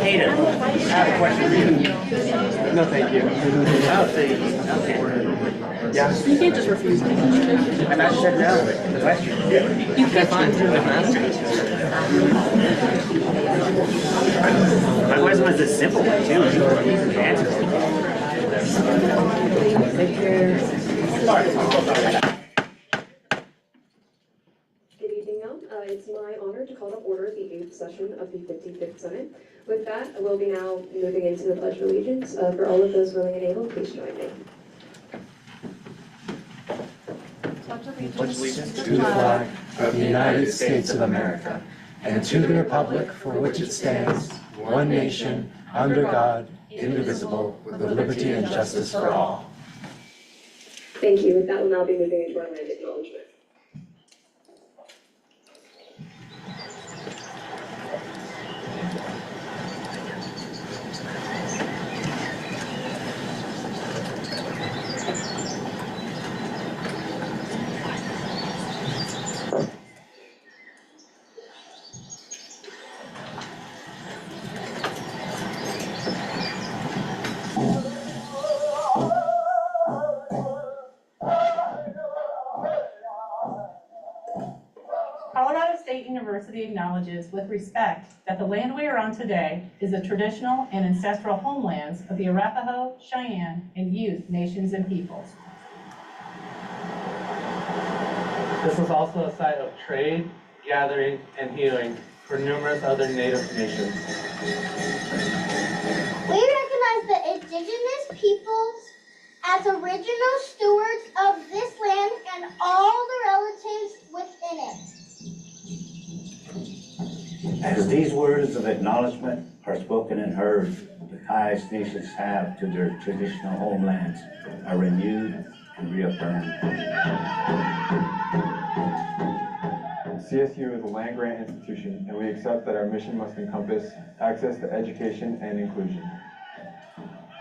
Hayden, I have a question for you. No, thank you. Oh, so you, okay. Yeah. You can't just refuse me. I thought you said no, the question. You can't find My question was a simple one too. The answer. Take care. Good evening, all. It's my honor to call to order the 8th session of the 55th Senate. With that, I will be now moving into the Pledge of Allegiance. For all of those willing and able, please join me. Pledge allegiance to the flag of the United States of America and to the republic for which it stands, one nation, under God, indivisible, with liberty and justice for all. Thank you. With that, we'll now be moving into our land acknowledgement. Colorado State University acknowledges with respect that the land we are on today is the traditional and ancestral homelands of the Arapaho, Cheyenne, and Ute nations and peoples. This is also a site of trade, gathering, and healing for numerous other Native nations. We recognize the indigenous peoples as original stewards of this land and all the relatives within it. As these words of acknowledgement are spoken and heard, the ties nations have to their traditional homelands are renewed and reaffirmed. CSU is a land-grant institution, and we accept that our mission must encompass access to education and inclusion.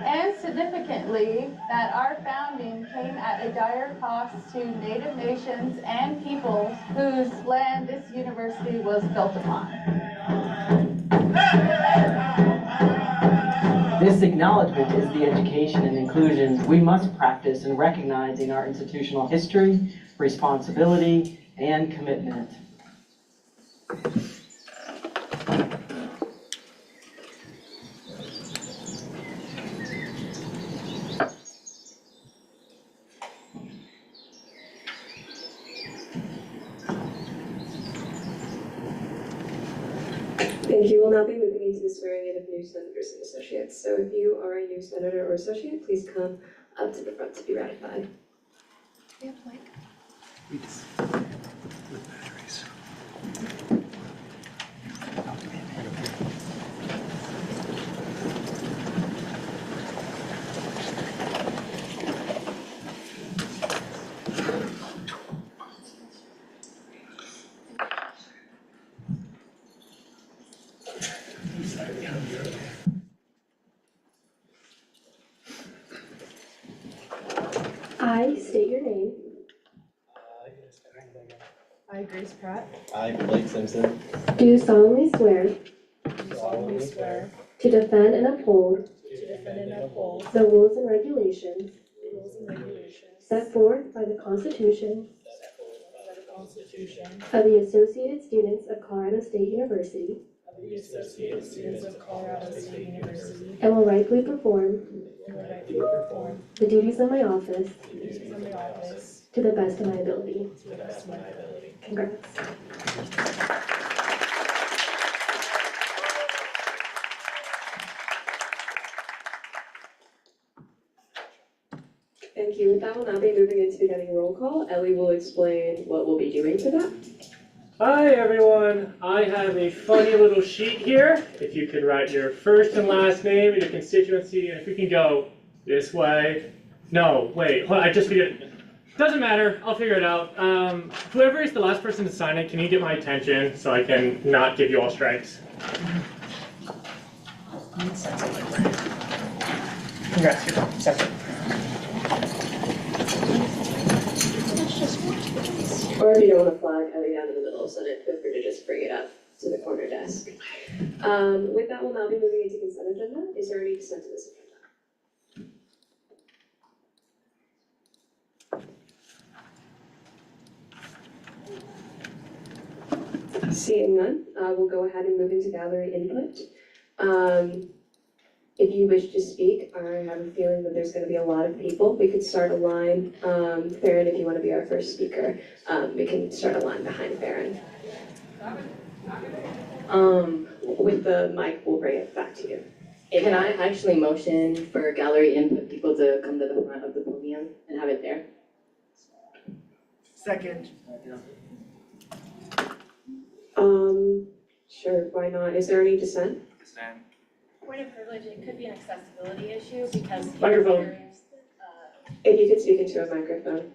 And significantly, that our founding came at a dire cost to Native nations and peoples whose land this university was built upon. This acknowledgement is the education and inclusion we must practice in recognizing our institutional history, responsibility, and commitment. Thank you. We'll now be moving into the swearing in of new senators and associates. So if you are a new senator or associate, please come up to the front to be ratified. Yeah, Mike. With batteries. I state your name. I, Grace Pratt, I, Blake Simpson, Do solemnly swear do solemnly swear to defend and uphold to defend and uphold the rules and regulations the rules and regulations set forth by the Constitution set forth by the Constitution of the Associated Students of Colorado State University, of the Associated Students of Colorado State University, and will rightfully perform and will rightfully perform the duties of my office the duties of my office to the best of my ability. to the best of my ability. Congrats. Thank you. With that, we'll now be moving into beginning roll call. Ellie will explain what we'll be doing for that. Hi everyone, I have a funny little sheet here. If you could write your first and last name and your constituency, and if we can go this way. No, wait, hold on, I just figured it. Doesn't matter, I'll figure it out. Whoever is the last person to sign it, can you get my attention so I can not give you all strikes? Congrats, you're done. Second. Or if you don't want to flag Ellie down in the middle of Senate, feel free to just bring it up to the corner desk. With that, we'll now be moving into consent agenda. Is there any dissent to this agenda? Seeing none, we'll go ahead and move into gallery input. If you wish to speak, I have a feeling that there's going to be a lot of people. We could start a line. Farron, if you want to be our first speaker, we can start a line behind Farron. With the mic, we'll bring it back to you. Can I actually motion for gallery input people to come to the front of the podium and have it there? Second. Sure, why not? Is there any dissent? Dissent. Point of privilege, it could be an accessibility issue because. Microphone. If you could speak into a microphone.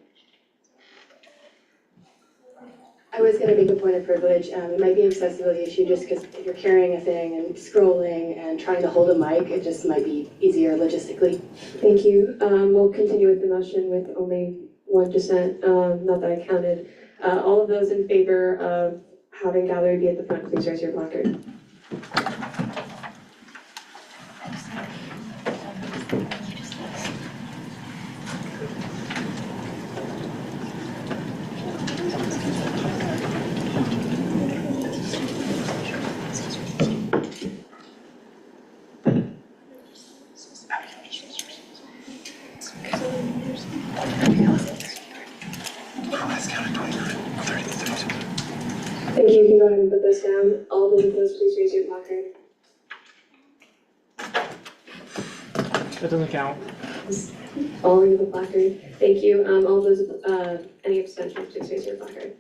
I was going to make a point of privilege. It might be an accessibility issue just because if you're carrying a thing and scrolling and trying to hold a mic, it just might be easier logistically. Thank you. We'll continue with the motion with only one dissent, not that I counted. All of those in favor of having gallery be at the front, please raise your placard. Thank you. You can go ahead and put those down. All those opposed, please raise your placard. That doesn't count. All in the placard. Thank you. All those, any abstentions, please raise your placard.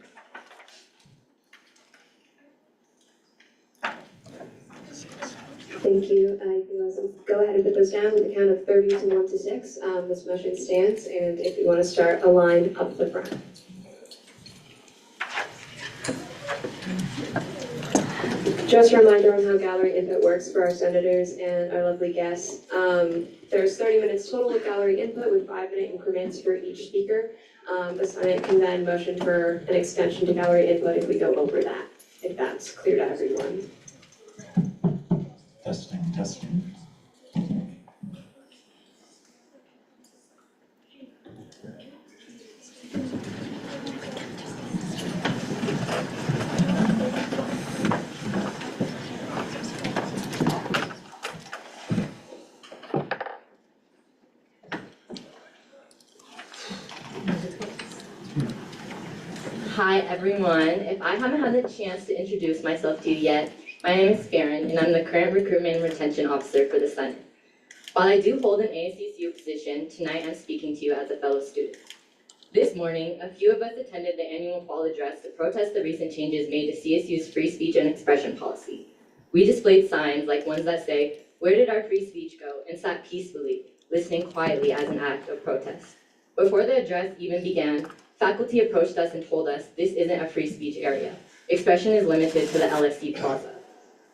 Thank you. Go ahead and put those down with a count of 30 to 1 to 6. This motion stands, and if you want to start a line up the front. Just a reminder on how gallery input works for our senators and our lovely guests. There's 30 minutes total of gallery input with 5-minute increments for each speaker. The Senate can then motion for an extension to gallery input if we go over that, if that's clear to everyone. Testing. Hi everyone, if I haven't had the chance to introduce myself to you yet, my name is Farron and I'm the current Recruitment and Retention Officer for the Senate. While I do hold an ASCCU position, tonight I'm speaking to you as a fellow student. This morning, a few of us attended the annual fall address to protest the recent changes made to CSU's free speech and expression policy. We displayed signs like ones that say, "Where did our free speech go?" and sat peacefully, listening quietly as an act of protest. Before the address even began, faculty approached us and told us this isn't a free speech area. Expression is limited to the LSC Plaza.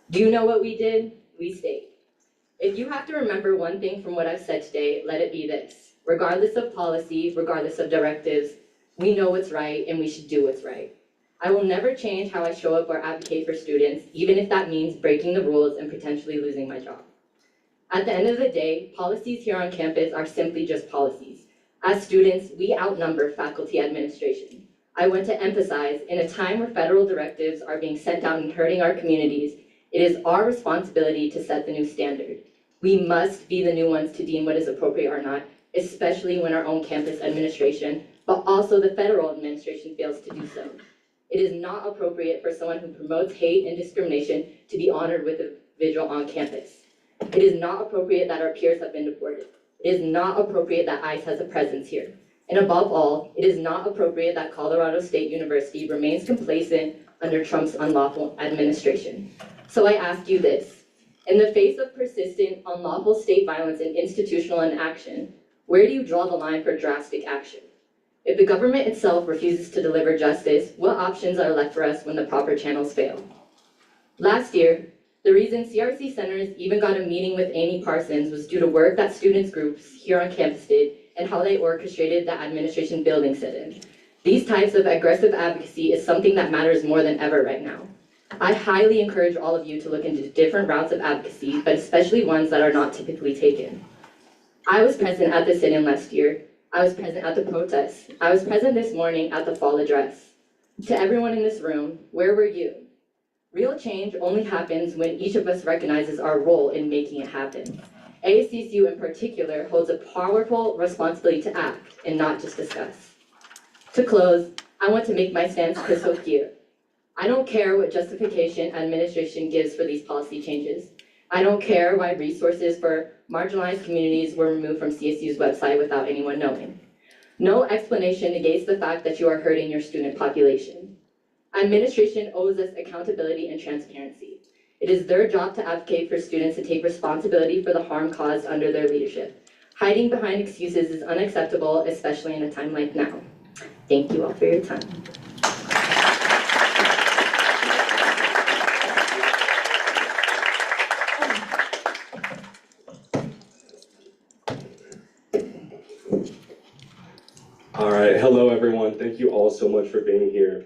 Do you know what we did? We stayed. If you have to remember one thing from what I've said today, let it be this. Regardless of policy, regardless of directives, we know what's right and we should do what's right. I will never change how I show up or advocate for students, even if that means breaking the rules and potentially losing my job. At the end of the day, policies here on campus are simply just policies. As students, we outnumber faculty administration. I want to emphasize, in a time where federal directives are being sent out and hurting our communities, it is our responsibility to set the new standard. We must be the new ones to deem what is appropriate or not, especially when our own campus administration, but also the federal administration fails to do so. It is not appropriate for someone who promotes hate and discrimination to be honored with a vigil on campus. It is not appropriate that our peers have been deported. It is not appropriate that ICE has a presence here. And above all, it is not appropriate that Colorado State University remains complacent under Trump's unlawful administration. So I ask you this, in the face of persistent, unlawful state violence and institutional inaction, where do you draw the line for drastic action? If the government itself refuses to deliver justice, what options are left for us when the proper channels fail? Last year, the reason CRC Centers even got a meeting with Amy Parsons was due to work that students groups here on campus did and how they orchestrated the administration building sit-in. These types of aggressive advocacy is something that matters more than ever right now. I highly encourage all of you to look into different routes of advocacy, but especially ones that are not typically taken. I was present at the sit-in last year. I was present at the protests. I was present this morning at the fall address. To everyone in this room, where were you? Real change only happens when each of us recognizes our role in making it happen. ASCCU in particular holds a powerful responsibility to act and not just discuss. To close, I want to make my stance crystal clear. I don't care what justification administration gives for these policy changes. I don't care why resources for marginalized communities were removed from CSU's website without anyone knowing. No explanation negates the fact that you are hurting your student population. Administration owes us accountability and transparency. It is their job to advocate for students to take responsibility for the harm caused under their leadership. Hiding behind excuses is unacceptable, especially in a time like now. Thank you all for your time. All right, hello everyone. Thank you all so much for being here.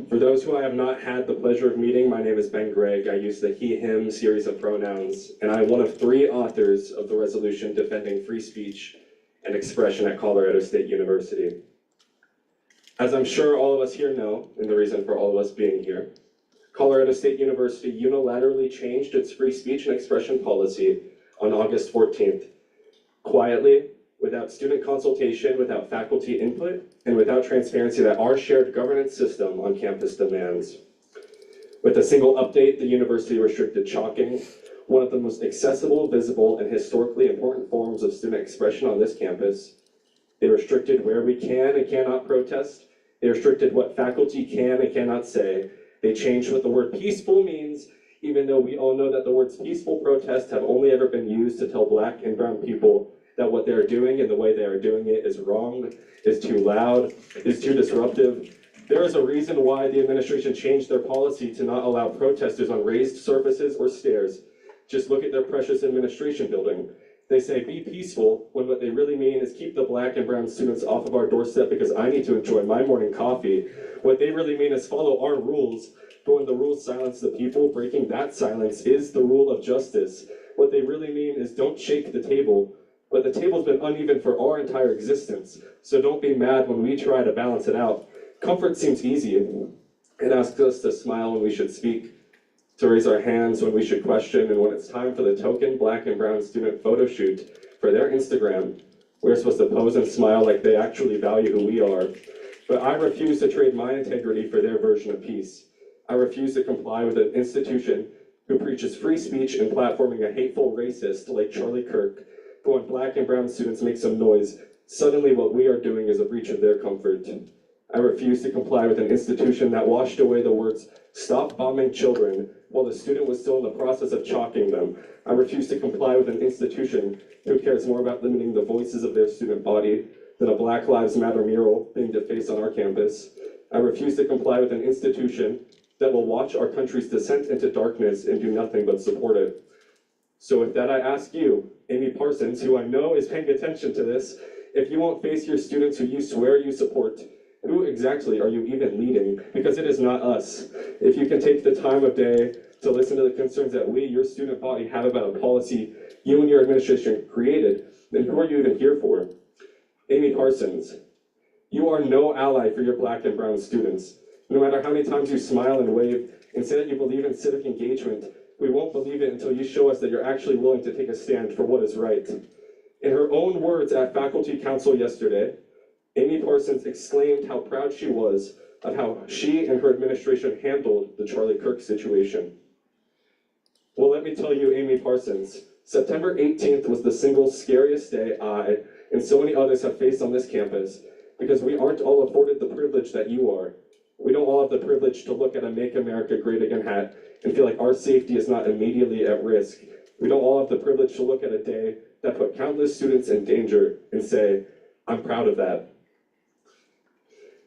For those who I have not had the pleasure of meeting, my name is Ben Gregg. I use the he, him series of pronouns, and I'm one of 3 authors of the resolution defending free speech and expression at Colorado State University. As I'm sure all of us here know, and the reason for all of us being here, Colorado State University unilaterally changed its free speech and expression policy on August 14th, quietly, without student consultation, without faculty input, and without transparency that our shared governance system on campus demands. With a single update, the university restricted chalking, one of the most accessible, visible, and historically important forms of student expression on this campus. They restricted where we can and cannot protest. They restricted what faculty can and cannot say. They changed what the word peaceful means, even though we all know that the words peaceful protest have only ever been used to tell Black and brown people that what they're doing and the way they are doing it is wrong, is too loud, is too disruptive. There is a reason why the administration changed their policy to not allow protesters on raised surfaces or stairs. Just look at their precious administration building. They say be peaceful, when what they really mean is keep the Black and brown students off of our doorstep because I need to enjoy my morning coffee. What they really mean is follow our rules, but when the rules silence the people, breaking that silence is the rule of justice. What they really mean is don't shake the table, but the table's been uneven for our entire existence, so don't be mad when we try to balance it out. Comfort seems easy. It asks us to smile when we should speak, to raise our hands when we should question, and when it's time for the token Black and brown student photo shoot for their Instagram, we're supposed to pose and smile like they actually value who we are. But I refuse to trade my integrity for their version of peace. I refuse to comply with an institution who preaches free speech and platforming a hateful racist like Charlie Kirk. But when Black and brown students make some noise, suddenly what we are doing is a breach of their comfort. I refuse to comply with an institution that washed away the words, "Stop bombing children," while the student was still in the process of chalking them. I refuse to comply with an institution who cares more about limiting the voices of their student body than a Black Lives Matter mural being defaced on our campus. I refuse to comply with an institution that will watch our country's descent into darkness and do nothing but support it. So with that, I ask you, Amy Parsons, who I know is paying attention to this, if you won't face your students who you swear you support, who exactly are you even leading? Because it is not us. If you can take the time of day to listen to the concerns that we, your student body, have about a policy you and your administration created, then who are you even here for? Amy Parsons, you are no ally for your Black and brown students. No matter how many times you smile and wave and say that you believe in civic engagement, we won't believe it until you show us that you're actually willing to take a stand for what is right. In her own words at Faculty Council yesterday, Amy Parsons exclaimed how proud she was of how she and her administration handled the Charlie Kirk situation. Well, let me tell you, Amy Parsons, September 18th was the single scariest day I and so many others have faced on this campus because we aren't all afforded the privilege that you are. We don't all have the privilege to look at a Make America Great Again hat and feel like our safety is not immediately at risk. We don't all have the privilege to look at a day that put countless students in danger and say, I'm proud of that.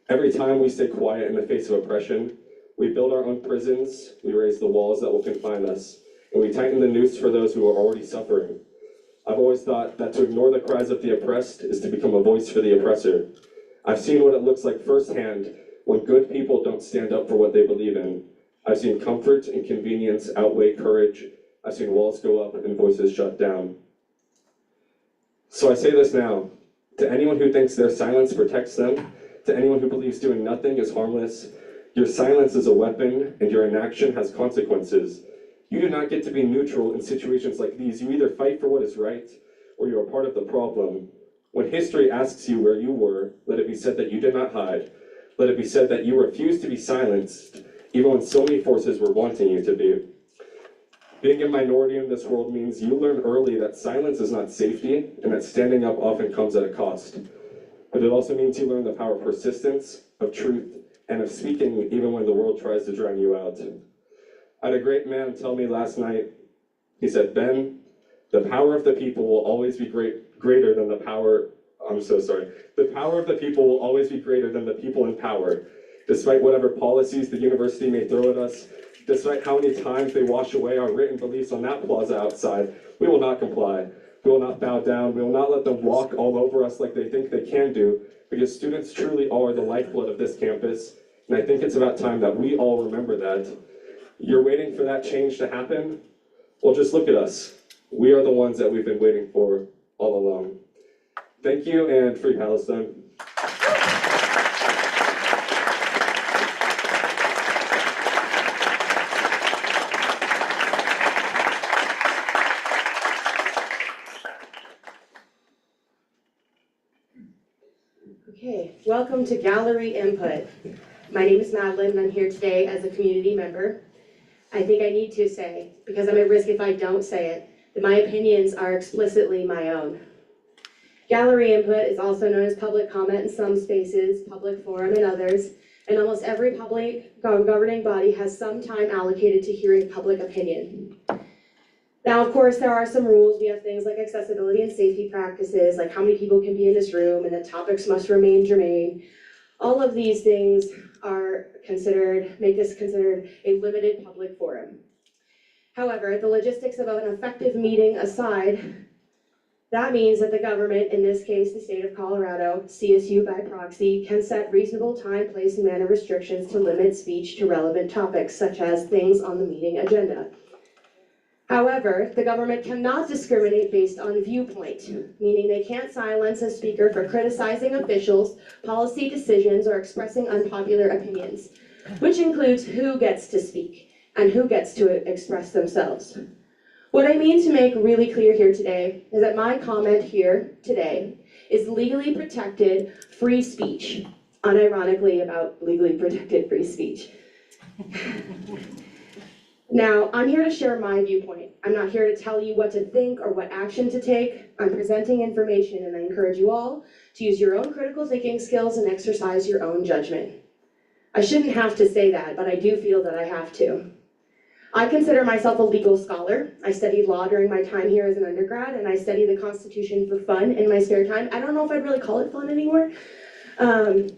Every time we stay quiet in the face of oppression, we build our own prisons, we raise the walls that will confine us, and we tighten the noose for those who are already suffering. I've always thought that to ignore the cries of the oppressed is to become a voice for the oppressor. I've seen what it looks like firsthand When good people don't stand up for what they believe in, I've seen comfort and convenience outweigh courage. I've seen walls go up and voices shut down. So I say this now, to anyone who thinks their silence protects them, to anyone who believes doing nothing is harmless, your silence is a weapon and your inaction has consequences. You do not get to be neutral in situations like these. You either fight for what is right or you are part of the problem. When history asks you where you were, let it be said that you did not hide. Let it be said that you refused to be silenced, even when so many forces were wanting you to be. Being a minority in this world means you learn early that silence is not safety and that standing up often comes at a cost. But it also means you learn the power of persistence, of truth, and of speaking even when the world tries to drown you out. I had a great man tell me last night, he said, Ben, the power of the people will always be greater than the power, the power of the people will always be greater than the people in power. Despite whatever policies the university may throw at us, despite how many times they wash away our written beliefs on that plaza outside, we will not comply. We will not bow down. We will not let them walk all over us like they think they can do, because students truly are the lifeblood of this campus, and I think it's about time that we all remember that. You're waiting for that change to happen? Well, just look at us. We are the ones that we've been waiting for all along. Thank you, and Free Palestine. Okay, welcome to Gallery Input. My name is Madeline and I'm here today as a community member. I think I need to say, because I'm at risk if I don't say it, that my opinions are explicitly my own. Gallery input is also known as public comment in some spaces, public forum in others, and almost every public governing body has some time allocated to hearing public opinion. Now, of course, there are some rules. We have things like accessibility and safety practices, like how many people can be in this room, and that topics must remain germane. All of these things are make this considered a limited public forum. However, the logistics of an effective meeting aside, that means that the government, in this case the state of Colorado, CSU by proxy, can set reasonable time, place, and manner restrictions to limit speech to relevant topics, such as things on the meeting agenda. However, the government cannot discriminate based on viewpoint, meaning they can't silence a speaker for criticizing officials, policy decisions, or expressing unpopular opinions, which includes who gets to speak and who gets to express themselves. What I mean to make really clear here today is that my comment here today is legally protected free speech, unironically about legally protected free speech. Now, I'm here to share my viewpoint. I'm not here to tell you what to think or what action to take. I'm presenting information, and I encourage you all to use your own critical thinking skills and exercise your own judgment. I shouldn't have to say that, but I do feel that I have to. I consider myself a legal scholar. I studied law during my time here as an undergrad, and I study the Constitution for fun in my spare time. I don't know if I'd really call it fun anymore. And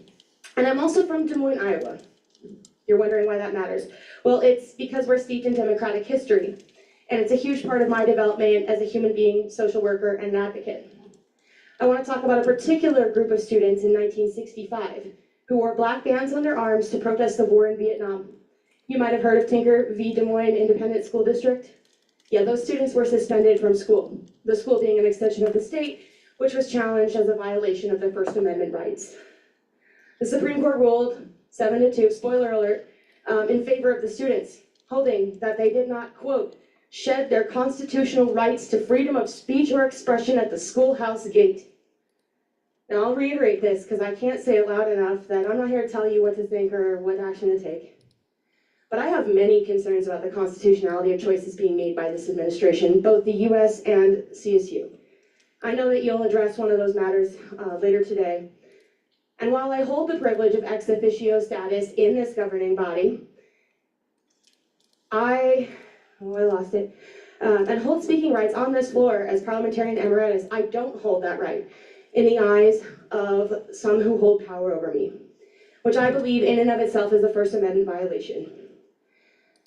I'm also from Des Moines, Iowa. You're wondering why that matters. Well, it's because we're steeped in democratic history, and it's a huge part of my development as a human being, social worker, and an advocate. I want to talk about a particular group of students in 1965 who wore black bands on their arms to protest the war in Vietnam. You might have heard of Tinker v. Des Moines Independent School District. Yeah, those students were suspended from school, the school being an extension of the state, which was challenged as a violation of their First Amendment rights. The Supreme Court ruled 7-2, spoiler alert, in favor of the students, holding that they did not, quote, shed their constitutional rights to freedom of speech or expression at the schoolhouse gate. Now, I'll reiterate this because I can't say it loud enough that I'm not here to tell you what to think or what action to take. But I have many concerns about the constitutionality of choices being made by this administration, both the US and CSU. I know that you'll address one of those matters later today. And while I hold the privilege of ex officio status in this governing body, and hold speaking rights on this floor as parliamentarian emeritus, I don't hold that right in the eyes of some who hold power over me, which I believe in and of itself is a First Amendment violation.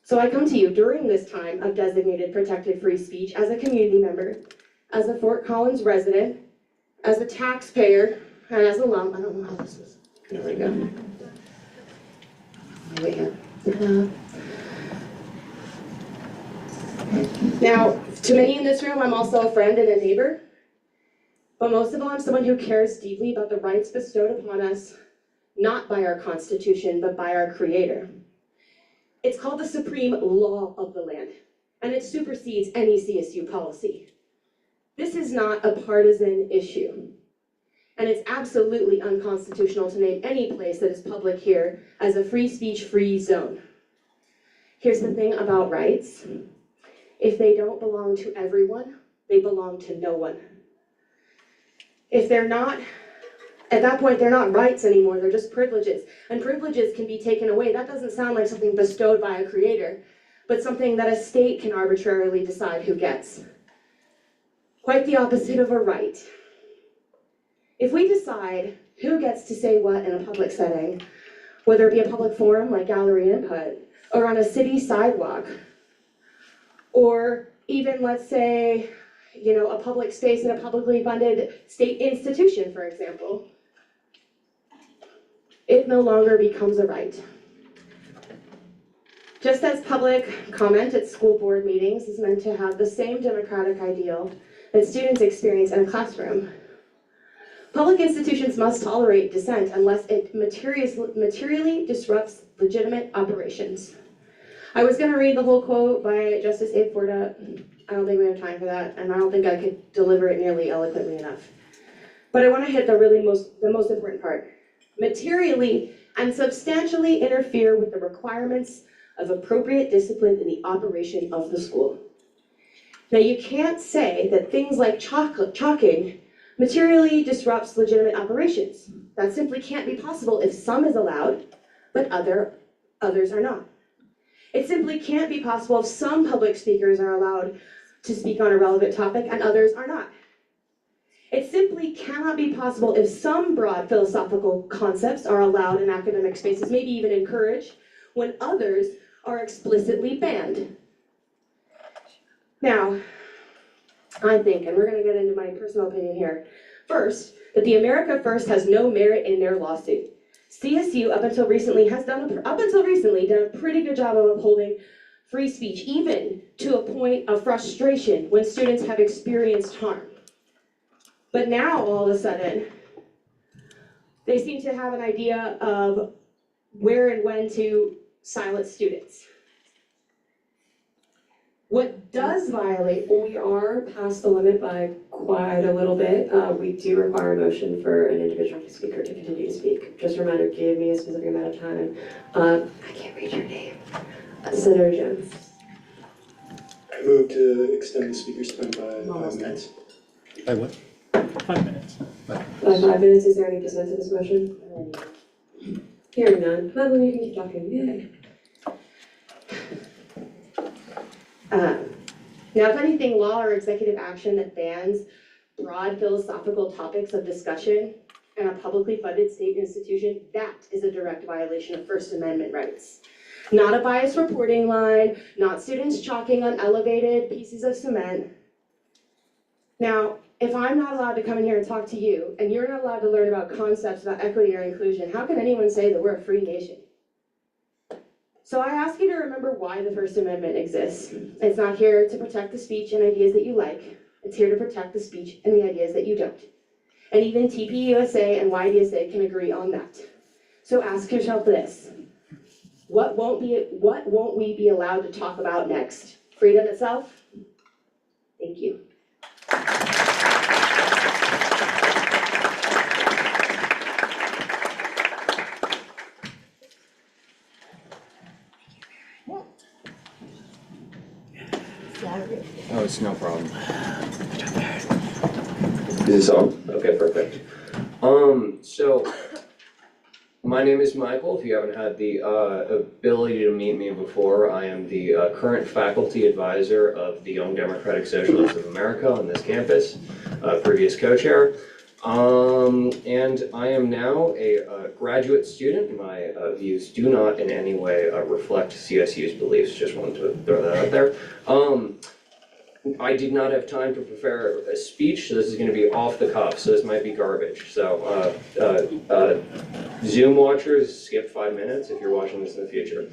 So I come to you during this time of designated protected free speech as a community member, as a Fort Collins resident, as a taxpayer, and as an alum. I don't know how this is. There we go. Now, to many in this room, I'm also a friend and a neighbor. But most of all, I'm someone who cares deeply about the rights bestowed upon us, not by our Constitution, but by our Creator. It's called the supreme law of the land, and it supersedes any CSU policy. This is not a partisan issue, and it's absolutely unconstitutional to name any place that is public here as a free speech free zone. Here's the thing about rights. If they don't belong to everyone, they belong to no one. If they're not, at that point, they're not rights anymore, they're just privileges. And privileges can be taken away. That doesn't sound like something bestowed by a creator, but something that a state can arbitrarily decide who gets. Quite the opposite of a right. If we decide who gets to say what in a public setting, whether it be a public forum like gallery input, or on a city sidewalk, or even, let's say, a public space in a publicly funded state institution, for example, it no longer becomes a right. Just as public comment at school board meetings is meant to have the same democratic ideal that students experience in a classroom, public institutions must tolerate dissent unless it materially disrupts legitimate operations. I was going to read the whole quote by Justice Abe Forda. I don't think we have time for that, and I don't think I could deliver it nearly eloquently enough. But I want to hit the most important part. Materially and substantially interfere with the requirements of appropriate discipline in the operation of the school. Now, you can't say that things like chalking materially disrupts legitimate operations. That simply can't be possible if some is allowed, but others are not. It simply can't be possible if some public speakers are allowed to speak on a relevant topic and others are not. It simply cannot be possible if some broad philosophical concepts are allowed in academic spaces, maybe even encouraged, when others are explicitly banned. Now, I think, and we're going to get into my personal opinion here, first, that the America First has no merit in their lawsuit. CSU, up until recently, done a pretty good job of upholding free speech, even to a point of frustration when students have experienced harm. But now, all of a sudden, they seem to have an idea of where and when to silence students. What does violate? We are past the limit by quite a little bit. We do require a motion for an individual speaker to continue to speak. Just a reminder, give me a specific amount of time. I can't read your name. Senator Jones. I move to extend the speaker's time by 5 minutes. By what? 5 minutes. By 5 minutes, is there any dissent to this motion? Hearing none. Madeline, you can keep talking. Yay. Now, if anything, law or executive action that bans broad philosophical topics of discussion in a publicly funded state institution, that is a direct violation of First Amendment rights. Not a biased reporting line, not students chalking on elevated pieces of cement. Now, if I'm not allowed to come in here and talk to you, and you're not allowed to learn about concepts about equity or inclusion, how can anyone say that we're a free nation? So I ask you to remember why the First Amendment exists. It's not here to protect the speech and ideas that you like. It's here to protect the speech and the ideas that you don't. And even TPUSA and YDSA can agree on that. So ask yourself this. What won't we be allowed to talk about next? Freedom itself? Thank you. Oh, it's no problem. Is this on? Okay, perfect. So my name is Michael. If you haven't had the ability to meet me before, I am the current faculty advisor of the Young Democratic Socialists of America on this campus, previous co-chair. And I am now a graduate student. My views do not in any way reflect CSU's beliefs. Just wanted to throw that out there. I did not have time to prepare a speech, so this is going to be off the cuff, so this might be garbage. So Zoom watchers, skip 5 minutes if you're watching this in the future.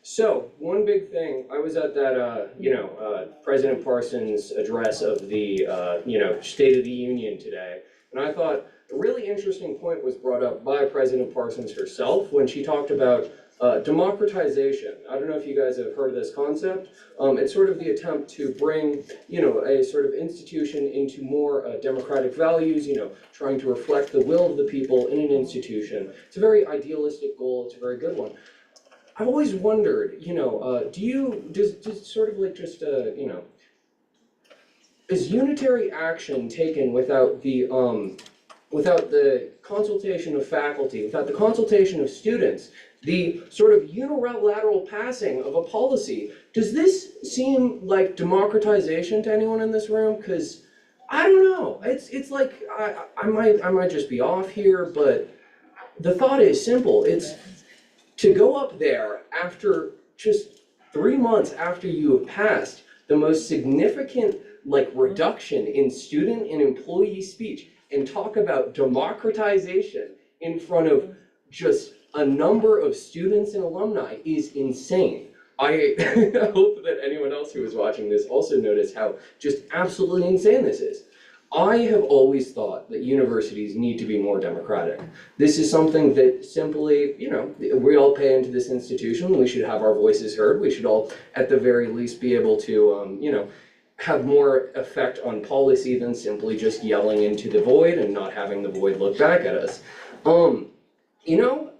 So one big thing, I was at that, President Parsons' address of the, State of the Union today, and I thought a really interesting point was brought up by President Parsons herself when she talked about democratization. I don't know if you guys have heard of this concept. It's sort of the attempt to bring, a sort of institution into more democratic values, trying to reflect the will of the people in an institution. It's a very idealistic goal. It's a very good one. I've always wondered, is unitary action taken without the consultation of faculty, without the consultation of students, the sort of unilateral passing of a policy? Does this seem like democratization to anyone in this room? Because I don't know. It's like I might just be off here, but the thought is simple. It's to go up there after just 3 months after you have passed the most significant reduction in student and employee speech and talk about democratization in front of just a number of students and alumni is insane. I hope that anyone else who is watching this also noticed how just absolutely insane this is. I have always thought that universities need to be more democratic. This is something that simply, we all pay into this institution. We should have our voices heard. We should all, at the very least, be able to, have more effect on policy than simply just yelling into the void and not having the void look back at us.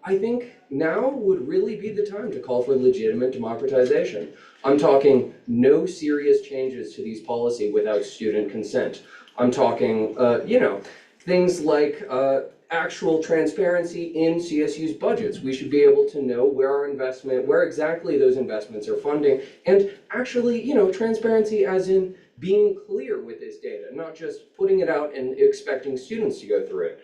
I think now would really be the time to call for legitimate democratization. I'm talking no serious changes to these policy without student consent. I'm talking, things like actual transparency in CSU's budgets. We should be able to know where exactly those investments are funding, and actually, transparency as in being clear with this data, not just putting it out and expecting students to go through it.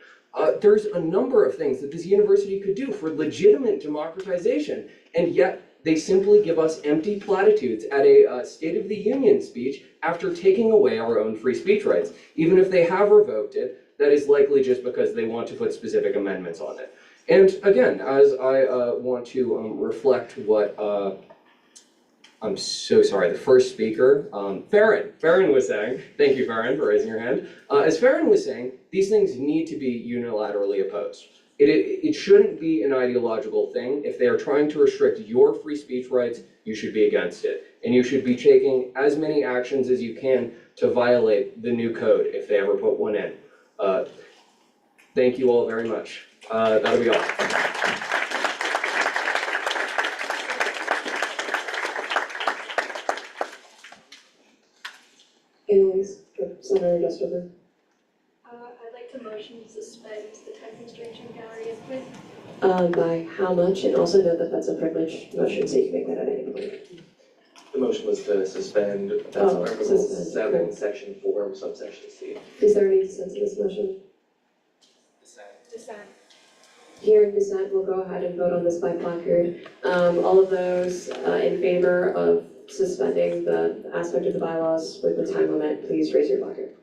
There's a number of things that this university could do for legitimate democratization, and yet they simply give us empty platitudes at a State of the Union speech after taking away our own free speech rights. Even if they have revoked it, that is likely just because they want to put specific amendments on it. And again, as I want to reflect what, I'm so sorry, the first speaker, Farron was saying, thank you Farron for raising your hand. As Farron was saying, these things need to be unilaterally opposed. It shouldn't be an ideological thing. If they are trying to restrict your free speech rights, you should be against it. And you should be taking as many actions as you can to violate the new code if they ever put one in. Thank you all very much. That'll be all. Annalise, Senator Dustover. I'd like to motion to suspend the time constraints on gallery input. By how much? And also note that that's a privileged motion, so you can make that at any point. The motion was to suspend, that's Article 7, Section 4, subsection C. Is there any dissent to this motion? Dissent. Hearing dissent, we'll go ahead and vote on this by placard. All of those in favor of suspending the aspect of the bylaws with the time limit, please raise your placard.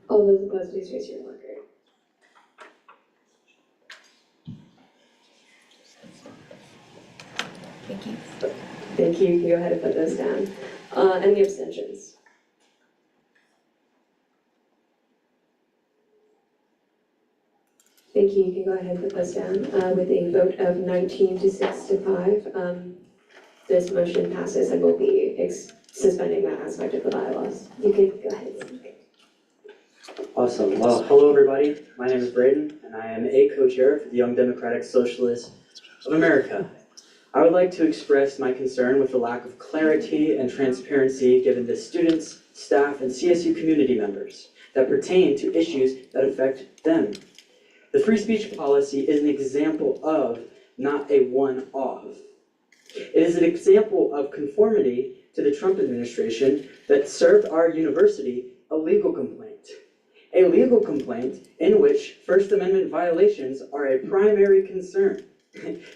All those opposed, please raise your placard. Thank you. Thank you. You can go ahead and put those down. Any abstentions? Thank you. You can go ahead and put those down. With a vote of 19 to 6 to 5, this motion passes and will be suspending that aspect of the bylaws. You can go ahead and speak. Awesome. Well, hello everybody. My name is Braden, and I am a co-chair for the Young Democratic Socialists of America. I would like to express my concern with the lack of clarity and transparency given to students, staff, and CSU community members that pertain to issues that affect them. The free speech policy is an example of, not a one-off. It is an example of conformity to the Trump administration that served our university a legal complaint. A legal complaint in which First Amendment violations are a primary concern.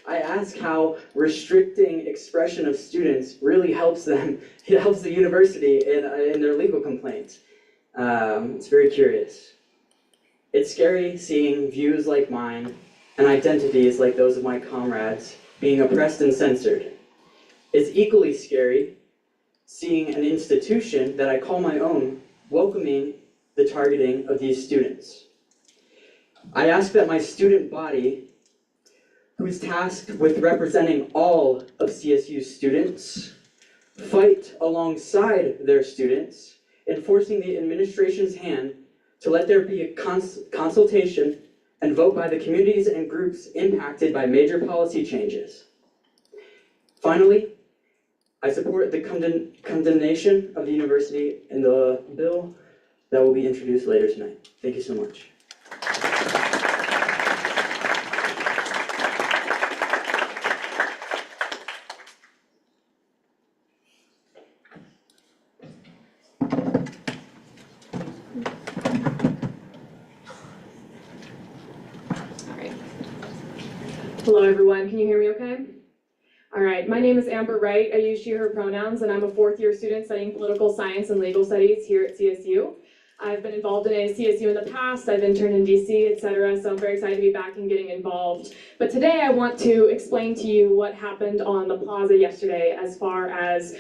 I ask how restricting expression of students really helps them, it helps the university in their legal complaint. It's very curious. It's scary seeing views like mine and identities like those of my comrades being oppressed and censored. It's equally scary seeing an institution that I call my own welcoming the targeting of these students. I ask that my student body, who is tasked with representing all of CSU's students, fight alongside their students, enforcing the administration's hand to let there be a consultation and vote by the communities and groups impacted by major policy changes. Finally, I support the condemnation of the university in the bill that will be introduced later tonight. Thank you so much. Hello everyone, can you hear me okay? All right, my name is Amber Wright. I use she, her pronouns, and I'm a fourth-year student studying political science and legal studies here at CSU. I've been involved in CSU in the past, I've interned in DC, etc., so I'm very excited to be back and getting involved. But today I want to explain to you what happened on the plaza yesterday as far as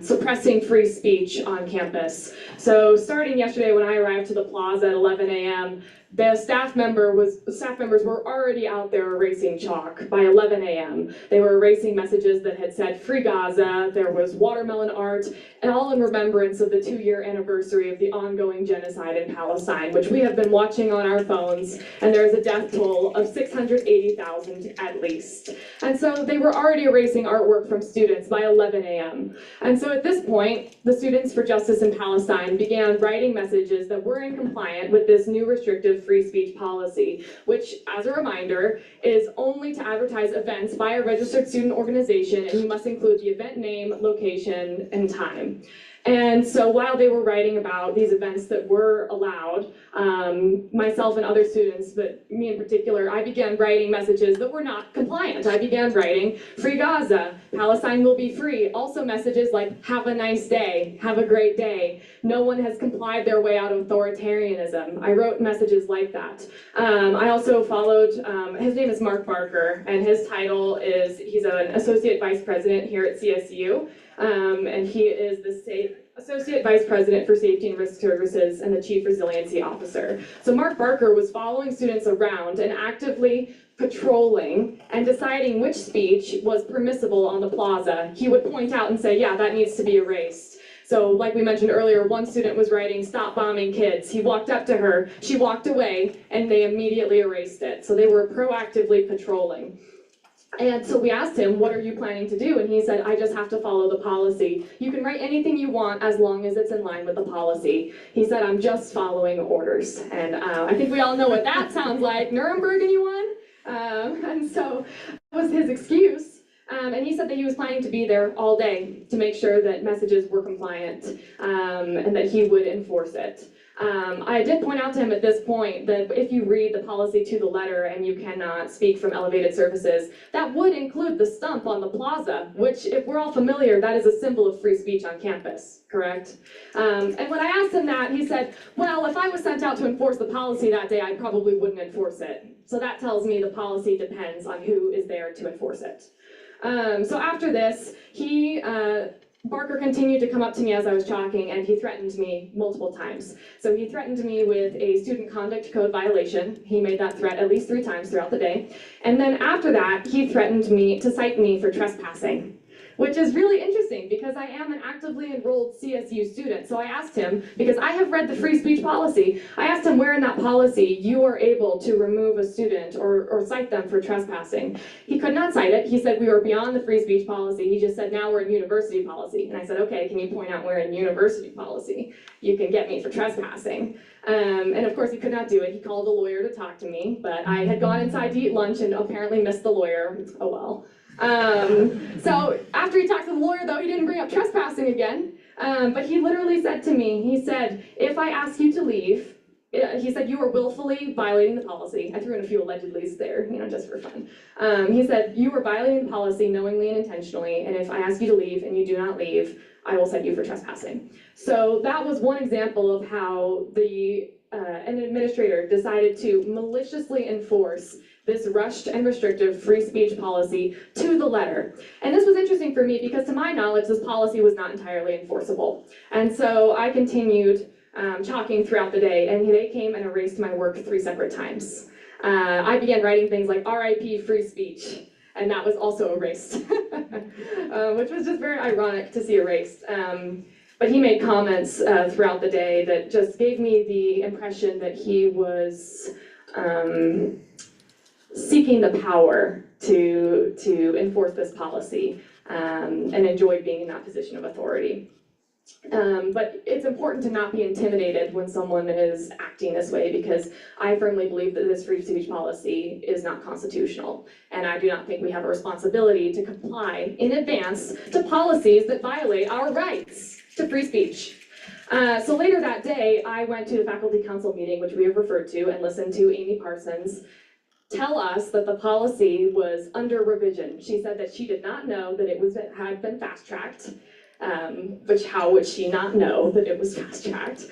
suppressing free speech on campus. So starting yesterday when I arrived to the plaza at 11 a.m., the staff members were already out there erasing chalk by 11 a.m. They were erasing messages that had said Free Gaza, there was watermelon art, and all in remembrance of the 2-year anniversary of the ongoing genocide in Palestine, which we have been watching on our phones, and there is a death toll of 680,000 at least. And so they were already erasing artwork from students by 11 a.m. And so at this point, the Students for Justice in Palestine began writing messages that were in compliance with this new restrictive free speech policy, which, as a reminder, is only to advertise events by a registered student organization, and you must include the event name, location, and time. And so while they were writing about these events that were allowed, myself and other students, but me in particular, I began writing messages that were not compliant. I began writing, Free Gaza, Palestine will be free. Also messages like, have a nice day, have a great day. No one has complied their way out of authoritarianism. I wrote messages like that. I also followed, his name is Mark Barker, and his title is, he's an associate vice president here at CSU. And he is the Associate Vice President for Safety and Risk Services and the Chief Resiliency Officer. So Mark Barker was following students around and actively patrolling and deciding which speech was permissible on the plaza. He would point out and say, yeah, that needs to be erased. So like we mentioned earlier, one student was writing, stop bombing kids. He walked up to her, she walked away, and they immediately erased it. So they were proactively patrolling. And so we asked him, what are you planning to do? And he said, I just have to follow the policy. You can write anything you want as long as it's in line with the policy. He said, I'm just following orders. And I think we all know what that sounds like. Nuremberg, anyone? And so that was his excuse. And he said that he was planning to be there all day to make sure that messages were compliant and that he would enforce it. I did point out to him at this point that if you read the policy to the letter and you cannot speak from elevated surfaces, that would include the stump on the plaza, which, if we're all familiar, that is a symbol of free speech on campus, correct? And when I asked him that, he said, well, if I was sent out to enforce the policy that day, I probably wouldn't enforce it. So that tells me the policy depends on who is there to enforce it. So after this, Barker continued to come up to me as I was talking, and he threatened me multiple times. So he threatened me with a student conduct code violation. He made that threat at least 3 times throughout the day. And then after that, he threatened me to cite me for trespassing, which is really interesting because I am an actively enrolled CSU student. So I asked him, because I have read the free speech policy, I asked him where in that policy you are able to remove a student or cite them for trespassing. He could not cite it. He said we were beyond the free speech policy. He just said now we're in university policy. And I said, okay, can you point out where in university policy you can get me for trespassing? And of course he could not do it. He called a lawyer to talk to me, but I had gone inside to eat lunch and apparently missed the lawyer. Oh well. So after he talked to the lawyer though, he didn't bring up trespassing again. But he literally said to me, he said, if I ask you to leave, he said, you are willfully violating the policy. I threw in a few allegedlys there, just for fun. He said, you are violating the policy knowingly and intentionally, and if I ask you to leave and you do not leave, I will cite you for trespassing. So that was one example of how an administrator decided to maliciously enforce this rushed and restrictive free speech policy to the letter. And this was interesting for me because to my knowledge, this policy was not entirely enforceable. And so I continued chalking throughout the day, and they came and erased my work 3 separate times. I began writing things like RIP free speech, and that was also erased, which was just very ironic to see erased. But he made comments throughout the day that just gave me the impression that he was seeking the power to enforce this policy and enjoyed being in that position of authority. But it's important to not be intimidated when someone is acting this way, because I firmly believe that this free speech policy is not constitutional, and I do not think we have a responsibility to comply in advance to policies that violate our rights to free speech. So later that day, I went to the faculty council meeting, which we have referred to, and listened to Amy Parsons tell us that the policy was under revision. She said that she did not know that it had been fast-tracked. Which how would she not know that it was fast-tracked?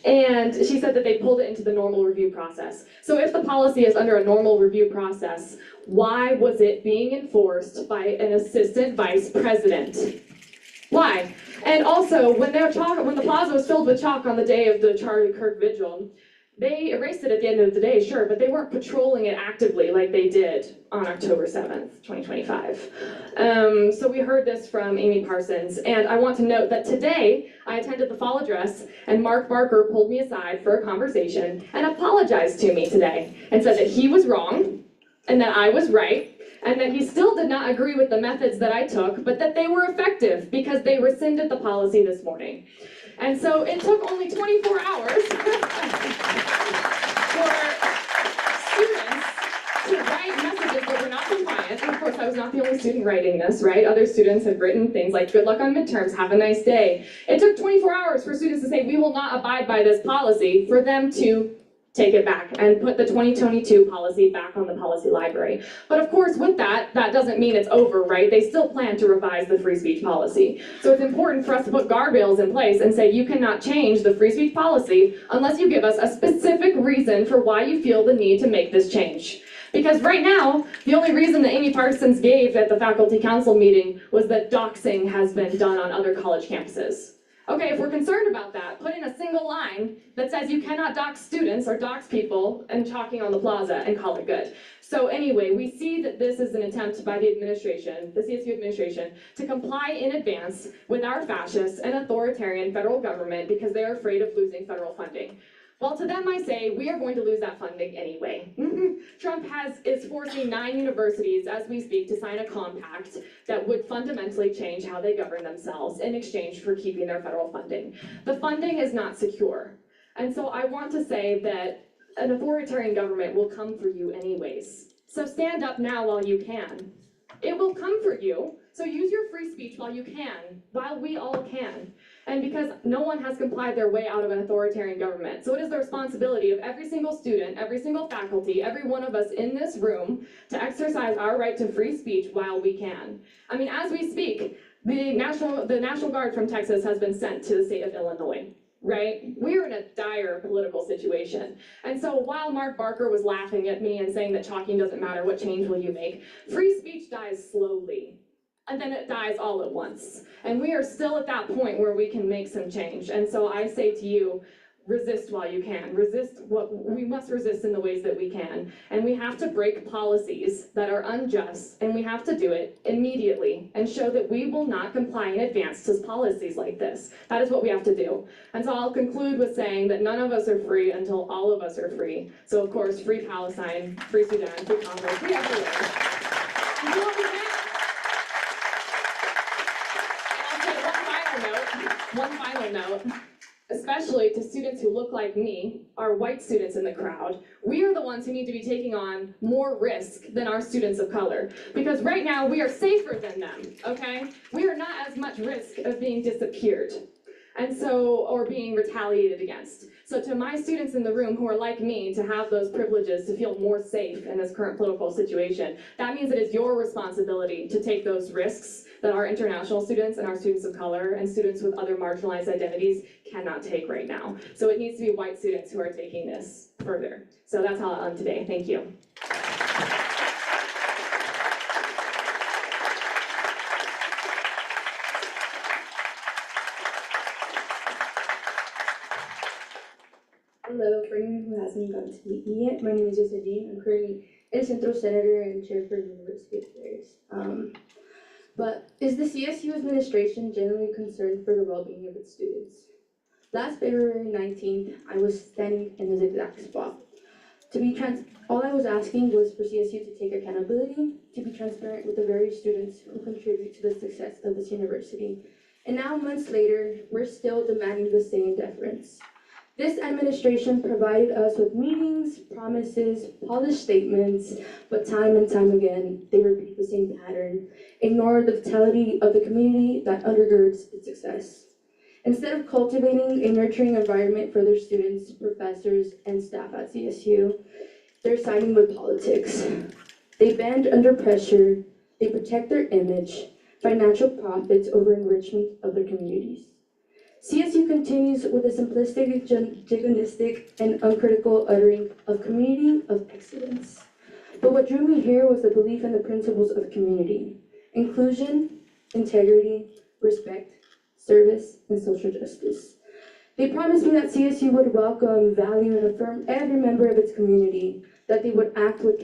And she said that they pulled it into the normal review process. So if the policy is under a normal review process, why was it being enforced by an assistant vice president? Why? And also, when the plaza was filled with chalk on the day of the Charlie Kirk vigil, they erased it at the end of the day, sure, but they weren't patrolling it actively like they did on October 7th, 2025. So we heard this from Amy Parsons, and I want to note that today I attended the fall address, and Mark Barker pulled me aside for a conversation and apologized to me today and said that he was wrong and that I was right, and that he still did not agree with the methods that I took, but that they were effective because they rescinded the policy this morning. And so it took only 24 hours for students to write messages that were not compliant. And of course, I was not the only student writing this, right? Other students had written things like, good luck on midterms, have a nice day. It took 24 hours for students to say, we will not abide by this policy, for them to take it back and put the 2022 policy back on the policy library. But of course, with that doesn't mean it's over, right? They still plan to revise the free speech policy. So it's important for us to put guardrails in place and say you cannot change the free speech policy unless you give us a specific reason for why you feel the need to make this change. Because right now, the only reason that Amy Parsons gave at the faculty council meeting was that doxing has been done on other college campuses. Okay, if we're concerned about that, put in a single line that says you cannot dox students or dox people and chalking on the plaza and call it good. So anyway, we see that this is an attempt by the administration, the CSU administration, to comply in advance with our fascist and authoritarian federal government because they're afraid of losing federal funding. Well, to them I say, we are going to lose that funding anyway. Trump is forcing 9 universities as we speak to sign a compact that would fundamentally change how they govern themselves in exchange for keeping their federal funding. The funding is not secure. And so I want to say that an authoritarian government will come for you anyways. So stand up now while you can. It will come for you. So use your free speech while you can, while we all can. And because no one has complied their way out of an authoritarian government. So it is the responsibility of every single student, every single faculty, every one of us in this room to exercise our right to free speech while we can. I mean, as we speak, the National Guard from Texas has been sent to the state of Illinois. Right? We're in a dire political situation. And so while Mark Barker was laughing at me and saying that chalking doesn't matter, what change will you make? Free speech dies slowly. And then it dies all at once. And we are still at that point where we can make some change. And so I say to you, resist while you can. We must resist in the ways that we can. And we have to break policies that are unjust, and we have to do it immediately and show that we will not comply in advance to policies like this. That is what we have to do. And so I'll conclude with saying that none of us are free until all of us are free. So of course, free Palestine, free Sudan, free Congo, free everywhere. And do what we can. And I'll say one final note, especially to students who look like me, our white students in the crowd. We are the ones who need to be taking on more risk than our students of color. Because right now, we are safer than them, okay? We are not as much risk of being disappeared. And so, or being retaliated against. So to my students in the room who are like me, to have those privileges, to feel more safe in this current political situation, that means it is your responsibility to take those risks that our international students and our students of color and students with other marginalized identities cannot take right now. So it needs to be white students who are taking this further. So that's how I'll end today. Thank you. Hello, for anyone who hasn't gotten to meet me yet, my name is Yosadine. I'm currently a Central Senator and Chair for University Affairs. But is the CSU administration generally concerned for the well-being of its students? Last February 19th, I was standing in this exact spot. All I was asking was for CSU to take accountability, to be transparent with the very students who contribute to the success of this university. And now, months later, we're still demanding the same deference. This administration provided us with meetings, promises, polished statements, but time and time again, they repeat the same pattern, ignore the vitality of the community that undergirds its success. Instead of cultivating a nurturing environment for their students, professors, and staff at CSU, they're siding with politics. They bend under pressure, they protect their image, financial profits over enrichment of their communities. CSU continues with a simplistic, jigonistic, and uncritical uttering of community of excellence. But what drew me here was the belief in the principles of community: inclusion, integrity, respect, service, and social justice. They promised me that CSU would welcome, value, and affirm every member of its community, that they would act with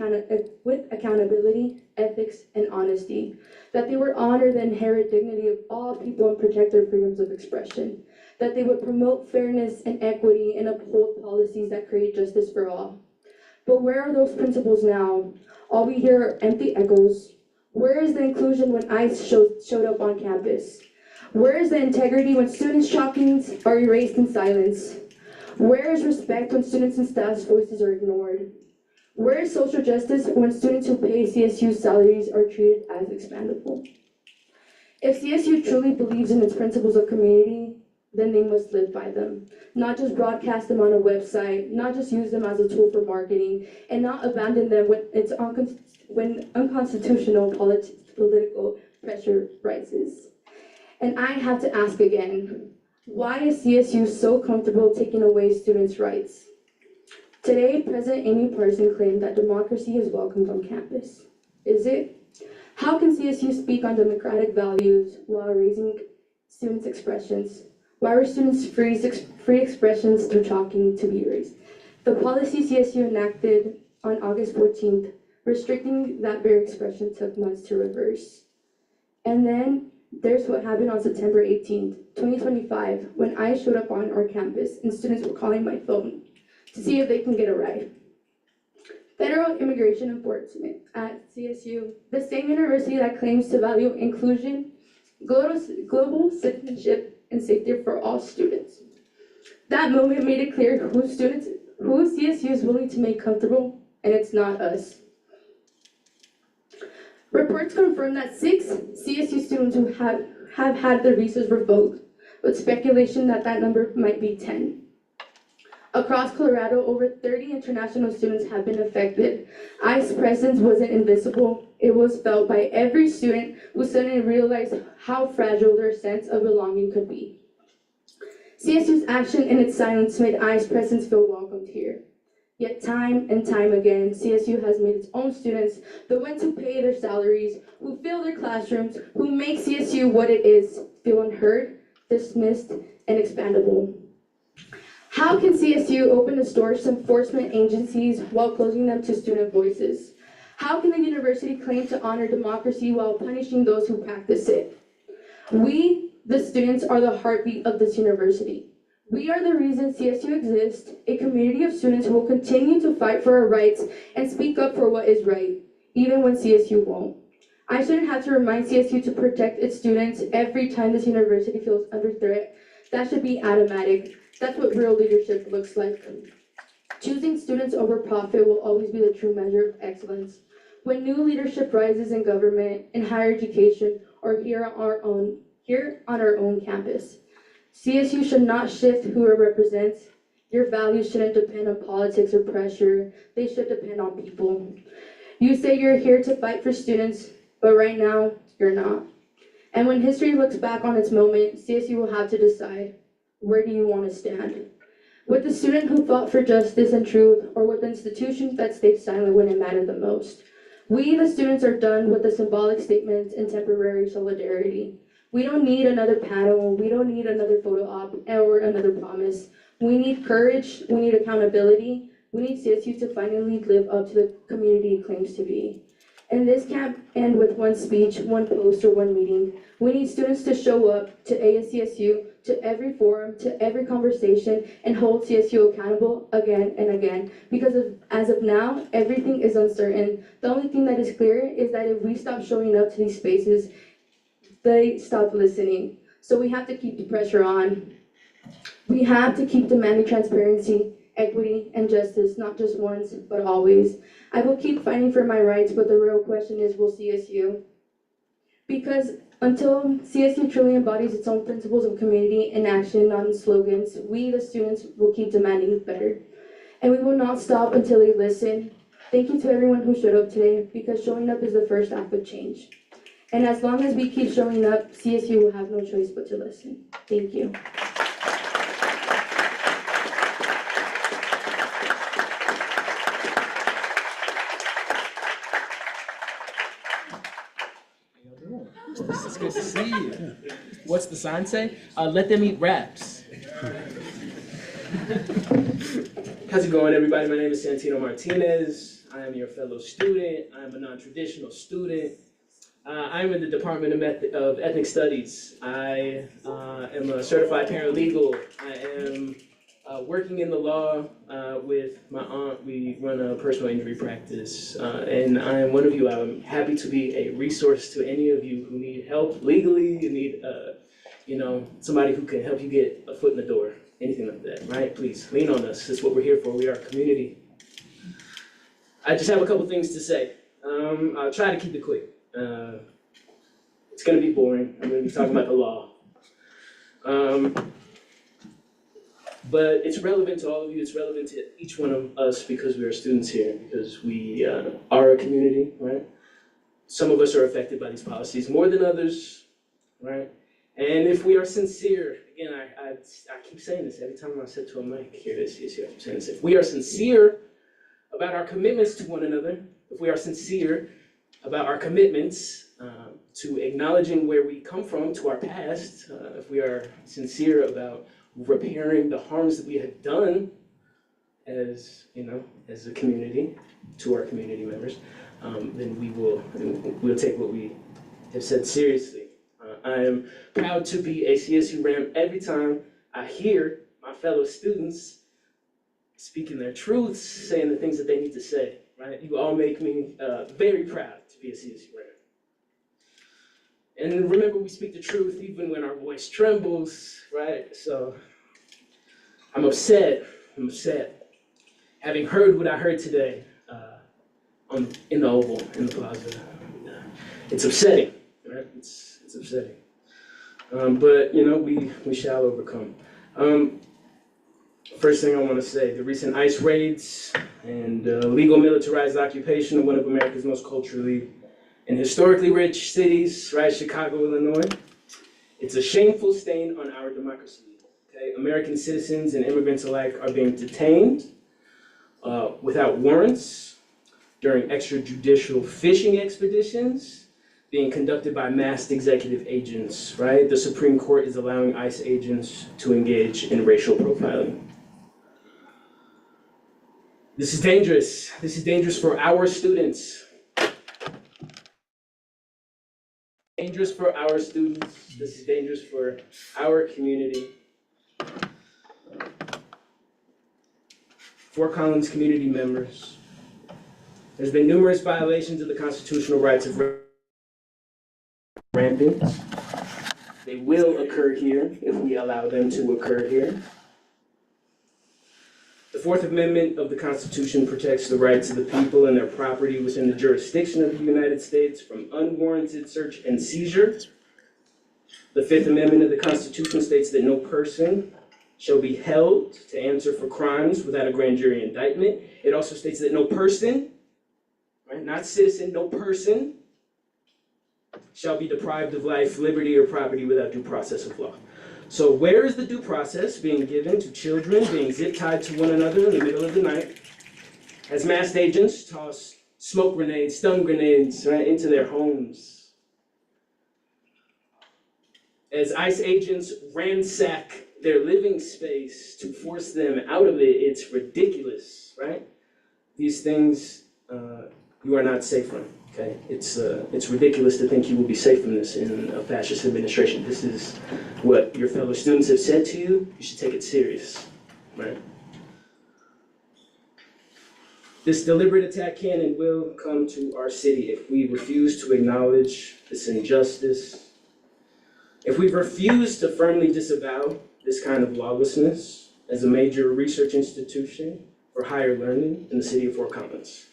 accountability, ethics, and honesty, that they would honor the inherent dignity of all people and protect their freedoms of expression, that they would promote fairness and equity and uphold policies that create justice for all. But where are those principles now? All we hear are empty echoes. Where is the inclusion when ICE showed up on campus? Where is the integrity when students' shockings are erased in silence? Where is respect when students and staff's voices are ignored? Where is social justice when students who pay CSU salaries are treated as expendable? If CSU truly believes in its principles of community, then they must live by them. Not just broadcast them on a website, not just use them as a tool for marketing, and not abandon them when unconstitutional political pressure rises. And I have to ask again, why is CSU so comfortable taking away students' rights? Today, President Amy Parson claimed that democracy is welcomed on campus. Is it? How can CSU speak on democratic values while raising students' expressions? Why were students' free expressions through talking to be erased? The policy CSU enacted on August 14th, restricting that very expression, took months to reverse. And then there's what happened on September 18th, 2025, when I showed up on our campus and students were calling my phone to see if they can get a ride. Federal Immigration Enforcement at CSU, the same university that claims to value inclusion, global citizenship, and safety for all students. That moment made it clear who CSU is willing to make comfortable, and it's not us. Reports confirm that 6 CSU students who have had their visas revoked, with speculation that that number might be 10. Across Colorado, over 30 international students have been affected. ICE presence wasn't invisible. It was felt by every student who suddenly realized how fragile their sense of belonging could be. CSU's action and its silence made ICE presence feel welcomed here. Yet time and time again, CSU has made its own students, the ones who pay their salaries, who fill their classrooms, who make CSU what it is, feel unheard, dismissed, and expandable. How can CSU open its doors to enforcement agencies while closing them to student voices? How can the university claim to honor democracy while punishing those who practice it? We, the students, are the heartbeat of this university. We are the reason CSU exists, a community of students who will continue to fight for our rights and speak up for what is right, even when CSU won't. I shouldn't have to remind CSU to protect its students every time this university feels under threat. That should be automatic. That's what real leadership looks like. Choosing students over profit will always be the true measure of excellence. When new leadership rises in government, in higher education, or here on our own campus, CSU should not shift who it represents. Your values shouldn't depend on politics or pressure. They should depend on people. You say you're here to fight for students, but right now, you're not. And when history looks back on its moment, CSU will have to decide, where do you want to stand? With the student who fought for justice and truth, or with the institution that stayed silent when it mattered the most? We, the students, are done with the symbolic statements and temporary solidarity. We don't need another panel, we don't need another photo op or another promise. We need courage, we need accountability, we need CSU to finally live up to the community it claims to be. And this can't end with one speech, one post, or one meeting. We need students to show up to ASCSU, to every forum, to every conversation, and hold CSU accountable again and again. Because as of now, everything is uncertain. The only thing that is clear is that if we stop showing up to these spaces, they stop listening. So we have to keep the pressure on. We have to keep demanding transparency, equity, and justice, not just once, but always. I will keep fighting for my rights, but the real question is, will CSU? Because until CSU truly embodies its own principles of community and action, not in slogans, we, the students, will keep demanding better. And we will not stop until they listen. Thank you to everyone who showed up today, because showing up is the first act of change. And as long as we keep showing up, CSU will have no choice but to listen. Thank you. It's good to see you. What's the sign say? Let them eat wraps. How's it going, everybody? My name is Santino Martinez. I am your fellow student. I am a non-traditional student. I'm in the Department of Ethnic Studies. I am a certified paralegal. I am working in the law with my aunt. We run a personal injury practice, and I am one of you. I'm happy to be a resource to any of you who need help legally. You need, somebody who can help you get a foot in the door, anything like that, right? Please lean on us. That's what we're here for. We are a community. I just have a couple things to say. I'll try to keep it quick. It's gonna be boring. I'm gonna be talking about the law. But it's relevant to all of you, it's relevant to each one of us because we are students here, because we are a community, right? Some of us are affected by these policies more than others, right? And if we are sincere, again, I keep saying this every time I sit to a mic here at CSU, I keep saying this. If we are sincere about our commitments to one another, if we are sincere about our commitments to acknowledging where we come from, to our past, if we are sincere about repairing the harms that we have done as a community to our community members, then we'll take what we have said seriously. I am proud to be a CSU Ram every time I hear my fellow students speaking their truths, saying the things that they need to say, right? You all make me very proud to be a CSU Ram. And remember, we speak the truth even when our voice trembles, right? So I'm upset. Having heard what I heard today in the Oval, in the Plaza, it's upsetting, right? It's upsetting. But we shall overcome. First thing I want to say, the recent ICE raids and legal militarized occupation of one of America's most culturally and historically rich cities, right, Chicago, Illinois. It's a shameful stain on our democracy. Okay? American citizens and immigrants alike are being detained without warrants during extrajudicial fishing expeditions being conducted by masked executive agents, right? The Supreme Court is allowing ICE agents to engage in racial profiling. This is dangerous. This is dangerous for our students. Dangerous for our students. This is dangerous for our community. Fort Collins community members. There's been numerous violations of the constitutional rights of rampant. They will occur here if we allow them to occur here. The Fourth Amendment of the Constitution protects the rights of the people and their property within the jurisdiction of the United States from unwarranted search and seizure. The Fifth Amendment of the Constitution states that no person shall be held to answer for crimes without a grand jury indictment. It also states that no person, right, not citizen, no person shall be deprived of life, liberty, or property without due process of law. So where is the due process being given to children being zip-tied to one another in the middle of the night as masked agents toss smoke grenades, stun grenades, right, into their homes? As ICE agents ransack their living space to force them out of it, it's ridiculous, right? These things you are not safe from, okay? It's ridiculous to think you will be safe from this in a fascist administration. This is what your fellow students have said to you. You should take it serious, right? This deliberate attack can and will come to our city if we refuse to acknowledge this injustice, if we refuse to firmly disavow this kind of lawlessness as a major research institution for higher learning in the city of Fort Collins.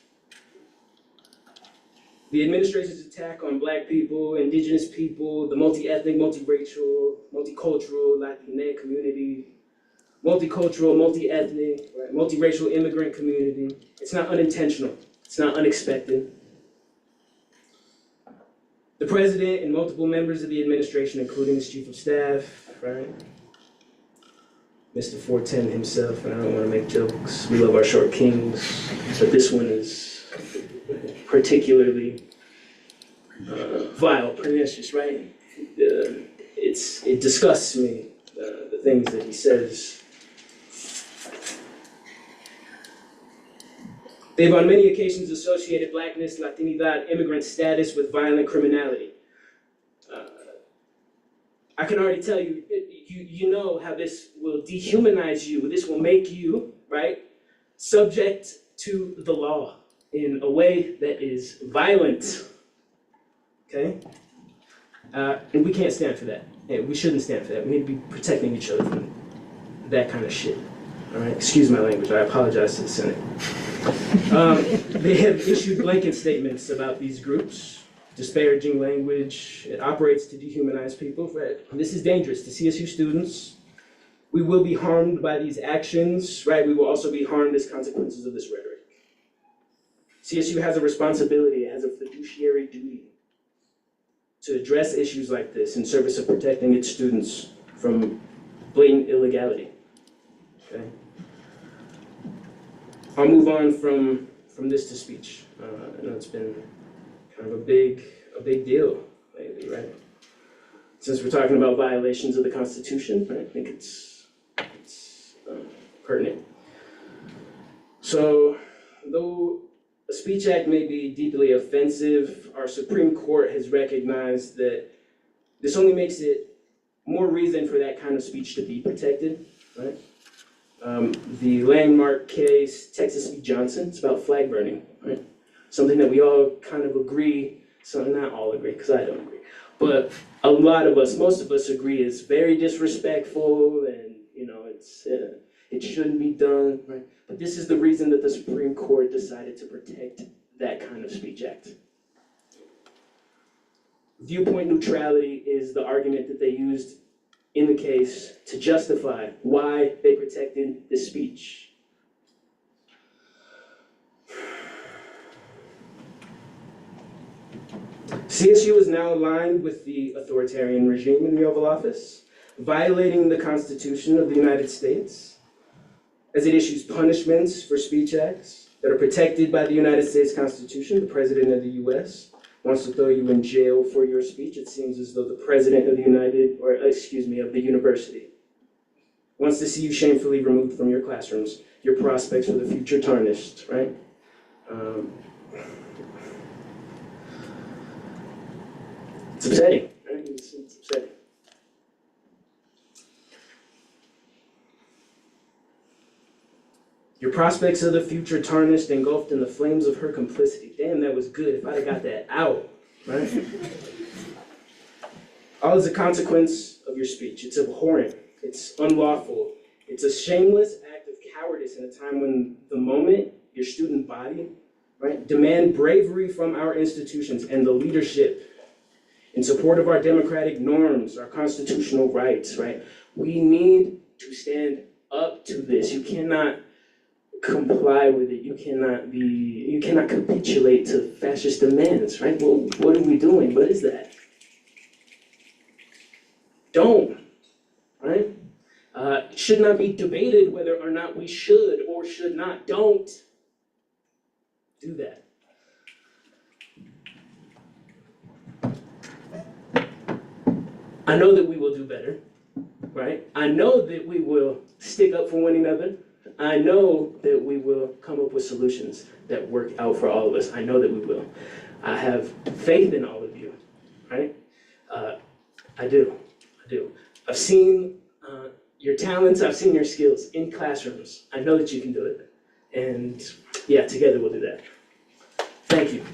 The administration's attack on Black people, Indigenous people, the multi-ethnic, multiracial, multicultural Latinx community, multicultural, multi-ethnic, right, multiracial immigrant community, it's not unintentional, it's not unexpected. The president and multiple members of the administration, including his chief of staff, right, Mr. 410 himself, and I don't want to make jokes, we love our short kings, but this one is particularly vile, pernicious, right? It disgusts me, the things that he says. They've on many occasions associated Blackness, Latinidad, immigrant status with violent criminality. I can already tell you, you know how this will dehumanize you. This will make you, right, subject to the law in a way that is violent, okay? And we can't stand for that. And we shouldn't stand for that. We need to be protecting each other from that kind of shit, all right? Excuse my language, I apologize to the Senate. They have issued blanket statements about these groups, disparaging language. It operates to dehumanize people, right? And this is dangerous to CSU students. We will be harmed by these actions, right? We will also be harmed as consequences of this rhetoric. CSU has a responsibility, it has a fiduciary duty to address issues like this in service of protecting its students from blatant illegality, okay? I'll move on from this to speech. I know it's been kind of a big deal lately, right? Since we're talking about violations of the Constitution, right? I think it's pertinent. So, though a speech act may be deeply offensive, our Supreme Court has recognized that this only makes it more reason for that kind of speech to be protected, right? The landmark case, Texas v. Johnson, it's about flag burning, right? Something that we all kind of agree, so not all agree, because I don't agree, but a lot of us, most of us agree is very disrespectful and, you know, it shouldn't be done, right? But this is the reason that the Supreme Court decided to protect that kind of speech act. Viewpoint neutrality is the argument that they used in the case to justify why they protected this speech. CSU is now aligned with the authoritarian regime in the Oval Office, violating the Constitution of the United States, as it issues punishments for speech acts that are protected by the United States Constitution. The President of the U.S. wants to throw you in jail for your speech. It seems as though the President of the university wants to see you shamefully removed from your classrooms, your prospects for the future tarnished, right? It's upsetting, right? It's upsetting. Your prospects of the future tarnished, engulfed in the flames of her complicity. Damn, that was good if I'd have got that out, right? All is a consequence of your speech. It's abhorrent. It's unlawful. It's a shameless act of cowardice in a time when the moment, your student body, right, demand bravery from our institutions and the leadership in support of our democratic norms, our constitutional rights, right? We need to stand up to this. You cannot comply with it. You cannot capitulate to fascist demands, right? Well, what are we doing? What is that? Don't, right? Should not be debated whether or not we should or should not. Don't do that. I know that we will do better, right? I know that we will stick up for one another. I know that we will come up with solutions that work out for all of us. I know that we will. I have faith in all of you, right? I do. I've seen your talents, I've seen your skills in classrooms. I know that you can do it. And yeah, together we'll do that. Thank you.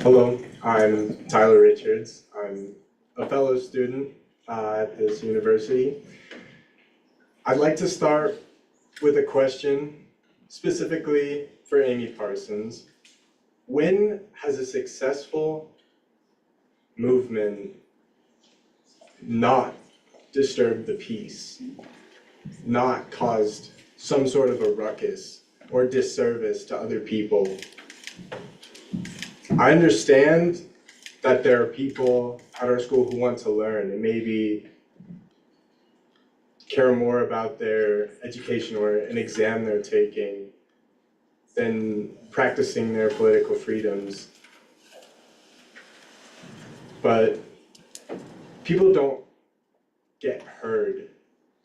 Hello, I'm Tyler Richards. I'm a fellow student at this university. I'd like to start with a question specifically for Amy Parsons. When has a successful movement not disturbed the peace, not caused some sort of a ruckus or disservice to other people? I understand that there are people at our school who want to learn and maybe care more about their education or an exam they're taking than practicing their political freedoms. But people don't get heard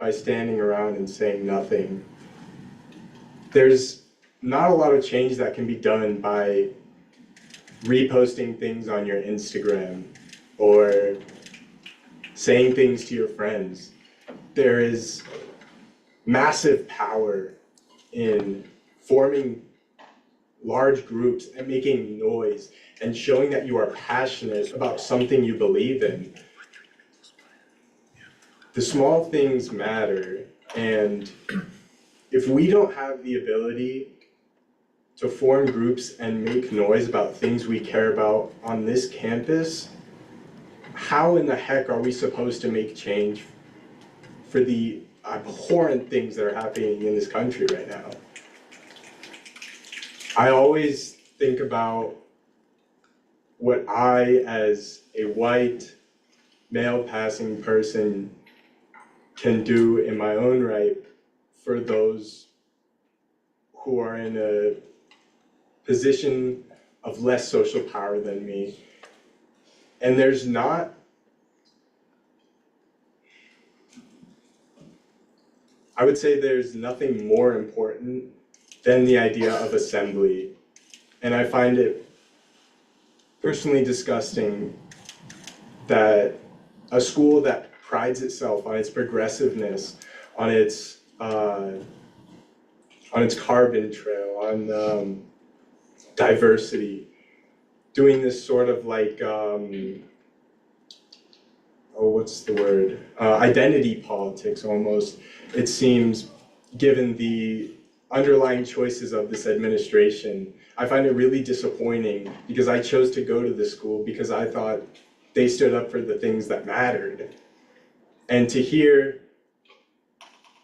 by standing around and saying nothing. There's not a lot of change that can be done by reposting things on your Instagram or saying things to your friends. There is massive power in forming large groups and making noise and showing that you are passionate about something you believe in. The small things matter, and if we don't have the ability to form groups and make noise about things we care about on this campus, how in the heck are we supposed to make change for the abhorrent things that are happening in this country right now? I always think about what I, as a white, male passing person, can do in my own right for those who are in a position of less social power than me. And there's not I would say there's nothing more important than the idea of assembly. And I find it personally disgusting that a school that prides itself on its progressiveness, on its carbon trail, on diversity, doing this sort of like, identity politics almost, it seems, given the underlying choices of this administration. I find it really disappointing because I chose to go to this school because I thought they stood up for the things that mattered. And to hear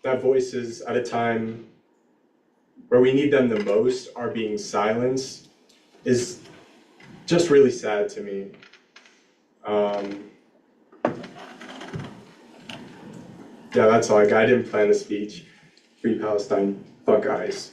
that voices at a time where we need them the most are being silenced is just really sad to me. Yeah, that's all. I didn't plan the speech. Free Palestine, Buckeyes.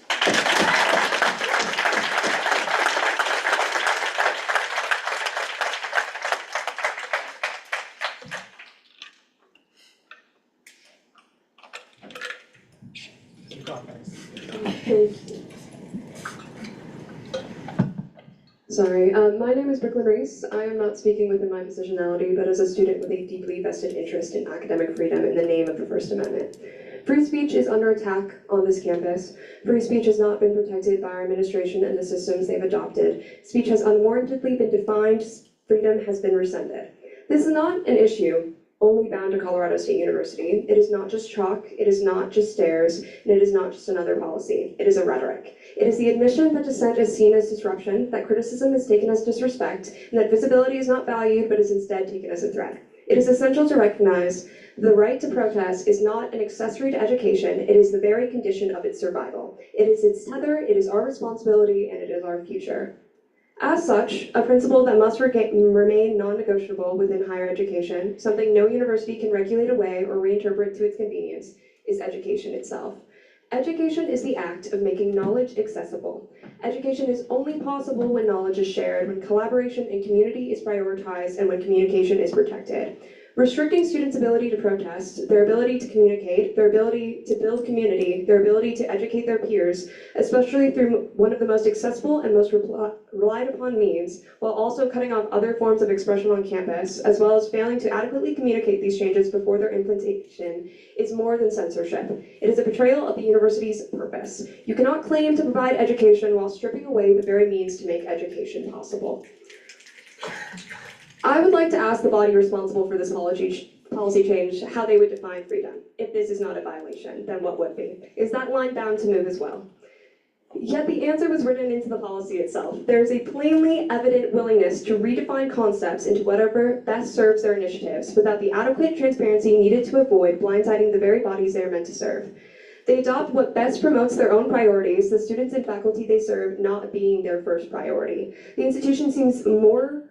Sorry, my name is Brooklyn Reese. I am not speaking within my positionality, but as a student with a deeply vested interest in academic freedom in the name of the First Amendment. Free speech is under attack on this campus. Free speech has not been protected by our administration and the systems they've adopted. Speech has unwarrantedly been defined. Freedom has been rescinded. This is not an issue only bound to Colorado State University. It is not just chalk, it is not just stairs, and it is not just another policy. It is a rhetoric. It is the admission that dissent is seen as disruption, that criticism is taken as disrespect, and that visibility is not valued but is instead taken as a threat. It is essential to recognize the right to protest is not an accessory to education, it is the very condition of its survival. It is its tether, it is our responsibility, and it is our future. As such, a principle that must remain non-negotiable within higher education, something no university can regulate away or reinterpret to its convenience, is education itself. Education is the act of making knowledge accessible. Education is only possible when knowledge is shared, when collaboration and community is prioritized, and when communication is protected. Restricting students' ability to protest, their ability to communicate, their ability to build community, their ability to educate their peers, especially through one of the most accessible and most relied upon means, while also cutting off other forms of expression on campus, as well as failing to adequately communicate these changes before their implementation, is more than censorship. It is a betrayal of the university's purpose. You cannot claim to provide education while stripping away the very means to make education possible. I would like to ask the body responsible for this policy change how they would define freedom. If this is not a violation, then what would be? Is that line bound to move as well? Yet the answer was written into the policy itself. There is a plainly evident willingness to redefine concepts into whatever best serves their initiatives without the adequate transparency needed to avoid blindsiding the very bodies they are meant to serve. They adopt what best promotes their own priorities, the students and faculty they serve not being their first priority. The institution seems more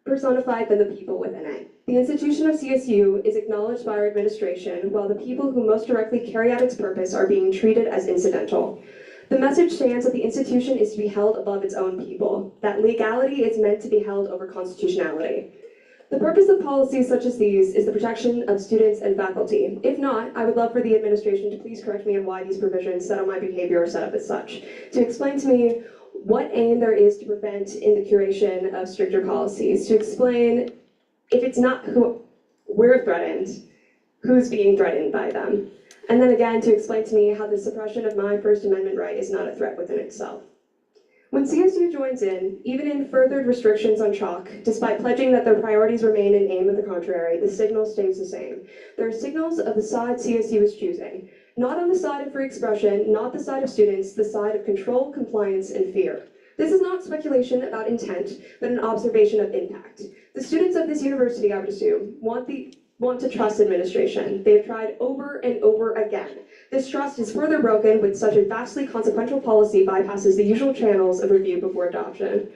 personified than the people within it. The institution of CSU is acknowledged by our administration, while the people who most directly carry out its purpose are being treated as incidental. The message stands that the institution is to be held above its own people, that legality is meant to be held over constitutionality. The purpose of policies such as these is the protection of students and faculty. If not, I would love for the administration to please correct me on why these provisions set on my behavior are set up as such, to explain to me what aim there is to prevent in the curation of stricter policies, to explain if it's not who we're threatened, who's being threatened by them. And then again, to explain to me how the suppression of my First Amendment right is not a threat within itself. When CSU joins in, even in furthered restrictions on chalk, despite pledging that their priorities remain in aim of the contrary, the signal stays the same. There are signals of the side CSU is choosing. Not on the side of free expression, not the side of students, the side of control, compliance, and fear. This is not speculation about intent, but an observation of impact. The students of this university, I would assume, want to trust administration. They have tried over and over again. This trust is further broken when such a vastly consequential policy bypasses the usual channels of review before adoption.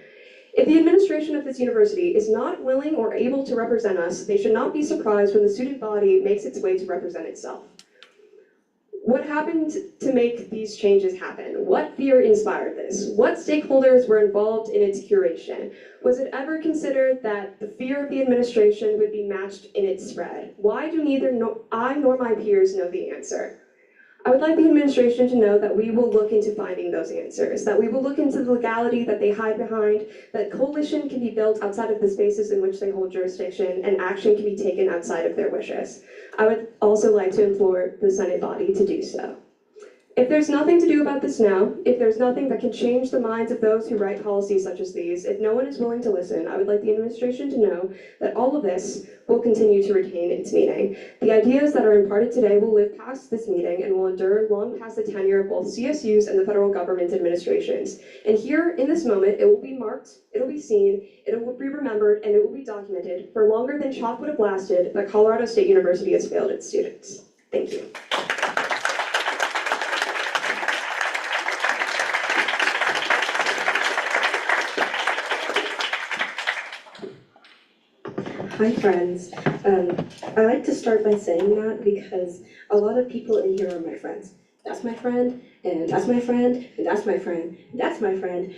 If the administration of this university is not willing or able to represent us, they should not be surprised when the student body makes its way to represent itself. What happened to make these changes happen? What fear inspired this? What stakeholders were involved in its curation? Was it ever considered that the fear of the administration would be matched in its spread? Why do neither I nor my peers know the answer? I would like the administration to know that we will look into finding those answers, that we will look into the legality that they hide behind, that coalition can be built outside of the spaces in which they hold jurisdiction, and action can be taken outside of their wishes. I would also like to implore the Senate body to do so. If there's nothing to do about this now, if there's nothing that can change the minds of those who write policies such as these, if no one is willing to listen, I would like the administration to know that all of this will continue to retain its meaning. The ideas that are imparted today will live past this meeting and will endure long past the tenure of both CSUs and the federal government administrations. And here, in this moment, it will be marked, it will be seen, it will be remembered, and it will be documented for longer than chalk would have lasted that Colorado State University has failed its students. Thank you. Hi, friends. I like to start by saying that because a lot of people in here are my friends. That's my friend, and that's my friend, and that's my friend, and that's my friend.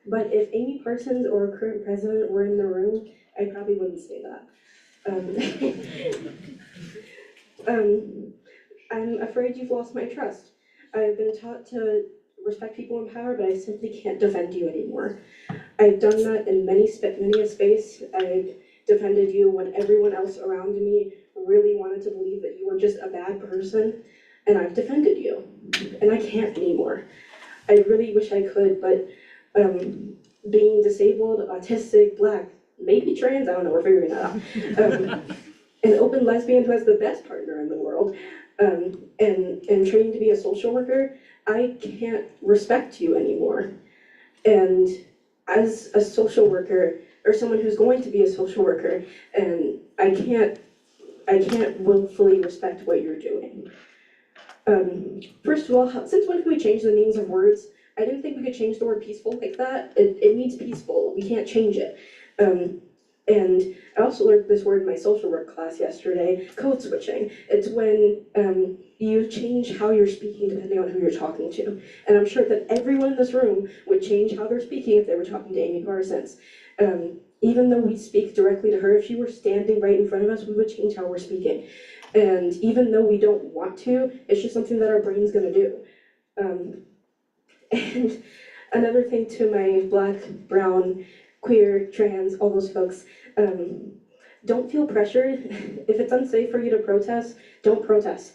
But if Amy Parsons or our current president were in the room, I probably wouldn't say that. I'm afraid you've lost my trust. I've been taught to respect people in power, but I simply can't defend you anymore. I've done that in many a space. I've defended you when everyone else around me really wanted to believe that you were just a bad person, and I've defended you, and I can't anymore. I really wish I could, but being disabled, autistic, Black, maybe trans, I don't know, we're figuring that out. An open lesbian who has the best partner in the world, and trained to be a social worker, I can't respect you anymore. And as a social worker, or someone who's going to be a social worker, and I can't willfully respect what you're doing. First of all, since when can we change the meanings of words? I didn't think we could change the word peaceful like that. It means peaceful. We can't change it. And I also learned this word in my social work class yesterday, code switching. It's when you change how you're speaking depending on who you're talking to. And I'm sure that everyone in this room would change how they're speaking if they were talking to Amy Parsons. Even though we speak directly to her, if she were standing right in front of us, we would change how we're speaking. And even though we don't want to, it's just something that our brain's gonna do. And another thing to my Black, brown, queer, trans, all those folks, don't feel pressured. If it's unsafe for you to protest, don't protest.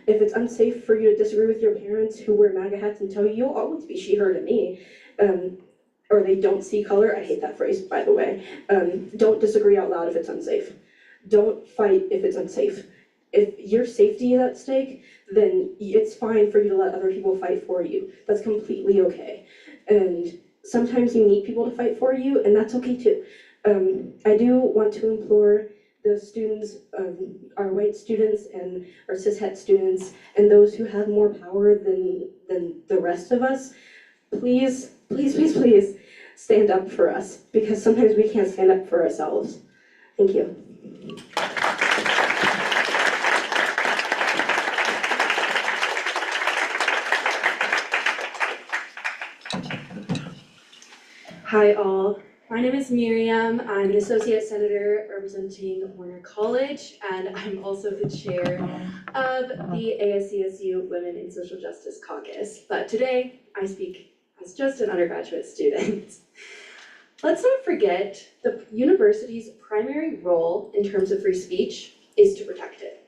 If it's unsafe for you to disagree with your parents who wear MAGA hats and tell you you'll always be she, her to me, or they don't see color, I hate that phrase, by the way, don't disagree out loud if it's unsafe. Don't fight if it's unsafe. If your safety is at stake, then it's fine for you to let other people fight for you. That's completely okay. And sometimes you need people to fight for you, and that's okay too. I do want to implore the students, our white students and our cishet students, and those who have more power than the rest of us, please, please, please, please stand up for us, because sometimes we can't stand up for ourselves. Thank you. Hi all, my name is Miriam. I'm an associate senator representing Warner College, and I'm also the chair of the ASCSU Women in Social Justice Caucus. But today I speak as just an undergraduate student. Let's not forget the university's primary role in terms of free speech is to protect it.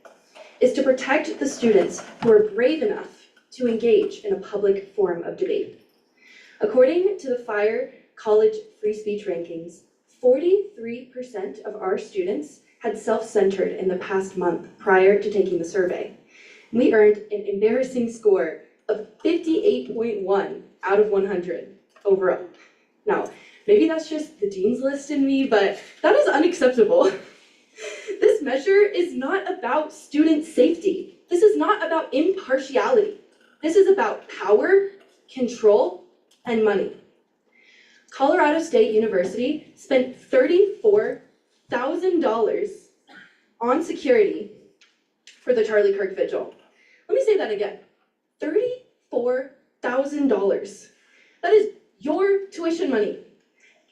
Is to protect the students who are brave enough to engage in a public forum of debate. According to the FIRE College Free Speech Rankings, 43% of our students had self-censored in the past month prior to taking the survey. We earned an embarrassing score of 58.1 out of 100 overall. Now, maybe that's just the dean's list in me, but that is unacceptable. This measure is not about student safety. This is not about impartiality. This is about power, control, and money. Colorado State University spent $34,000 on security for the Charlie Kirk vigil. Let me say that again, $34,000. That is your tuition money,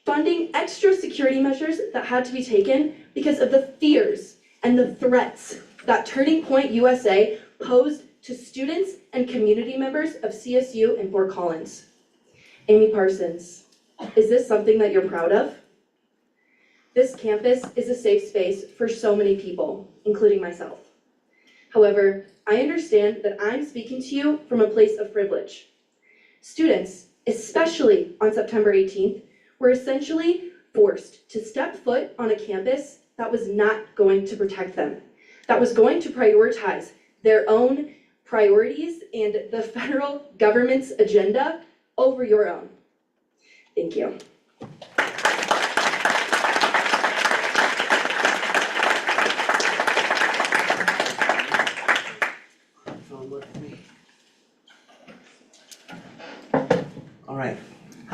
funding extra security measures that had to be taken because of the fears and the threats that Turning Point USA posed to students and community members of CSU and Fort Collins. Amy Parsons, is this something that you're proud of? This campus is a safe space for so many people, including myself. However, I understand that I'm speaking to you from a place of privilege. Students, especially on September 18th, were essentially forced to step foot on a campus that was not going to protect them, that was going to prioritize their own priorities and the federal government's agenda over your own. Thank you. All right.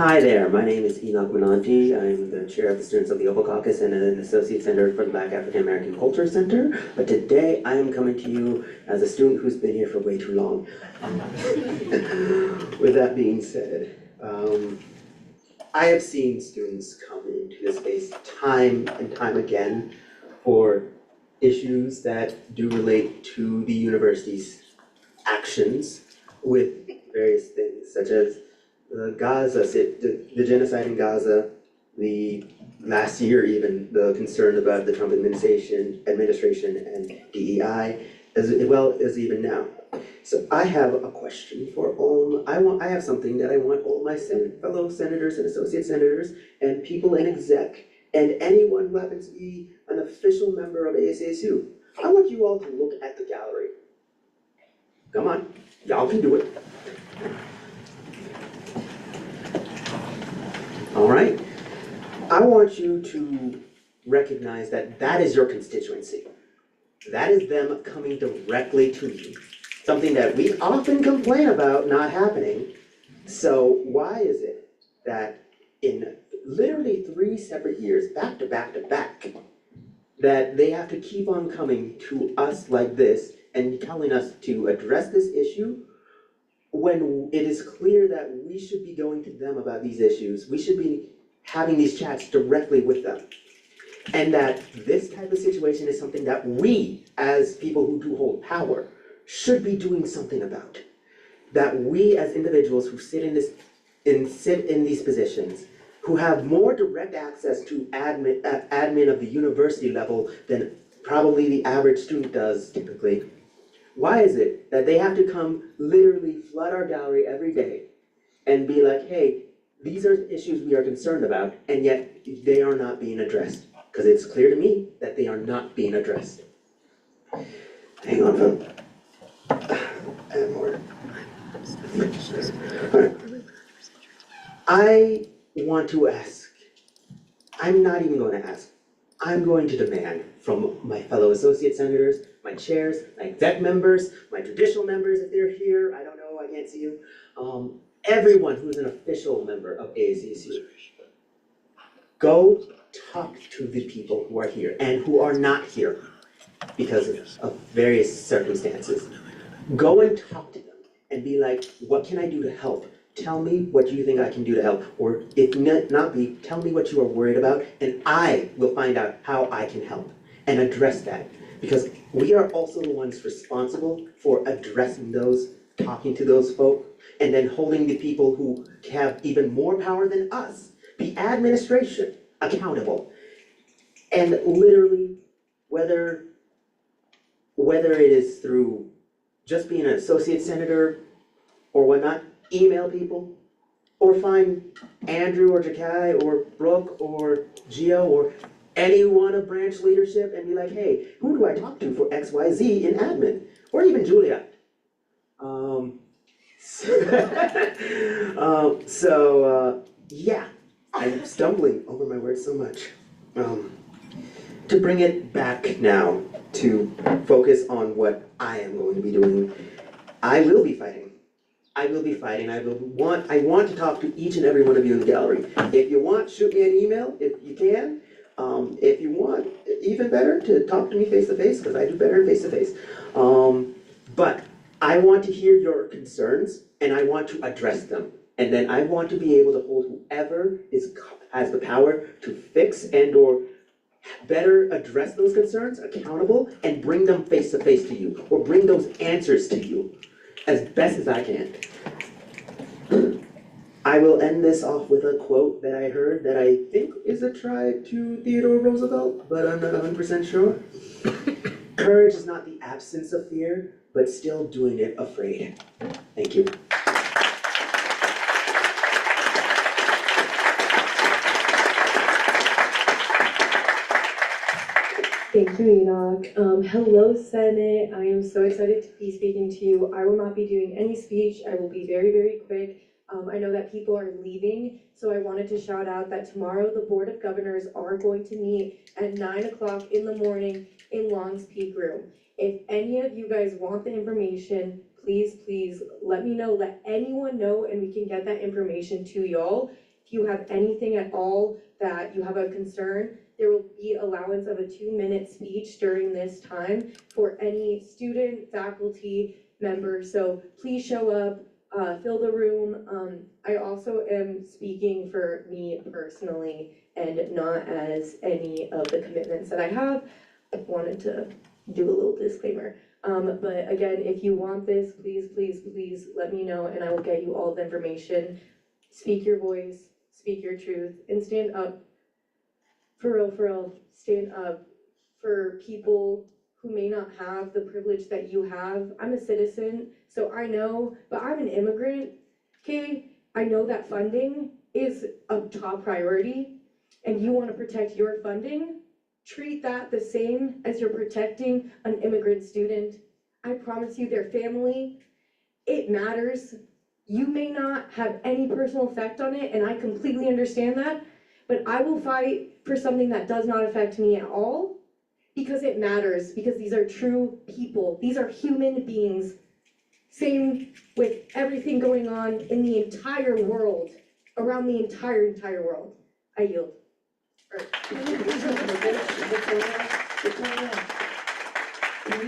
Hi there, my name is Enoch Menanti. I'm the chair of the Students of the Oval Caucus and an associate senator for the Black African American Culture Center. But today I am coming to you as a student who's been here for way too long. With that being said, I have seen students come into this space time and time again for issues that do relate to the university's actions with various things, such as Gaza, the genocide in Gaza, the last year even, the concern about the Trump administration and DEI, as well as even now. So I have a question for all, I have something that I want all my fellow senators and associate senators and people in exec and anyone who happens to be an official member of ASASU. I want you all to look at the gallery. Come on, y'all can do it. All right, I want you to recognize that that is your constituency. That is them coming directly to you. Something that we often complain about not happening. So why is it that in literally 3 separate years, back to back to back, that they have to keep on coming to us like this and telling us to address this issue when it is clear that we should be going to them about these issues? We should be having these chats directly with them. And that this type of situation is something that we, as people who do hold power, should be doing something about. That we as individuals who sit in these positions, who have more direct access to admin of the university level than probably the average student does typically, why is it that they have to come literally flood our gallery every day and be like, hey, these are issues we are concerned about, and yet they are not being addressed? Because it's clear to me that they are not being addressed. Hang on, folks. And more. Right. I want to ask, I'm not even going to ask, I'm going to demand from my fellow associate senators, my chairs, my exec members, my judicial members if they're here, I don't know, I can't see you, everyone who's an official member of ASASU, go talk to the people who are here and who are not here because of various circumstances. Go and talk to them and be like, what can I do to help? Tell me what you think I can do to help, or if not be, tell me what you are worried about, and I will find out how I can help and address that. Because we are also the ones responsible for addressing those, talking to those folk, and then holding the people who have even more power than us, the administration, accountable. And literally, whether it is through just being an associate senator or whatnot, email people, or find Andrew or Jakai or Brooke or Gio or anyone of branch leadership and be like, hey, who do I talk to for XYZ in admin? Or even Julia. Yeah, I'm stumbling over my words so much. To bring it back now to focus on what I am going to be doing, I will be fighting. I want to talk to each and every one of you in the gallery. If you want, shoot me an email if you can. If you want, even better, to talk to me face to face, because I do better face to face. But I want to hear your concerns and I want to address them. And then I want to be able to hold whoever has the power to fix and or better address those concerns accountable and bring them face to face to you, or bring those answers to you as best as I can. I will end this off with a quote that I heard that I think is a try to Theodore Roosevelt, but I'm not 100% sure. Courage is not the absence of fear, but still doing it afraid. Thank you. Thank you, Enoch. Hello, Senate. I am so excited to be speaking to you. I will not be doing any speech. I will be very, very quick. I know that people are leaving, so I wanted to shout out that tomorrow the Board of Governors are going to meet at 9 o'clock in the morning in Long's Peak Room. If any of you guys want the information, please let me know, let anyone know, and we can get that information to y'all. If you have anything at all that you have a concern, there will be allowance of a 2-minute speech during this time for any student, faculty, member. So please show up, fill the room. I also am speaking for me personally and not as any of the commitments that I have. I wanted to do a little disclaimer. But again, if you want this, please let me know and I will get you all the information. Speak your voice, speak your truth, and stand up. For real, stand up for people who may not have the privilege that you have. I'm a citizen, so I know, but I'm an immigrant, okay? I know that funding is a top priority, and you want to protect your funding. Treat that the same as you're protecting an immigrant student. I promise you, their family, it matters. You may not have any personal effect on it, and I completely understand that, but I will fight for something that does not affect me at all, because it matters, because these are true people. These are human beings. Same with everything going on in the entire world, around the entire world. I yield. Can you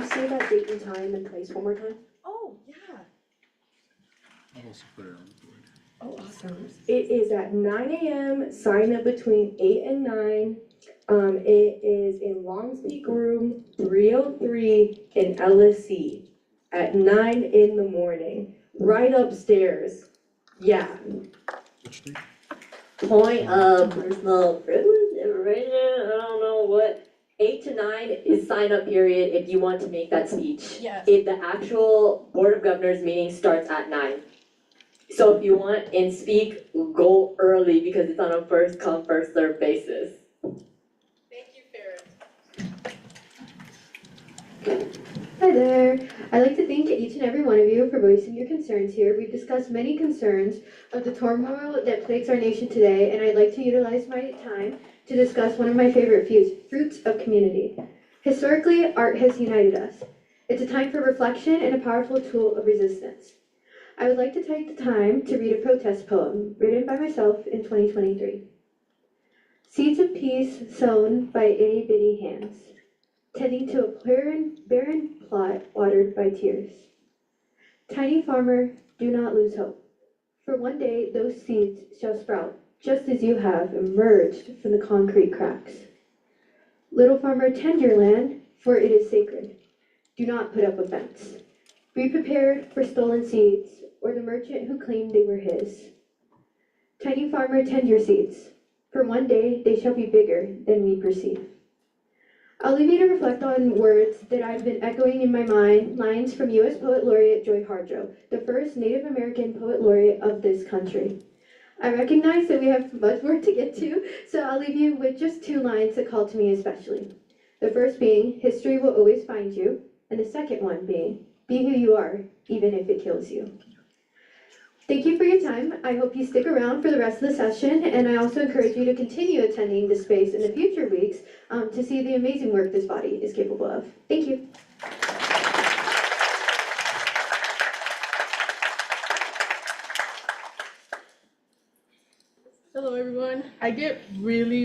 say that date and time and place one more time? Oh, yeah. I'll also put it on the board. Oh, awesome. It is at 9 a.m., sign up between 8 and 9. It is in Longs Peak Room 303 in LSC at 9 in the morning, right upstairs. Yeah. Point of personal privilege, information, I don't know what. 8 to 9 is sign up period if you want to make that speech. Yes. If the actual Board of Governors meeting starts at 9. So if you want and speak, go early because it's on a first come, first served basis. Hi there. I'd like to thank each and every one of you for voicing your concerns here. We've discussed many concerns of the turmoil that plagues our nation today, and I'd like to utilize my time to discuss one of my favorite fruits of community. Historically, art has united us. It's a time for reflection and a powerful tool of resistance. I would like to take the time to read a protest poem written by myself in 2023. Seeds of peace sown by itty bitty hands, tending to a barren plot watered by tears. Tiny farmer, do not lose hope, for one day those seeds shall sprout, just as you have emerged from the concrete cracks. Little farmer, tend your land, for it is sacred. Do not put up a fence. Be prepared for stolen seeds, or the merchant who claimed they were his. Tiny farmer, tend your seeds, for one day they shall be bigger than we perceive. I'll leave you to reflect on words that I've been echoing in my mind, lines from U.S. Poet Laureate Joy Harjo, the first Native American Poet Laureate of this country. I recognize that we have much more to get to, so I'll leave you with just 2 lines that call to me especially. The first being, history will always find you, and the second one being, be who you are, even if it kills you. Thank you for your time. I hope you stick around for the rest of the session, and I also encourage you to continue attending this space in the future weeks to see the amazing work this body is capable of. Thank you. Hello everyone. I get really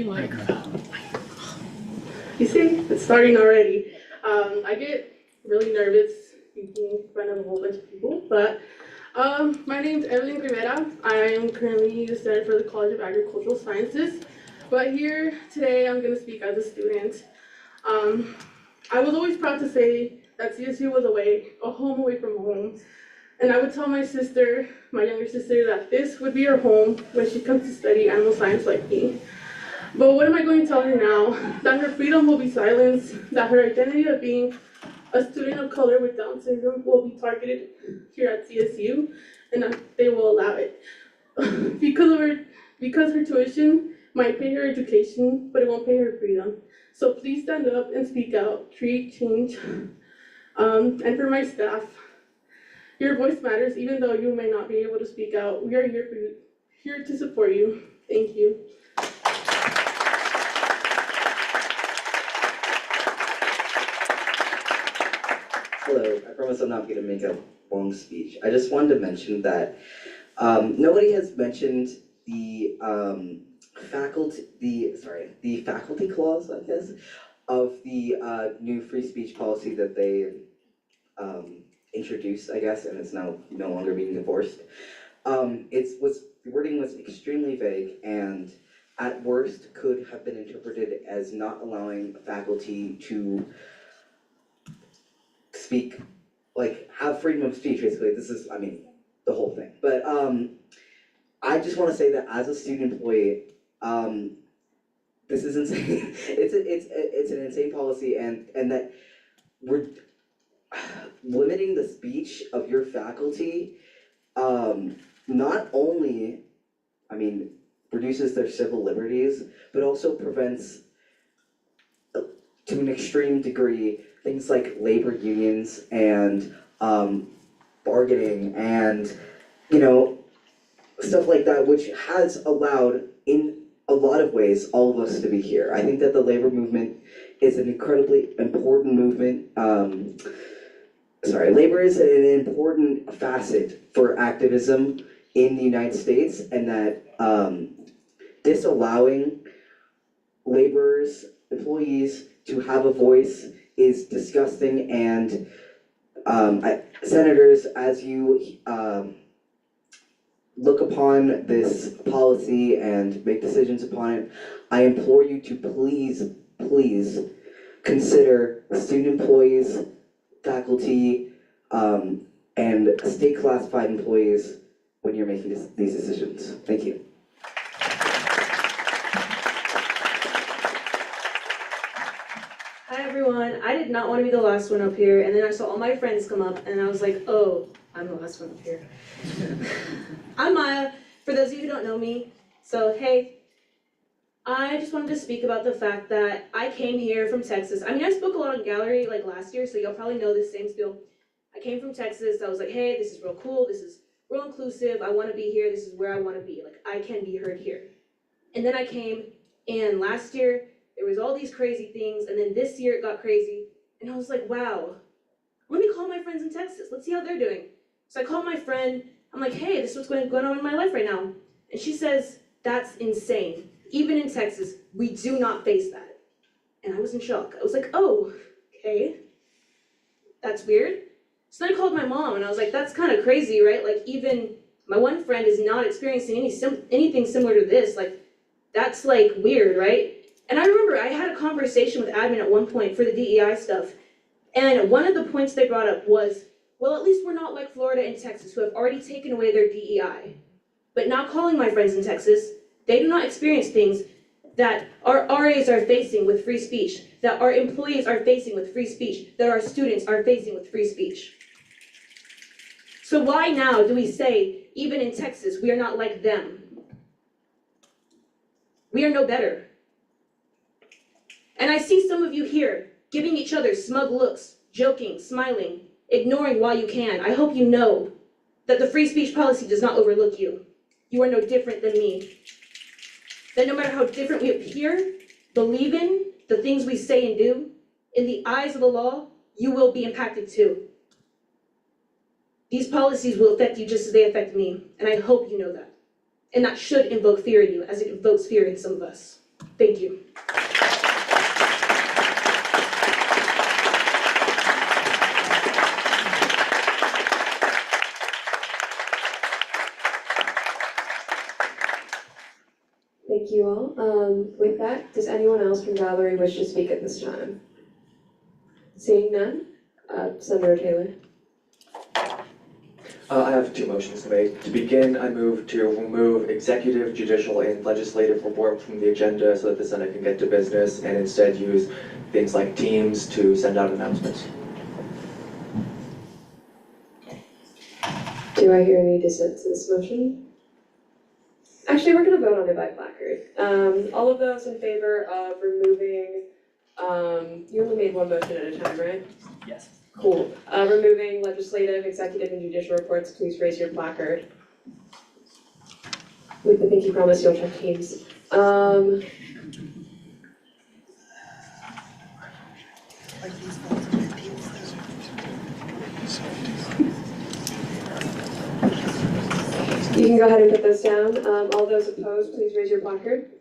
you see, it's starting already. I get really nervous speaking in front of a whole bunch of people, but my name's Evelyn Rivera. I am currently a student for the College of Agricultural Sciences, but here today I'm going to speak as a student. I was always proud to say that CSU was a home away from home, and I would tell my sister, my younger sister, that this would be her home when she comes to study animal science like me. But what am I going to tell her now? That her freedom will be silenced, that her identity of being a student of color with Down syndrome will be targeted here at CSU, and that they will allow it. Because her tuition might pay her education, but it won't pay her freedom. So please stand up and speak out, create change. And for my staff, your voice matters even though you may not be able to speak out. We are here for you, here to support you. Thank you. Hello, I promise I'm not going to make a long speech. I just wanted to mention that nobody has mentioned the the faculty clause, I guess, of the new free speech policy that they introduced, I guess, and it's now no longer being enforced. The wording was extremely vague and at worst could have been interpreted as not allowing faculty to speak, like have freedom of speech, basically. This is, I mean, the whole thing. But I just want to say that as a student employee, this is insane. It's an insane policy, and that we're limiting the speech of your faculty. Not only, I mean, reduces their civil liberties, but also prevents, to an extreme degree, things like labor unions and bargaining and, you know, stuff like that, which has allowed, in a lot of ways, all of us to be here. I think that the labor movement is an incredibly important movement. Labor is an important facet for activism in the United States, and that disallowing laborers, employees to have a voice is disgusting. And senators, as you look upon this policy and make decisions upon it, I implore you to please, please consider student employees, faculty, and state classified employees when you're making these decisions. Thank you. Hi everyone, I did not want to be the last one up here, and then I saw all my friends come up, and I was like, oh, I'm the last one up here. I'm Maya, for those of you who don't know me. So hey, I just wanted to speak about the fact that I came here from Texas. I mean, I spoke a lot on Gallery like last year, so y'all probably know this same spiel. I came from Texas. I was like, hey, this is real cool. This is real inclusive. I want to be here. This is where I want to be. Like, I can be heard here. And then I came, and last year, there was all these crazy things, and then this year it got crazy, and I was like, wow, let me call my friends in Texas. Let's see how they're doing. So I called my friend. I'm like, hey, this is what's going on in my life right now. And she says, that's insane. Even in Texas, we do not face that. And I was in shock. I was like, oh, okay, that's weird. So then I called my mom, and I was like, that's kind of crazy, right? Like, even my one friend is not experiencing anything similar to this. Like, that's like weird, right? And I remember I had a conversation with admin at one point for the DEI stuff. And one of the points they brought up was, well, at least we're not like Florida and Texas, who have already taken away their DEI. But now calling my friends in Texas, they do not experience things that our RAs are facing with free speech, that our employees are facing with free speech, that our students are facing with free speech. So why now do we say, even in Texas, we are not like them? We are no better. And I see some of you here giving each other smug looks, joking, smiling, ignoring while you can. I hope you know that the free speech policy does not overlook you. You are no different than me. That no matter how different we appear, believe in the things we say and do, in the eyes of the law, you will be impacted too. These policies will affect you just as they affect me, and I hope you know that. And that should invoke fear in you, as it invokes fear in some of us. Thank you. Thank you all. With that, does anyone else from Gallery wish to speak at this time? Seeing none, Senator Taylor. I have two motions to make. To begin, I move to remove executive, judicial, and legislative reform from the agenda so that the Senate can get to business and instead use things like Teams to send out announcements. Do I hear any dissent to this motion? Actually, we're gonna vote on it by placard. All of those in favor of removing, you only made one motion at a time, right? Yes. Cool. Removing legislative, executive, and judicial reports, please raise your placard. With the pinky promise, you'll check Teams. can go ahead and put those down. All those opposed, please raise your placard.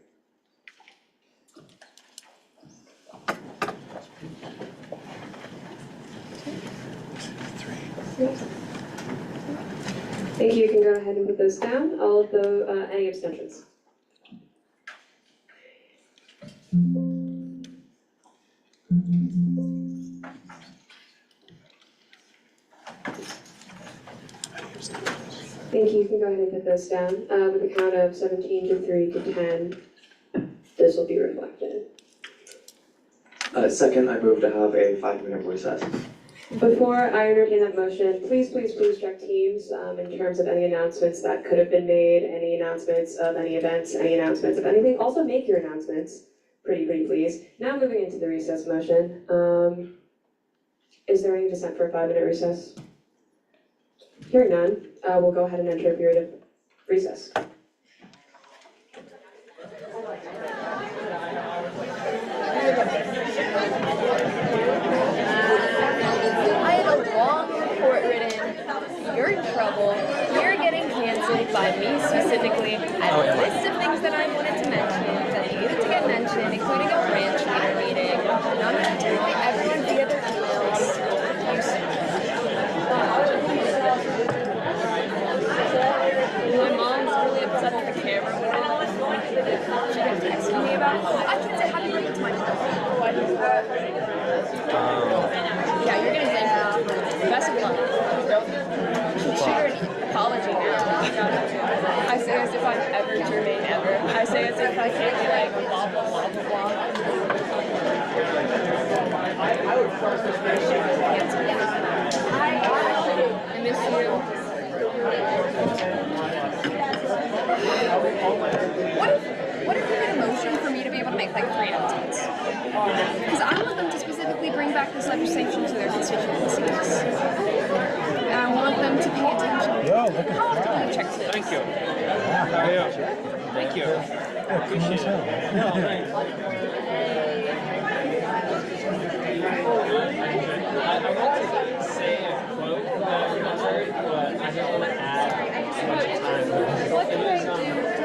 Thank you, you can go ahead and put those down. All of the, any abstentions? Thank you, you can go ahead and put those down. With a count of 17 to 3 to 10, this will be reflected. Second, I move to have a 5-minute recess. Before I entertain that motion, please check Teams in terms of any announcements that could have been made, any announcements of any events, any announcements of anything. Also make your announcements, pretty please. Now moving into the recess motion. Is there any dissent for a 5-minute recess? Hearing none, we'll go ahead and enter a period of recess. I had a long report written. You're in trouble. You're getting canceled by me specifically. I have a list of things that I wanted to mention that needed to get mentioned, including a branch leader meeting. And I'm going to tell everyone via their emails. My mom's really upset that the camera went off. She kept texting me about it. I can't say happy birthday to my mom. Yeah, you're gonna say best of luck. Should shoot her an apology now. I say as if I'm ever Jermaine ever. I say as if I can't be like blah blah blah blah blah. I miss you. What if we made a motion for me to be able to make like 3 announcements? Because I want them to specifically bring back this legislation to their constituencies. And I want them to pay attention. How often do you check this? Thank you. Thank you. Appreciate it. No, thanks. I want to say a quote that I heard, but I don't want to add too much time. What can I do to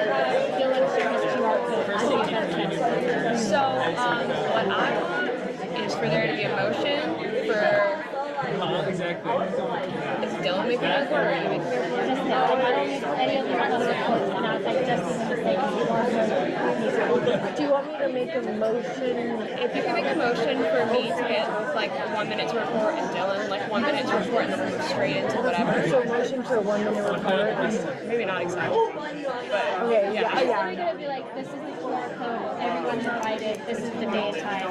feel like there's QR code? So, what I want is for there to be a motion for. Exactly. Is Dylan making a report or are you making a report? Do you want me to make a motion? If you can make a motion for me to get like 1 minute to report and Dylan like 1 minute to report and then we'll go straight into whatever. So motion for 1 minute report? Maybe not exactly. But Okay, yeah. We're gonna be like, this is the QR code, everyone's invited, this is the day and time.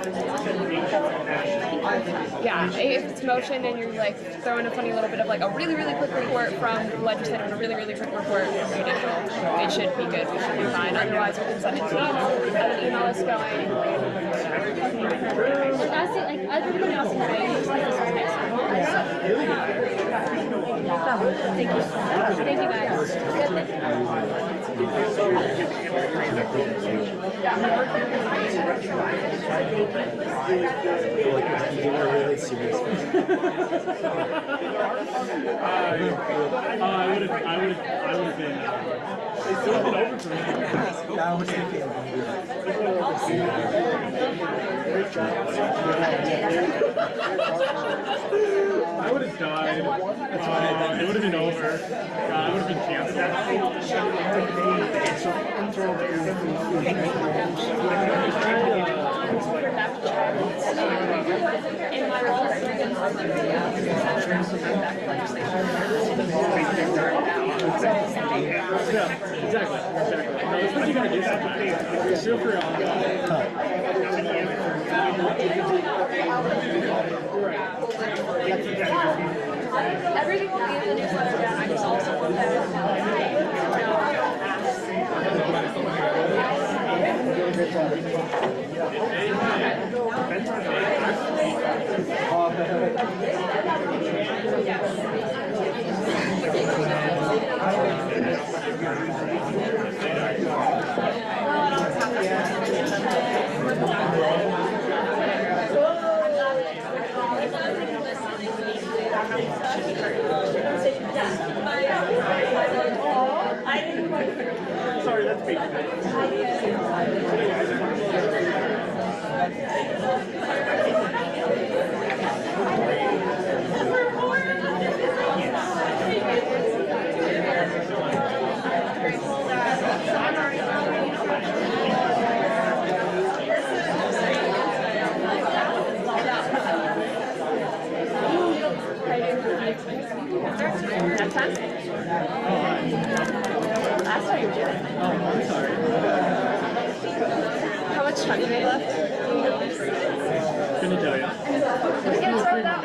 Yeah, if it's motion and you're like throwing a funny little bit of like a really quick report from legislative and a really quick report from judicial, it should be good, we should be fine. Otherwise we can send it to you, have an email us going. Like, honestly, like, everybody else is ready, just like this one next time. Thank you so much. Thank you guys. I would have been. It's still been over for me. I was thinking. I would have died. It would have been over. I would have been In my role as yeah, exactly. No, it's what you gotta do sometimes. Feel free everything will be in the newsletter, and I just also want Sorry, that's me. That's what you're doing. Oh, I'm sorry. How much time do they left? Couldn't tell you. We can throw that.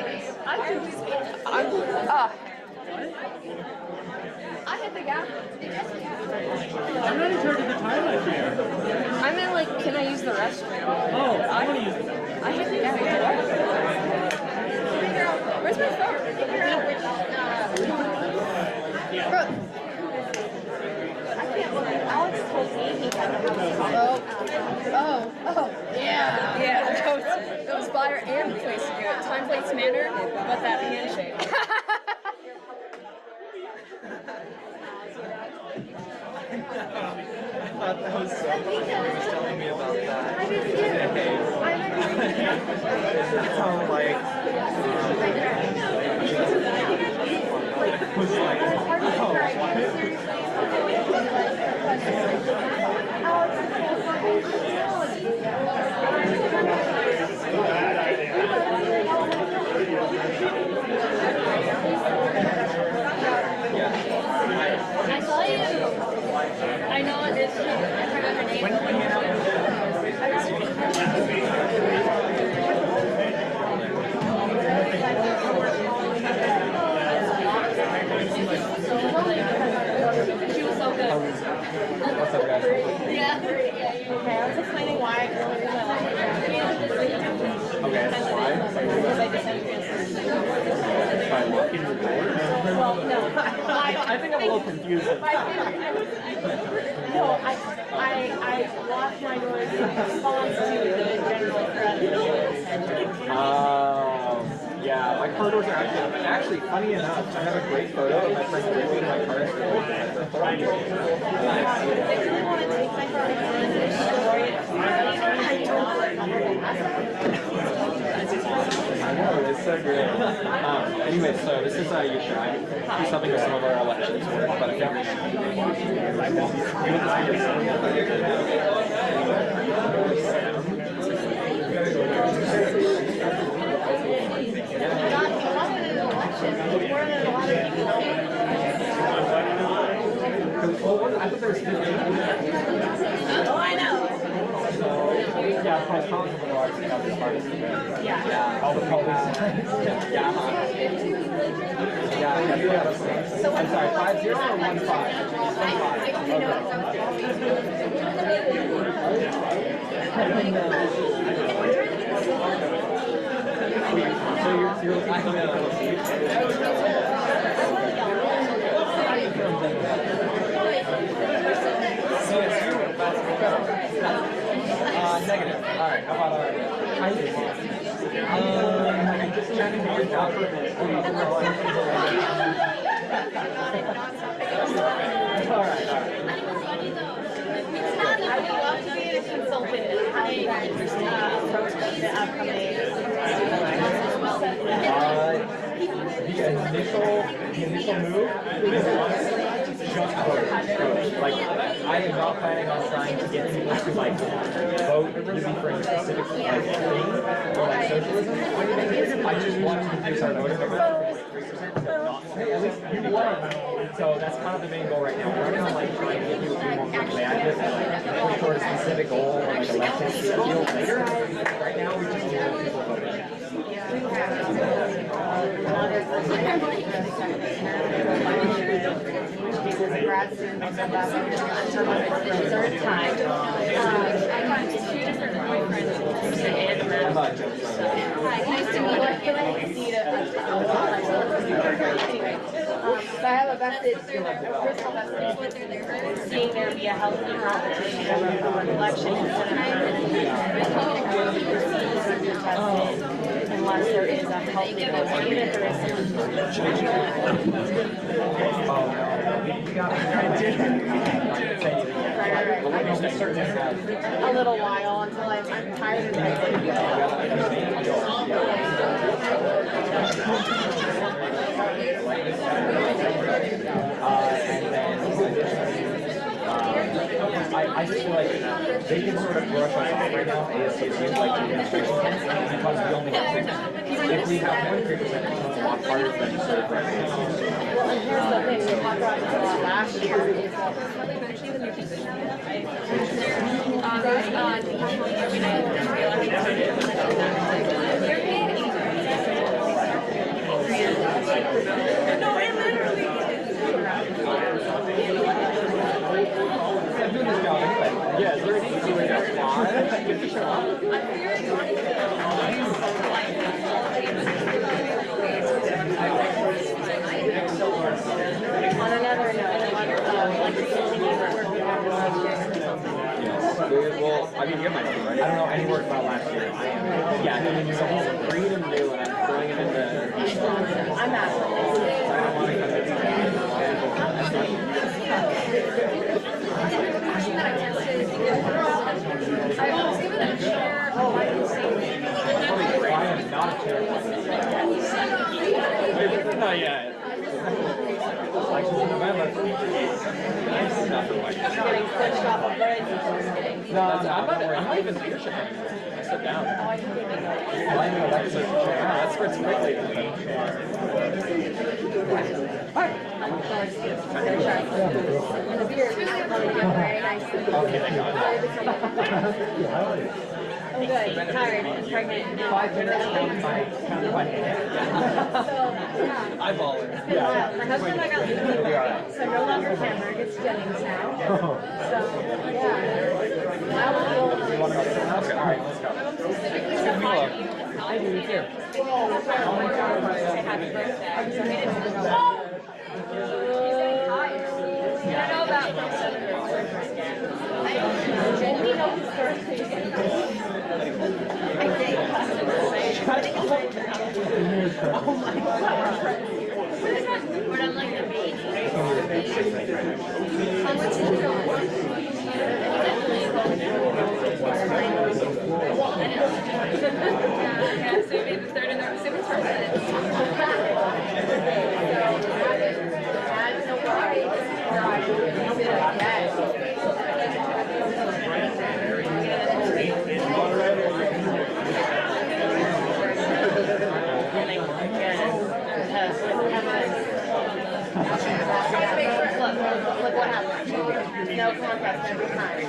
I hit the gap. I'm not in charge of the timeline here. I meant like, can I use the restroom? Oh, I want to use it. I hit the gap. Where's my phone? Bro. I can't look. Alex told me he had to have yeah. That was buyer and place to do it. Time, place, manner, but that handshake. I thought that was so funny. He was telling me about that. How like was like, I saw you. I know it is. I forgot her name. She was so good. what's up, guys? Yeah. Okay, I was explaining why earlier that Okay, why? By locking the door? well, no. I think I'm a little confused. No, I locked my doors in response to the general threat. Yeah, my car doors are actually funny enough. I have a great photo of my friend breaking my car. They really want to take my car and destroy it. I know, it's so great. Anyway, so this is you try do something with some of our elections work, but if I thought there was Oh, I know. yeah, press conference with the largest got this hardest event. Yeah. All the police. Yeah. So I'm sorry, 5-0 or 1-5? So you're negative. Alright, how about I just trying to do your job for a minute. Alright. I would love to be a consultant in how you approach the upcoming. The initial move is just vote. Like, I am not planning on trying to get people to like vote really for a specific like thing or like socialism. I just want to reduce our voter number to 3%. Hey, at least you won. So that's kind of the main goal right now. We're not like trying to get people to be more politically active and like push toward a specific goal or like election field later. Right now, we just need people voting. Grad student until my third time. I got two different boyfriends and Matt. Hi, nice to meet you. I feel like I see it but I have a vested, personal vested interest seeing there be a healthy competition of election instead of unless there is a health negotiator, if there is a little while until I'm tired I just feel like they can sort of brush us off right now, ASCSU, like the administration can, because we only have 2. If we have one creators, then it becomes a lot harder for them to sort of Well, and here's the thing, we talked about this last year, is I'm doing this job anyway. Yeah, is there an easy way to apply? Get the show up? on another note, like the only work we have last year. Well, I mean, you have my name, right? I don't know any work about last year. Yeah, I mean, so he's bringing him new and I'm throwing him in the... I'm not. I don't want to come in. I was given a chair. Oh, I can see. I am not a chair. Not yet. Elections in November. Nice. Not for like. Getting pushed off a bridge. No, I'm not even leadership anymore. I stepped down. Oh, I think they go. I'm an elected chair. That spreads quickly. And the beard is really good, very nice. Okay, thank God. I'm good, tired, and pregnant. 5 minutes, count my Yeah. eyeballing. Yeah. My husband and I got leave, so no longer camera, it's Jennings now. So, yeah. I will You want to go to the house? All right, let's go. specifically to find you. I do, too. Say happy birthday. So we didn't know. He's getting tired. You don't know about Didn't we know his birthday? I think. Oh my God. But I'm like the baby. How much is it yeah, so maybe the third and the civics for Look what happened. No contest every time.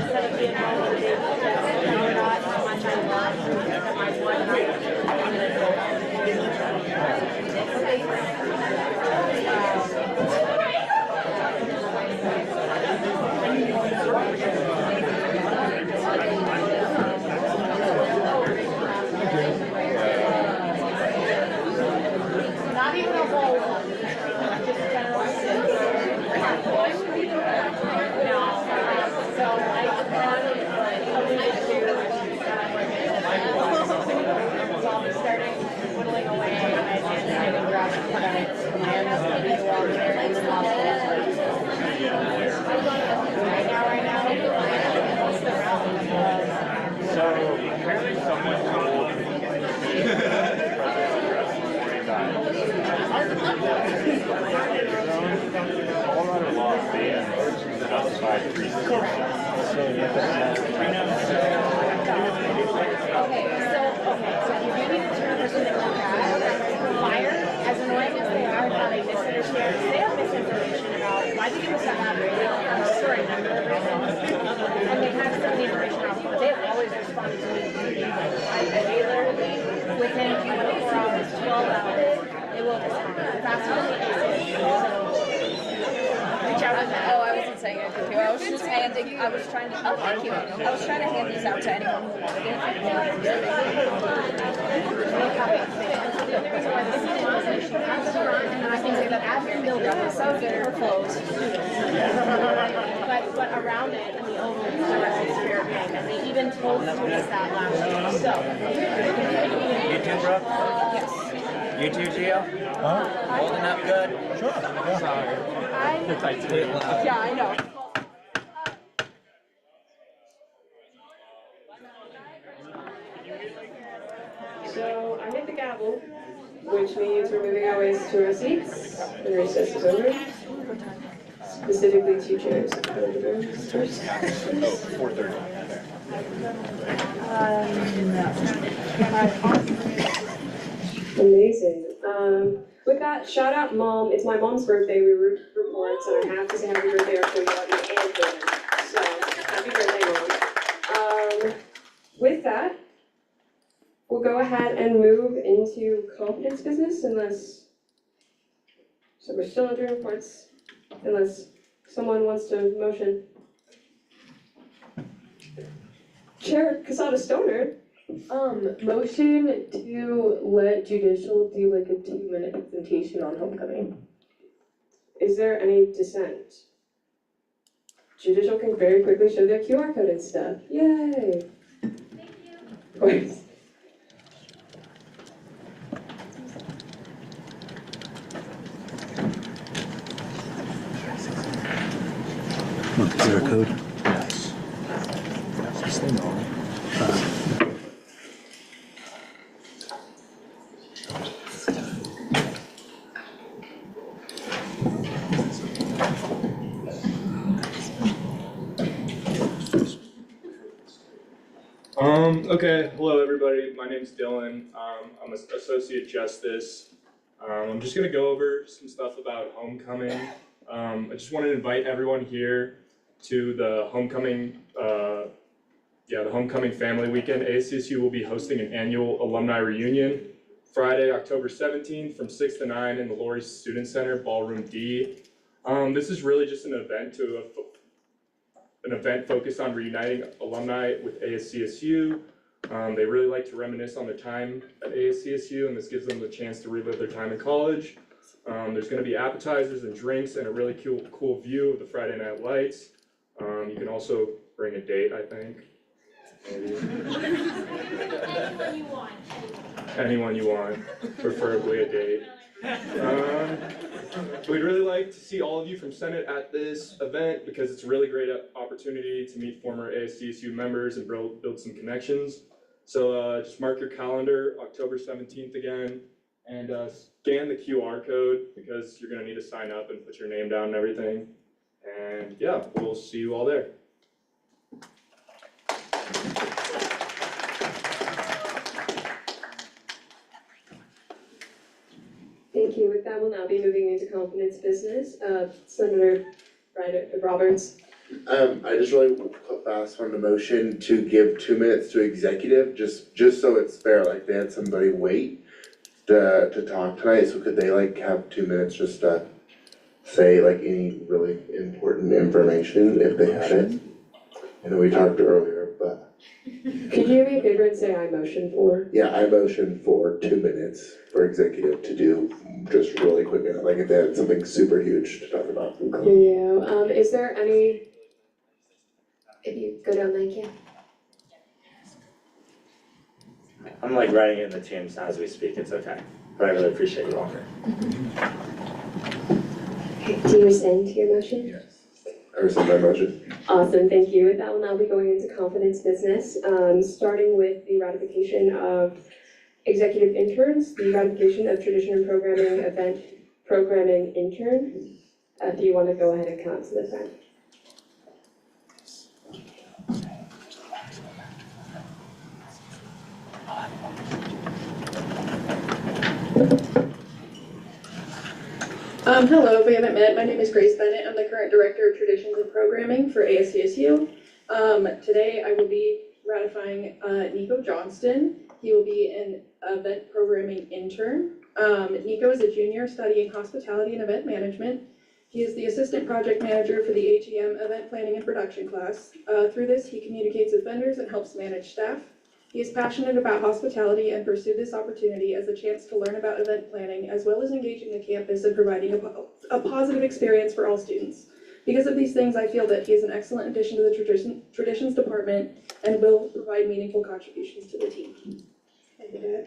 Instead of being motivated, not how much I love my not even a whole one. Just general. So I alluded to so I'll be starting whittling away and I didn't grab it. Right now. So, apparently someone told Colorado law bans outside precinct. Okay, so if you need to turn a person like that, fire, as annoying as they are, how they misunderstand, they have misinformation about why did you send that radio story number, and they have some of the information out, but they have always responded to me. They literally, within 24 hours, 12 hours, they will respond. Faster than the reach out. Oh, I wasn't saying anything too. I was just handing I was trying to, oh, thank you. I was trying to hand these out to anyone who wanted it. And I can say that Adrian buildup is so good at her flows. But around it and the oval is the rest is fair game. And they even told students that last year. So. You too, bro? Yes. You too, Gio? Huh? Holding up good? Sure. Yeah. Sorry. Yeah, I know. So I hit the gavel, which means we're moving our ways to our seats, and recess is over. Specifically 2 chairs. 4:30. Amazing. With that, shout out mom. It's my mom's birthday. We reports, and I have to say happy birthday after we got you and Jordan. So happy birthday, mom. With that, we'll go ahead and move into confidence business unless, so we're still under reports, unless someone wants to motion. Chair Casada Stoner. Motion to let judicial do like a 2-minute presentation on homecoming. Is there any dissent? Judicial can very quickly show their QR code and stuff. Yay! Thank you. Of course. QR code? Yes. Yes, they know. Okay, hello everybody, my name's Dylan, I'm an Associate Justice. I'm just gonna go over some stuff about homecoming. I just wanted to invite everyone here to the homecoming, the homecoming family weekend. ASCSU will be hosting an annual alumni reunion Friday, October 17th from 6 to 9 in the Laurie Student Center, Ballroom D. This is really just an event focused on reuniting alumni with ASCSU. They really like to reminisce on their time at ASCSU, and this gives them the chance to relive their time in college. There's going to be appetizers and drinks and a really cool view of the Friday Night Lights. You can also bring a date, I think. Maybe. Anyone you want. Anyone you want, preferably a date. We'd really like to see all of you from Senate at this event because it's a really great opportunity to meet former ASCSU members and build some connections. So just mark your calendar, October 17th again, and scan the QR code because you're gonna need to sign up and put your name down and everything. And yeah, we'll see you all there. Thank you. With that, we'll now be moving into confidence business. Senator Roberts. I just really fast wanted a motion to give 2 minutes to executive, just so it's fair, like they had somebody wait to talk tonight, so could they like have 2 minutes just to say like any really important information if they had it? I know we talked earlier, but. Could you do me a favor and say I motion for? Yeah, I motion for 2 minutes for executive to do just really quick, like if they had something super huge to talk about. Yeah, is there any, if you go down there, yeah. I'm like writing it in the Teams as we speak, it's okay, but I really appreciate you all. Do you rescind your motion? Yes. I rescind my motion. Awesome, thank you. With that, we'll now be going into confidence business, starting with the ratification of executive interns, the ratification of tradition and programming event programming intern. If you want to go ahead and count to the front. Hello, if we haven't met, my name is Grace Bennett. I'm the current Director of Traditions and Programming for ASCSU. Today I will be ratifying Nico Johnston. He will be an event programming intern. Nico is a junior studying hospitality and event management. He is the assistant project manager for the AGM event planning and production class. Through this, he communicates with vendors and helps manage staff. He is passionate about hospitality and pursued this opportunity as a chance to learn about event planning, as well as engaging the campus and providing a positive experience for all students. Because of these things, I feel that he is an excellent addition to the traditions department and will provide meaningful contributions to the team. Thank you.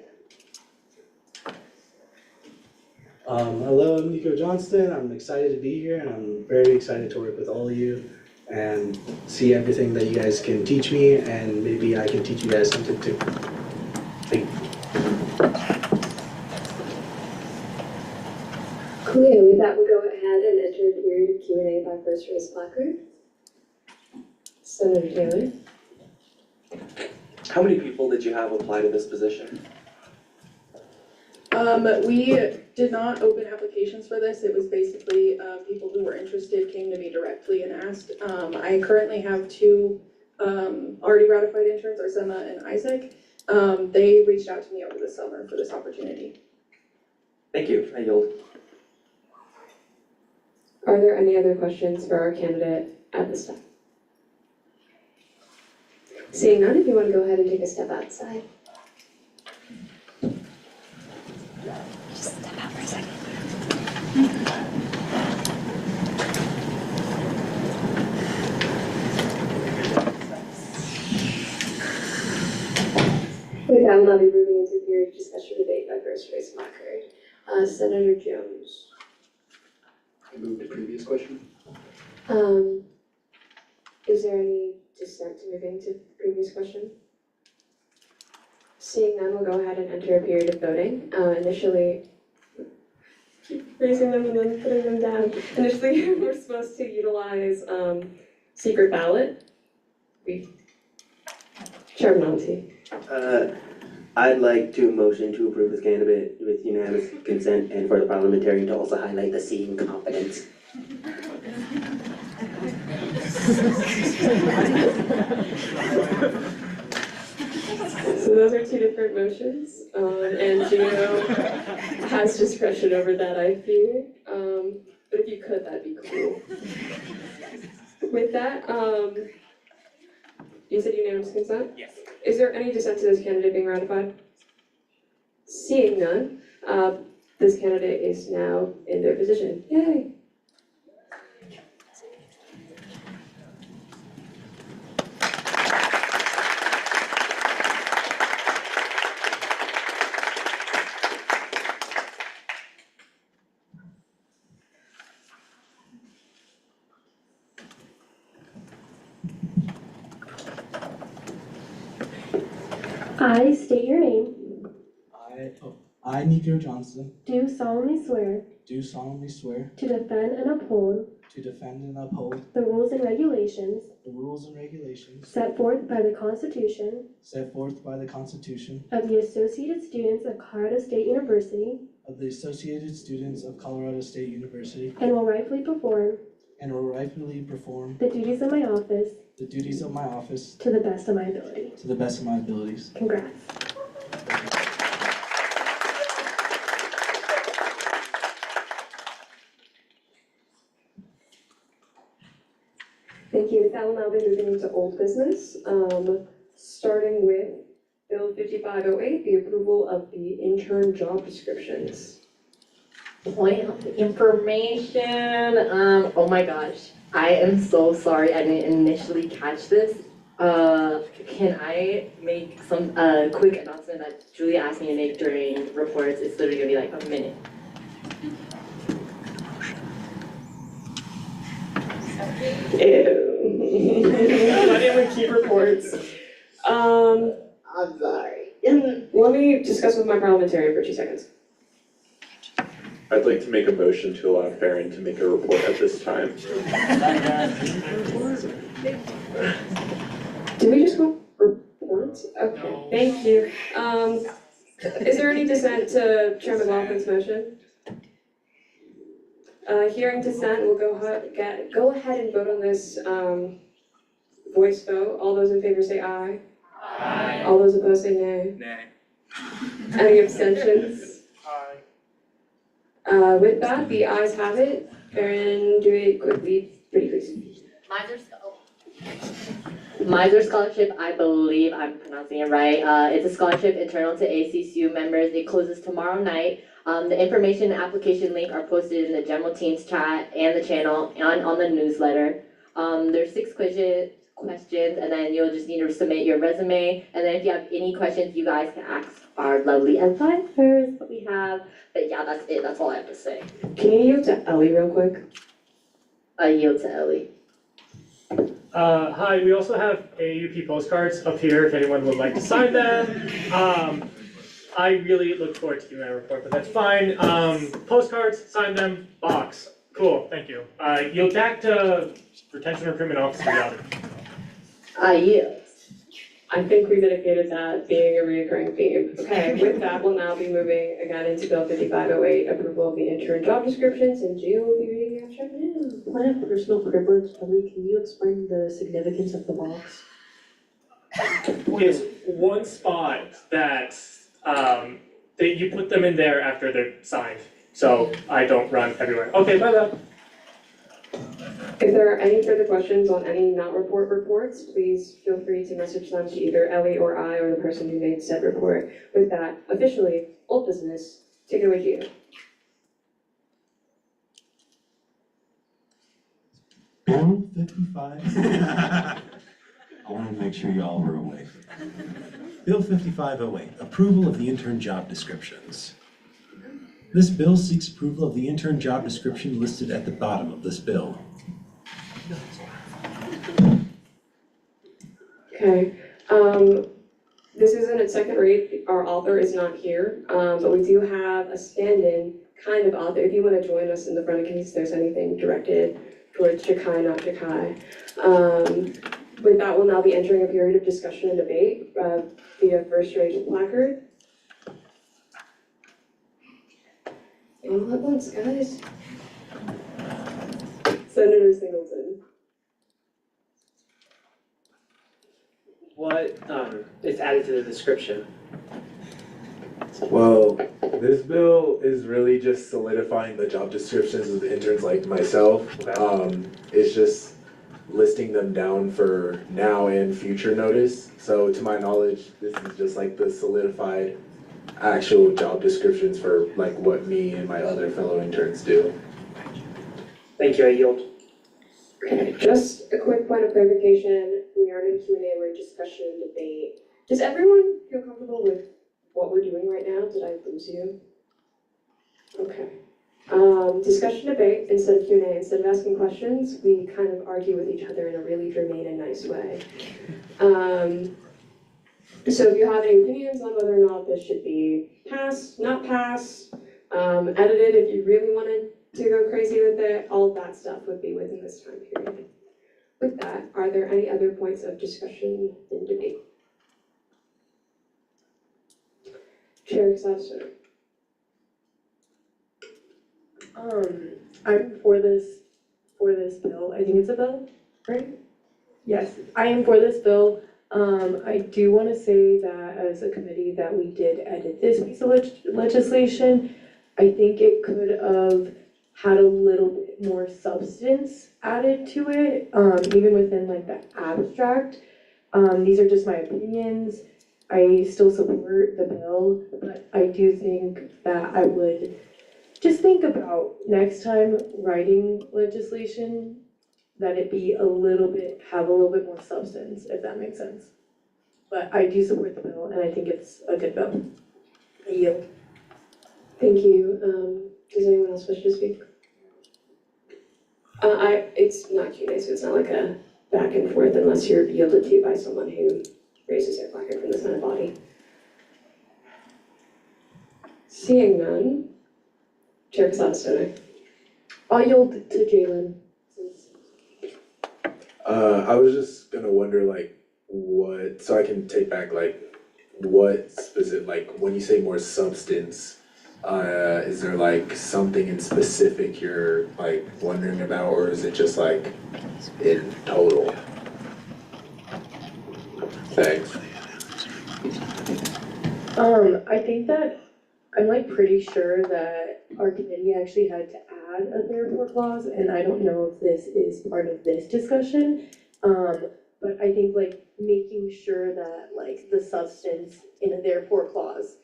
Hello, I'm Nico Johnston. I'm excited to be here and I'm very excited to work with all of you and see everything that you guys can teach me, and maybe I can teach you guys something too. Thank you. Okay, with that, we'll go ahead and enter a period of Q&A by first raised placard. Senator Taylor. How many people did you have apply to this position? We did not open applications for this. It was basically people who were interested came to me directly and asked. I currently have two already ratified interns, Arsema and Isaac. They reached out to me over the summer for this opportunity. Thank you, I yield. Are there any other questions for our candidate at this time? Seeing none, if you want to go ahead and take a step outside. Just step out for a second. With that, we'll now be moving into a period of discussion debate by first raised placard. Senator Jones. I move to previous question. Is there any dissent to moving to previous question? Seeing none, we'll go ahead and enter a period of voting. Initially, keep raising them and then putting them down. Initially, we're supposed to utilize secret ballot. Chairman Alty. I'd like to motion to approve this candidate with unanimous consent and for the parliamentarian to also highlight the seeing competence. So those are two different motions, and Gino has discretion over that, I fear. But if you could, that'd be cool. With that, you said unanimous consent? Yes. Is there any dissent to this candidate being ratified? Seeing none, this candidate is now in their position. Yay! I state your name, I, Nico Johnston, do solemnly swear do solemnly swear to defend and uphold to defend and uphold the rules and regulations the rules and regulations set forth by the Constitution set forth by the Constitution of the Associated Students of Colorado State University of the Associated Students of Colorado State University and will rightfully perform and will rightfully perform the duties of my office the duties of my office to the best of my ability. to the best of my abilities. Congrats. Thank you. With that, we'll now be moving into old business, starting with Bill 5508, the approval of the intern job descriptions. Point of information, oh my gosh, I am so sorry I didn't initially catch this. Can I make some, quick announcement that Julia asked me to make during reports? It's literally gonna be like a minute. Ew. Why didn't we keep reports? I'm sorry. Let me discuss with my parliamentarian for 2 seconds. I'd like to make a motion to allow Farron to make a report at this time. Did we just go reports? Okay, thank you. Is there any dissent to Chairman Laughlin's motion? Hearing dissent, we'll go ahead and vote on this voice vote. All those in favor say aye. Aye. All those opposed say nay. Nay. Any abstentions? With that, the ayes have it. Baron, do it quickly, pretty please. Miser Scholarship, I believe I'm pronouncing it right. It's a scholarship internal to ACCU members. It closes tomorrow night. The information and application link are posted in the general teams chat and the channel and on the newsletter. There's 6 questions, and then you'll just need to submit your resume. And then if you have any questions, you guys can ask our lovely advisors that we have. But yeah, that's it. That's all I have to say. Can you yield to Ellie real quick? I yield to Ellie. Hi, we also have AUP postcards up here if anyone would like to sign them. I really look forward to doing my report, but that's fine. Postcards, sign them, box. Cool, thank you. Yield back to Retention Recruitment Officer Yada. I yield. I think we've indicated that being a recurring theme. Okay, with that, we'll now be moving again into Bill 5508, approval of the intern job descriptions, and Gio will be reading the abstract now. Point of personal privilege, Ellie, can you explain the significance of the box? It's one spot that you put them in there after they're signed, so I don't run everywhere. Okay, bye-bye. If there are any further questions on any not report reports, please feel free to message them to either Ellie or I or the person who made said report. With that, officially, old business, take it away, Gio. Bill 55. I wanted to make sure y'all were awake. Bill 5508, approval of the intern job descriptions. This bill seeks approval of the intern job description listed at the bottom of this bill. Okay, this is in its second read, our author is not here, but we do have a stand-in kind of author. If you want to join us in the front in case there's anything directed towards Jakai, not Jakai. With that, we'll now be entering a period of discussion and debate via first rate placard. And all at once, guys. Senator Singleton. What is added to the description? Well, this bill is really just solidifying the job descriptions of the interns like myself. It's just listing them down for now and future notice. So to my knowledge, this is just like the solidified actual job descriptions for like what me and my other fellow interns do. Thank you, I yield. Okay, just a quick point of clarification. We aren't in Q&A, we're in discussion and debate. Does everyone feel comfortable with what we're doing right now? Did I lose you? Okay. Discussion debate instead of Q&A. Instead of asking questions, we kind of argue with each other in a really germane and nice way. So if you have any opinions on whether or not this should be passed, not passed, edited if you really wanted to go crazy with it, all of that stuff would be within this time period. With that, are there any other points of discussion and debate? Chair Exhaustion. I'm for this bill. I think it's a bill, right? Yes, I am for this bill. I do want to say that as a committee that we did edit this piece of legislation. I think it could have had a little bit more substance added to it, even within like the abstract. These are just my opinions. I still support the bill, but I do think that I would just think about next time writing legislation that it be have a little bit more substance, if that makes sense. But I do support the bill, and I think it's a good bill. I yield. Thank you. Does anyone else wish to speak? It's not Q&A, so it's not like a back and forth unless you're yielded to by someone who raises their placard from the Senate body. Seeing none, Chair Casada. I'll yield to Jalen. I was just gonna wonder like what, so I can take back like what specific, like when you say more substance, is there like something in specific you're like wondering about, or is it just like in total? Thanks. I think that I'm like pretty sure that our committee actually had to add a therefore clause, and I don't know if this is part of this discussion. But I think like making sure that like the substance in a therefore clause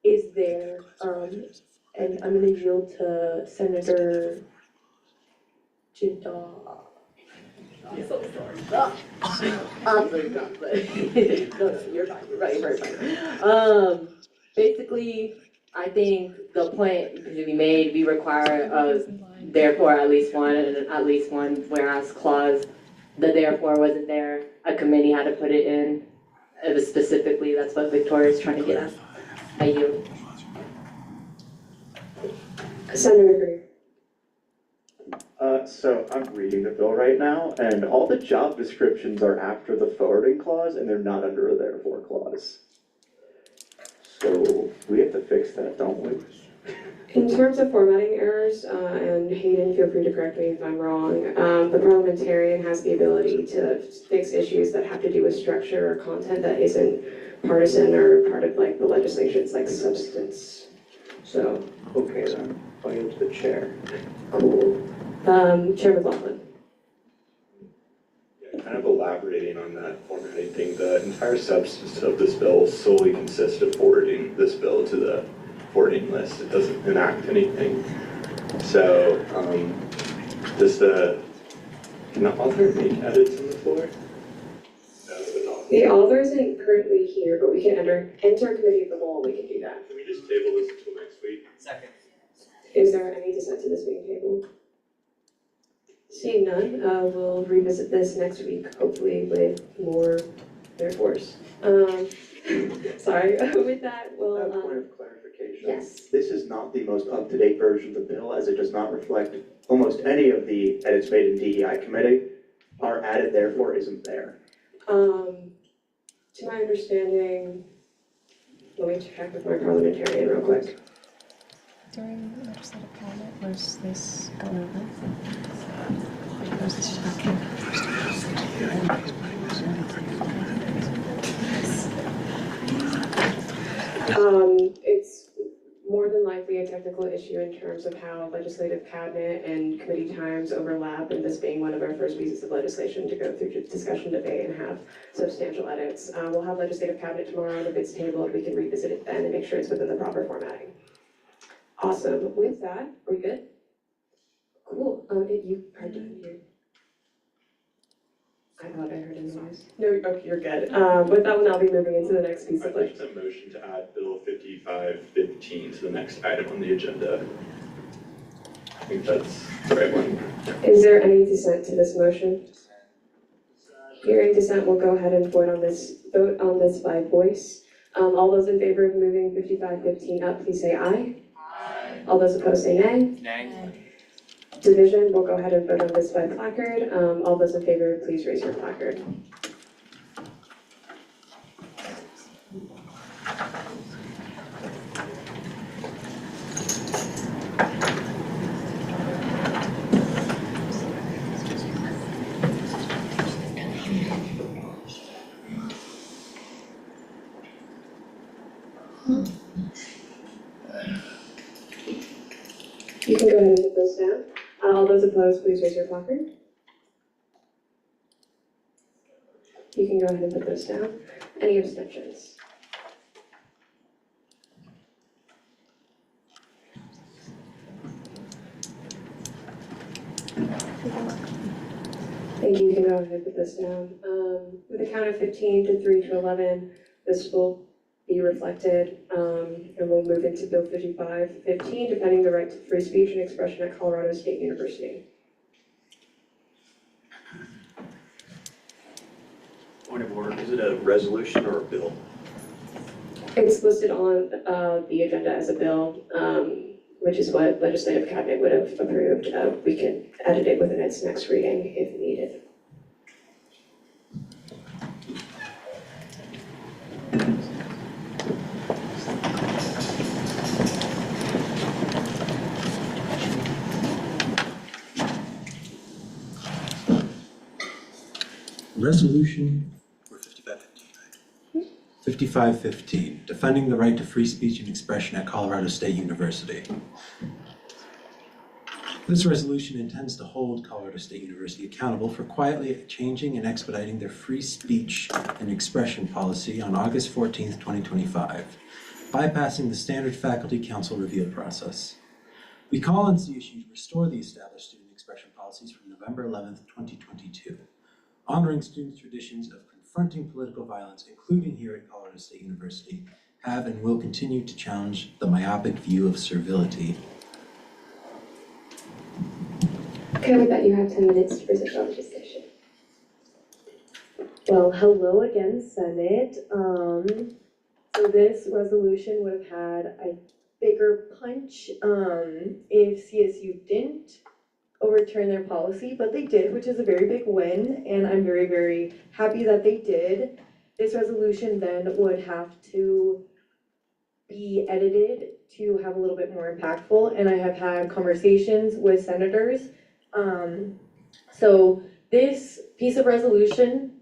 is there. And I'm gonna yield to Senator Jindal. I'm so sorry. I'm very done, but no, you're fine, you're right, you're fine. Basically, I think the point to be made, we require therefore at least one whereas clause. The therefore wasn't there, a committee had to put it in. It was specifically, that's what Victoria's trying to get at. I yield. Senator Greer. So I'm reading the bill right now, and all the job descriptions are after the forwarding clause, and they're not under a therefore clause. So we have to fix that, don't we? In terms of formatting errors, and Hayden, feel free to correct me if I'm wrong, the parliamentarian has the ability to fix issues that have to do with structure or content that isn't partisan or part of like the legislation's like substance. So. Okay then, I'll yield to the chair. Cool. Chair McLaughlin. Kind of elaborating on that formatting thing, the entire substance of this bill solely consists of forwarding this bill to the forwarding list. It doesn't enact anything. So, can the author make edits on the floor? The author isn't currently here, but we can enter committee of the whole, we can do that. Can we just table this until next week? Second. Is there any dissent to this being tabled? Seeing none, we'll revisit this next week, hopefully with more therefores. Sorry, with that, we'll. Point of clarification. Yes. This is not the most up-to-date version of the bill, as it does not reflect almost any of the edits made in DEI committee. Our added therefore isn't there. To my understanding, let me check with my parliamentarian real quick. During legislative cabinet, was this going over? Was this just back It's more than likely a technical issue in terms of how legislative cabinet and committee times overlap, and this being one of our first pieces of legislation to go through discussion, debate, and have substantial edits. We'll have legislative cabinet tomorrow, and if it's tabled, we can revisit it then and make sure it's within the proper formatting. Awesome. With that, are we good? Cool. You are done here. I thought I heard a noise. No, okay, you're good. With that one, I'll be moving into the next piece of I'd like a motion to add Bill 5515 to the next item on the agenda. I think that's the right one. Is there any dissent to this motion? Hearing dissent, we'll go ahead and vote on this by voice. All those in favor of moving 5515 up, please say aye. Aye. All those opposed say nay. Nay. Division, we'll go ahead and vote on this by placard. All those in favor, please raise your placard. You can go ahead and put those down. All those opposed, please raise your placard. You can go ahead and put those down. Any abstentions? Thank you. You can go ahead and put this down. With a count of 15 to 3 to 11, this will be reflected, and we'll move into Bill 5515, defending the right to free speech and expression at Colorado State University. Point of order, is it a resolution or a bill? It's listed on the agenda as a bill, which is what legislative cabinet would have approved. We can edit it within its next reading if needed. Resolution or 5515, 5515, defending the right to free speech and expression at Colorado State University. This resolution intends to hold Colorado State University accountable for quietly changing and expediting their free speech and expression policy on August 14th, 2025, bypassing the standard faculty council review process. We call on CSU to restore the established student expression policies from November 11th, 2022, honoring student traditions of confronting political violence, including here at Colorado State University, have and will continue to challenge the myopic view of servility. Okay, with that, you have 10 minutes to present your legislation. Well, hello again, Senate. So this resolution would have had a bigger punch if CSU didn't overturn their policy, but they did, which is a very big win, and I'm very, very happy that they did. This resolution then would have to be edited to have a little bit more impactful, and I have had conversations with senators. So this piece of resolution,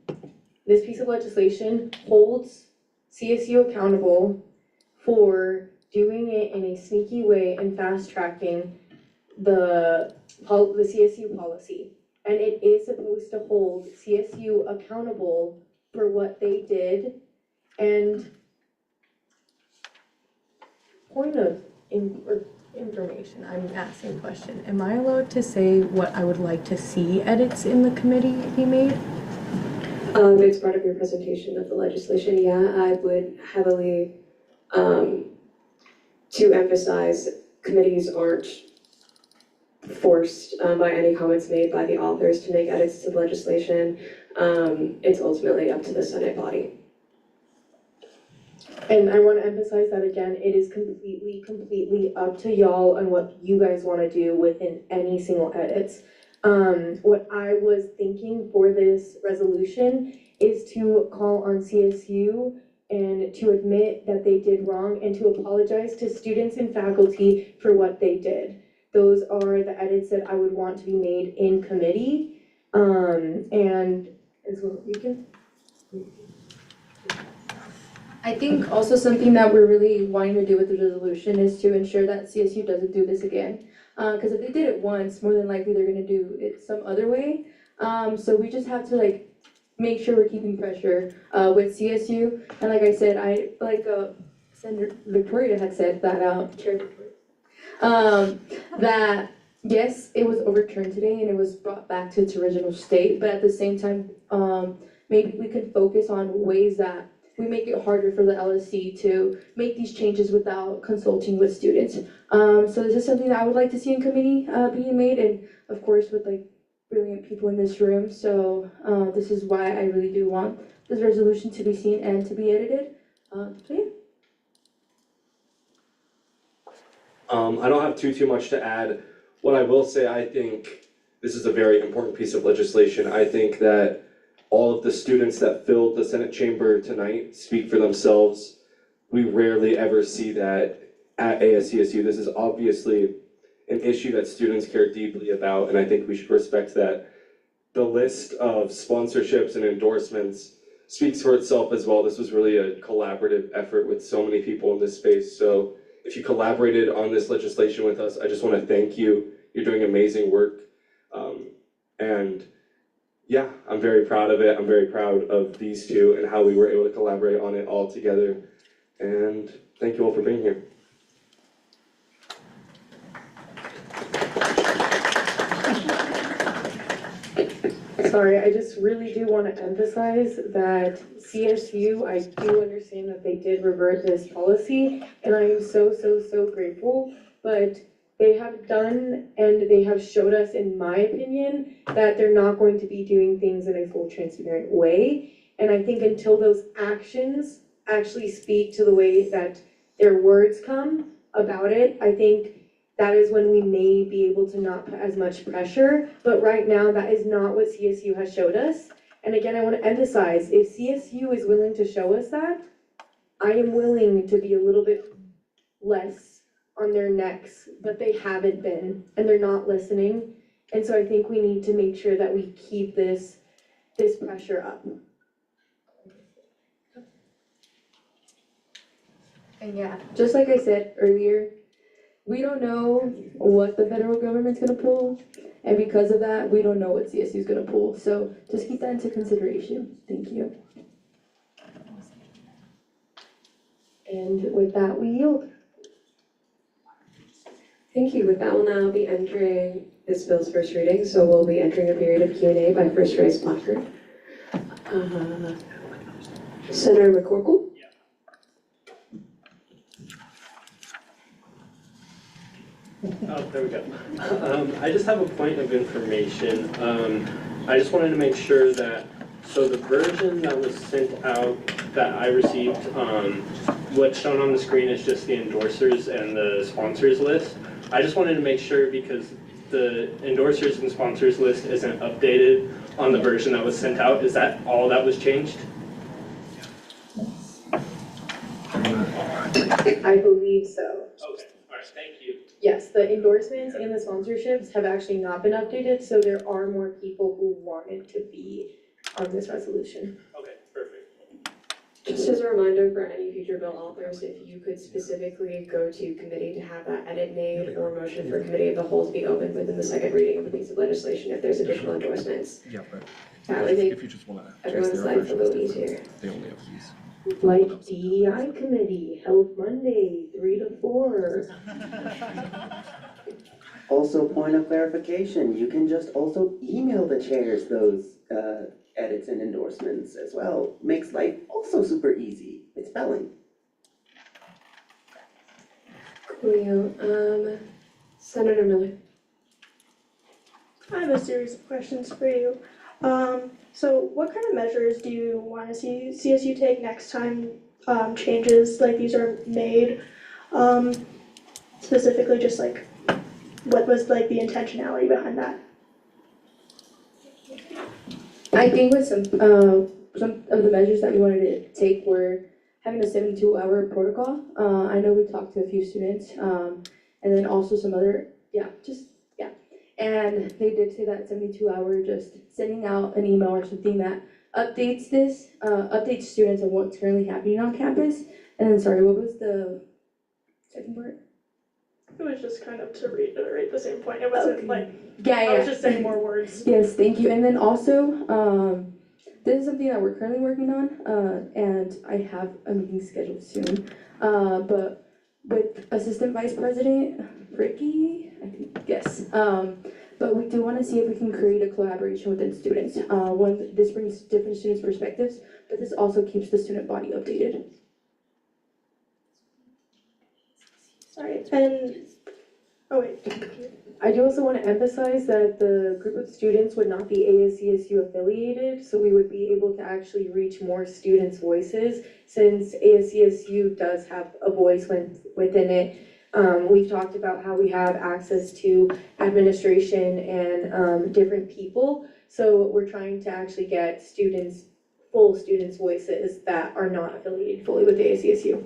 this piece of legislation holds CSU accountable for doing it in a sneaky way and fast tracking the CSU policy. And it is supposed to hold CSU accountable for what they did. And point of information, I'm asking a question. Am I allowed to say what I would like to see edits in the committee be made? It's part of your presentation of the legislation, yeah, I would heavily, to emphasize, committees aren't forced by any comments made by the authors to make edits to the legislation. It's ultimately up to the Senate body. And I want to emphasize that again, it is completely up to y'all on what you guys want to do within any single edits. What I was thinking for this resolution is to call on CSU and to admit that they did wrong and to apologize to students and faculty for what they did. Those are the edits that I would want to be made in committee. And as well, you can. I think also something that we're really wanting to do with the resolution is to ensure that CSU doesn't do this again. Because if they did it once, more than likely they're gonna do it some other way. So we just have to make sure we're keeping pressure with CSU. And like I said, Senator Victoria had said that, Chair Victoria, that yes, it was overturned today and it was brought back to its original state, but at the same time, maybe we could focus on ways that we make it harder for the LSC to make these changes without consulting with students. So this is something that I would like to see in committee being made, and of course with brilliant people in this room. So this is why I really do want this resolution to be seen and to be edited. So yeah. I don't have too much to add. What I will say, I think this is a very important piece of legislation. I think that all of the students that filled the Senate chamber tonight speak for themselves. We rarely ever see that at ASCSU. This is obviously an issue that students care deeply about, and I think we should respect that. The list of sponsorships and endorsements speaks for itself as well. This was really a collaborative effort with so many people in this space. So if you collaborated on this legislation with us, I just want to thank you. You're doing amazing work. And yeah, I'm very proud of it. I'm very proud of these two and how we were able to collaborate on it all together. And thank you all for being here. Sorry, I just really do want to emphasize that CSU, I do understand that they did revert this policy, and I am so grateful, but they have done and they have showed us, in my opinion, that they're not going to be doing things in a full transparent way. And I think until those actions actually speak to the way that their words come about it, I think that is when we may be able to not put as much pressure. But right now, that is not what CSU has showed us. And again, I want to emphasize, if CSU is willing to show us that, I am willing to be a little bit less on their necks, but they haven't been, and they're not listening. And so I think we need to make sure that we keep this pressure up. And yeah, just like I said earlier, we don't know what the federal government's gonna pull, and because of that, we don't know what CSU is gonna pull. So just keep that into consideration. Thank you. And with that, we yield. Thank you. With that, we'll now be entering this bill's first reading, so we'll be entering a period of Q&A by first raised placard. Senator McCorkle? Oh, there we go. I just have a point of information. I just wanted to make sure that, so the version that was sent out that I received, what's shown on the screen is just the endorsers and the sponsors list. I just wanted to make sure because the endorsers and sponsors list isn't updated on the version that was sent out. Is that all that was changed? I believe so. Okay, all right, thank you. Yes, the endorsements and the sponsorships have actually not been updated, so there are more people who wanted to be on this resolution. Okay, perfect. Just as a reminder for any future bill authors, if you could specifically go to committee to have that edit made or motion for committee of the whole to be opened within the second reading of a piece of legislation if there's additional endorsements. Yeah, but That would make if you just wanna everyone's choose their life a version, little it's different. easier. They only have these. Like DEI committee held Monday, 3 to 4. Also, point of clarification, you can just also email the chairs those edits and endorsements as well. Makes life also super easy. It's spelling. Coolio. Senator Miller. I have a series of questions for you. So what kind of measures do you want to see CSU take next time changes like these are made? Specifically, just like what was like the intentionality behind that? I think with some of the measures that we wanted to take were having a 72-hour protocol. I know we talked to a few students, and then also some other, and they did say that 72-hour, just sending out an email or something that updates students on what's currently happening on campus. And then, sorry, what was the second part? It was just kind of to reiterate the same point. It wasn't like, Yeah. I was just saying more words. Yes, thank you. And then also, this is something that we're currently working on, and I have a meeting scheduled soon. But with Assistant Vice President Ricky, I think, yes. But we do want to see if we can create a collaboration within students. One, this brings different students' perspectives, but this also keeps the student body updated. Sorry, and, oh wait. I do also want to emphasize that the group of students would not be ASCSU affiliated, so we would be able to actually reach more students' voices since ASCSU does have a voice within it. We've talked about how we have access to administration and different people, so we're trying to actually get full students' voices that are not affiliated fully with ASCSU.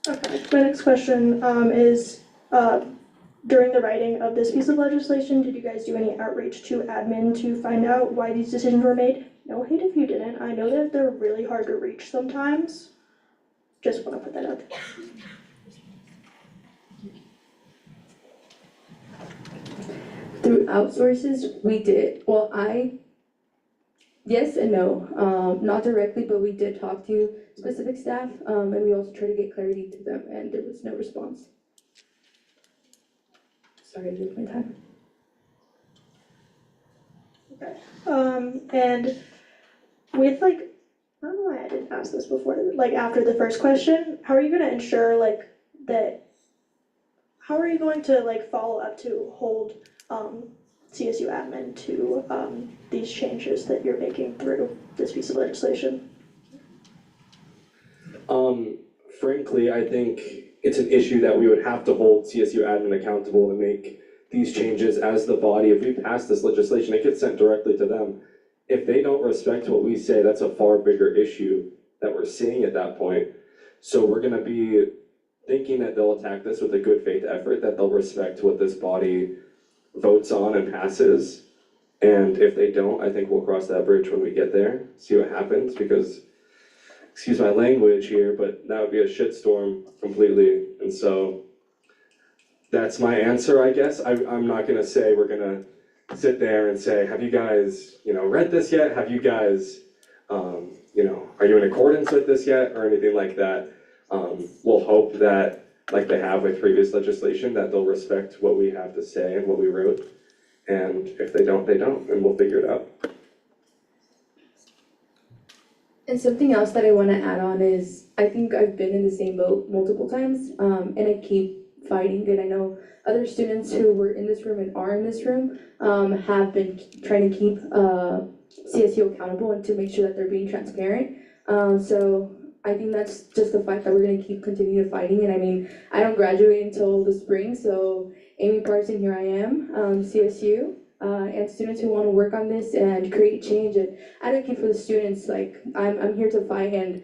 Okay, my next question is, during the writing of this piece of legislation, did you guys do any outreach to admin to find out why these decisions were made? No hate if you didn't. I know that they're really hard to reach sometimes. Just want to put that out there. Through outsources, we did. Well, yes and no. Not directly, but we did talk to specific staff, and we also tried to get clarity to them, and there was no response. Sorry to take my time. Okay. And with like, I don't know why I didn't ask this before, like after the first question, how are you gonna ensure like that, how are you going to like follow up to hold CSU admin to these changes that you're making through this piece of legislation? Frankly, I think it's an issue that we would have to hold CSU admin accountable to make these changes as the body. If we pass this legislation, it gets sent directly to them. If they don't respect what we say, that's a far bigger issue that we're seeing at that point. So we're gonna be thinking that they'll attack this with a good faith effort, that they'll respect what this body votes on and passes. And if they don't, I think we'll cross that bridge when we get there, see what happens, because excuse my language here, but that would be a shitstorm completely. And so that's my answer, I guess. I'm not gonna say we're gonna sit there and say, have you guys, read this yet? Have you guys, are you in accordance with this yet? Or anything like that. We'll hope that, like they have with previous legislation, that they'll respect what we have to say and what we wrote. And if they don't, they don't, and we'll figure it out. And something else that I want to add on is, I think I've been in the same boat multiple times, and I keep fighting. And I know other students who were in this room and are in this room have been trying to keep CSU accountable and to make sure that they're being transparent. So I think that's just the fight that we're going to keep continuing fighting. And I mean, I don't graduate until the spring, so Amy Parson, here I am, CSU. And students who want to work on this and create change and advocate for the students, like I'm here to fight, and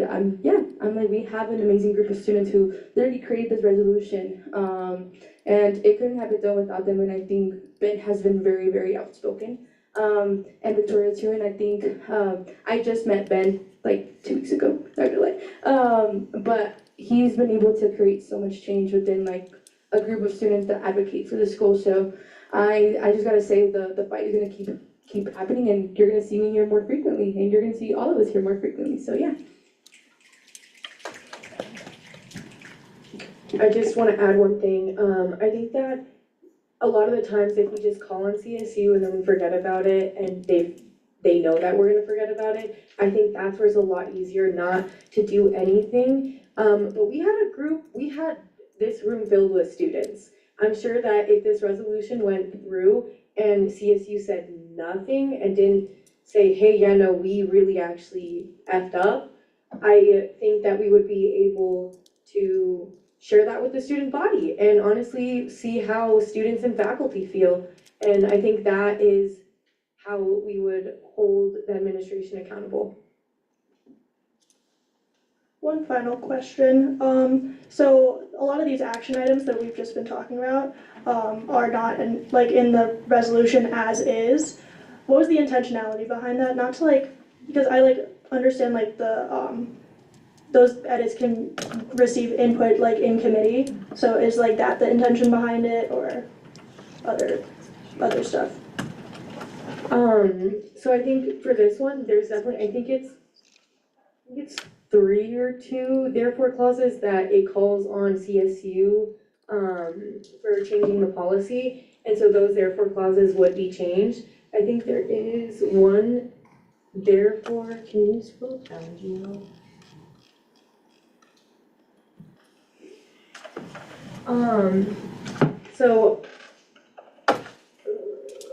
I'm like, we have an amazing group of students who literally created this resolution, and it couldn't have been done without them. And I think Ben has been very, very outspoken, and Victoria's here, and I think I just met Ben like 2 weeks ago, not gonna lie, but he's been able to create so much change within like a group of students that advocate for the school. So I just gotta say the fight is gonna keep happening, and you're gonna see me here more frequently, and you're gonna see all of us here more frequently. So yeah. I just want to add one thing. I think that a lot of the times if we just call on CSU and then we forget about it, and they know that we're gonna forget about it, I think that's where it's a lot easier not to do anything. But we had this room filled with students. I'm sure that if this resolution went through and CSU said nothing and didn't say, hey, yeah, no, we really actually effed up, I think that we would be able to share that with the student body and honestly see how students and faculty feel. And I think that is how we would hold the administration accountable. One final question. So a lot of these action items that we've just been talking about are not in the resolution as is. What was the intentionality behind that? Not to because I understand the those edits can receive input in committee. So is that the intention behind it, or other stuff? So I think for this one, there's definitely, I think it's 3 or 2 therefore clauses that it calls on CSU for changing the policy, and so those therefore clauses would be changed. I think there is one therefore, can you scroll down, do you know? So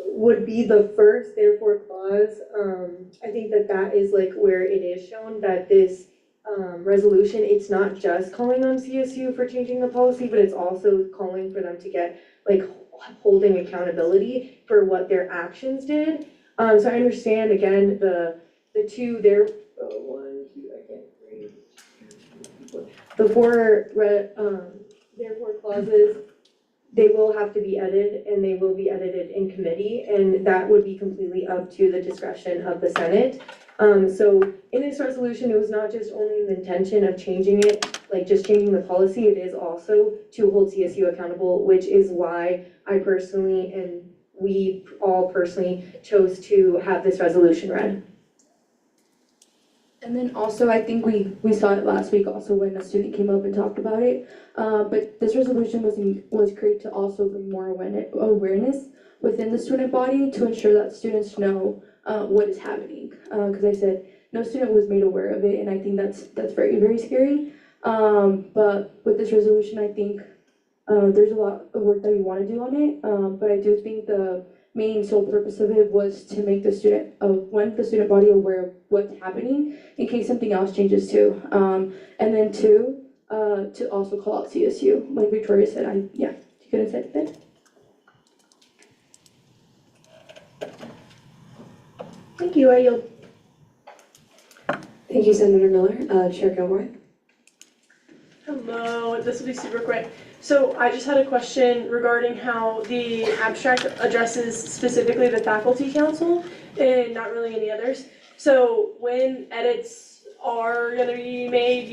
would be the first therefore clause. I think that is where it is shown that this resolution, it's not just calling on CSU for changing the policy, but it's also calling for them to get holding accountability for what their actions did. So I understand again the 2 there, 1, 2, I can't read. The 4 therefore clauses, they will have to be edited, and they will be edited in committee, and that would be completely up to the discretion of the Senate. So in this resolution, it was not just only the intention of changing it, just changing the policy, it is also to hold CSU accountable, which is why I personally, and we all personally, chose to have this resolution read. And then also, I think we saw it last week also when a student came up and talked about it. But this resolution was created to also bring more awareness within the student body to ensure that students know what is happening. Because I said no student was made aware of it, and I think that's very, very scary. But with this resolution, I think there's a lot of work that we want to do on it. But I do think the main sole purpose of it was to make the student body aware of what's happening in case something else changes too. And then 2, to also call out CSU, like Victoria said. You could have said that. Thank you, I yield. Thank you, Senator Miller. Chair Gilmore. Hello, this will be super quick. So I just had a question regarding how the abstract addresses specifically the faculty council and not really any others. So when edits are gonna be made,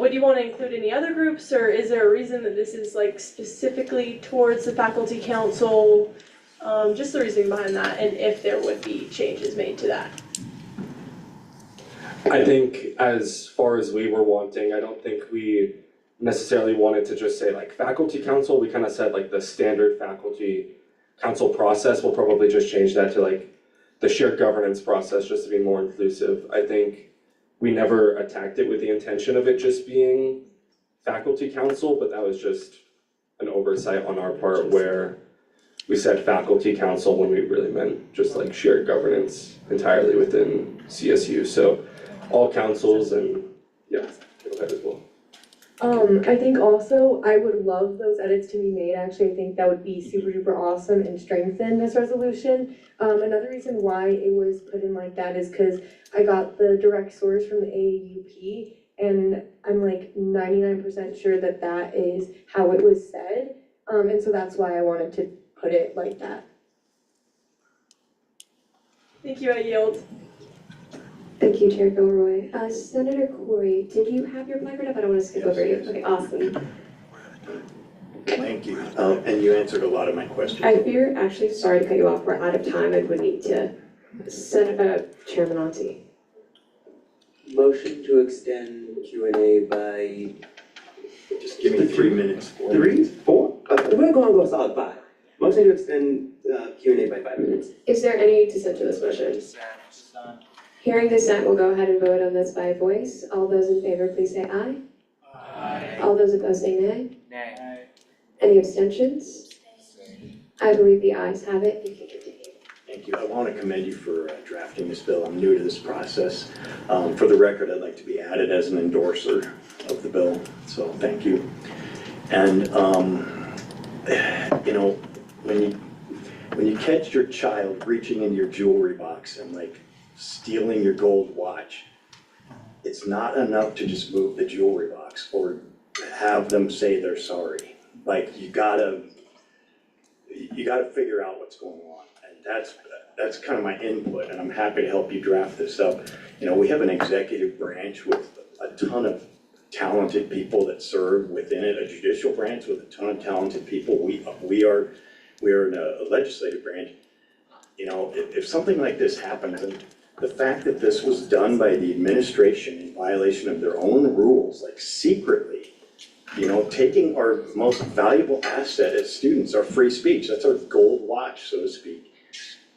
would you wanna include any other groups, or is there a reason that this is like specifically towards the faculty council? Just the reasoning behind that, and if there would be changes made to that. I think as far as we were wanting, I don't think we necessarily wanted to just say like faculty council. We kind of said like the standard faculty council process. We'll probably just change that to like the shared governance process, just to be more inclusive. I think we never attacked it with the intention of it just being faculty council, but that was just an oversight on our part where we said faculty council when we really meant just like shared governance entirely within CSU. So all councils and yeah, go ahead as well. I think also I would love those edits to be made. Actually, I think that would be super, super awesome and strengthen this resolution. Another reason why it was put in like that is because I got the direct source from the AAUP, and I'm like 99% sure that that is how it was said. And so that's why I wanted to put it like that. Thank you, I yield. Thank you, Chair Gilroy. Senator Corey, did you have your placard up? I don't want to skip over you. Okay, awesome. Thank you, and you answered a lot of my questions. I fear, actually, sorry to cut you off, we're out of time. I would need to send Chairman Onti. Motion to extend Q&A by. Just give me 3 minutes. 3, 4? We're gonna go solid 5. Motion to extend Q&A by 5 minutes. Is there any dissent to this motion? Hearing dissent, we'll go ahead and vote on this by voice. All those in favor, please say aye. Aye. All those opposed say nay. Nay. Any abstentions? I believe the ayes have it. You can continue. Thank you. I want to commend you for drafting this bill. I'm new to this process. For the record, I'd like to be added as an endorser of the bill, so thank you. And, when you catch your child reaching in your jewelry box and like stealing your gold watch, it's not enough to just move the jewelry box or have them say they're sorry. Like you gotta figure out what's going on, and that's kind of my input, and I'm happy to help you draft this up. We have an executive branch with a ton of talented people that serve within it, a judicial branch with a ton of talented people. We are in a legislative branch. If something like this happens, and the fact that this was done by the administration in violation of their own rules, like secretly, taking our most valuable asset as students, our free speech, that's our gold watch, so to speak.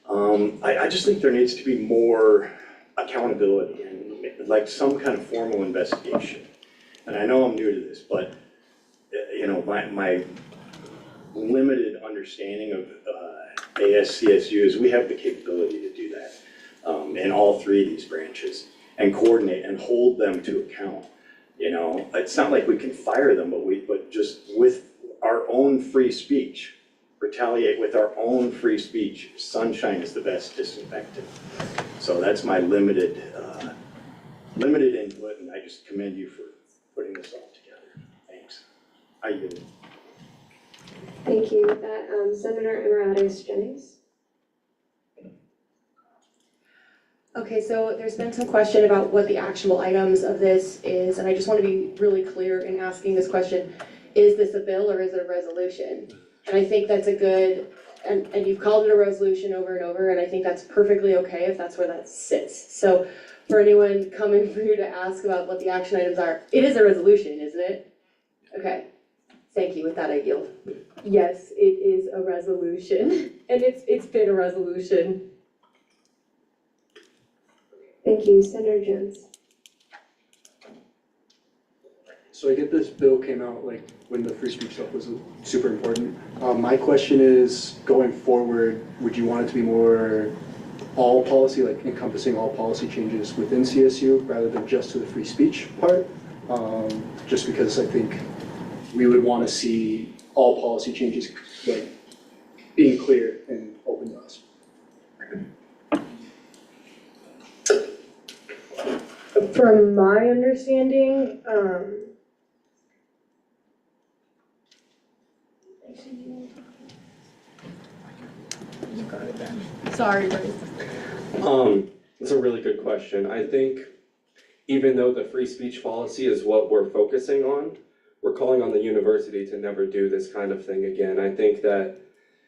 I just think there needs to be more accountability and like some kind of formal investigation. And I know I'm new to this, but my limited understanding of ASCSU is we have the capability to do that in all 3 of these branches and coordinate and hold them to account. It's not like we can fire them, but just with our own free speech, retaliate with our own free speech. Sunshine is the best disinfectant. So that's my limited input, and I just commend you for putting this all together. Thanks. I yield. Thank you. Senator Emeritus Jennings. Okay, so there's been some question about what the actionable items of this is, and I just want to be really clear in asking this question. Is this a bill or is it a resolution? And I think that's a good, and you've called it a resolution over and over, and I think that's perfectly okay if that's where that sits. So for anyone coming for you to ask about what the action items are, it is a resolution, isn't it? Okay, thank you. With that, I yield. Yes, it is a resolution, and it's been a resolution. Thank you. Senator Jones. So I get this bill came out like when the free speech stuff was super important. My question is, going forward, would you want it to be more all policy, like encompassing all policy changes within CSU rather than just to the free speech part? Just because I think we would want to see all policy changes like being clear and open to us. From my understanding, You got it then. Sorry, Grace. It's a really good question. I think even though the free speech policy is what we're focusing on, we're calling on the university to never do this kind of thing again. I think that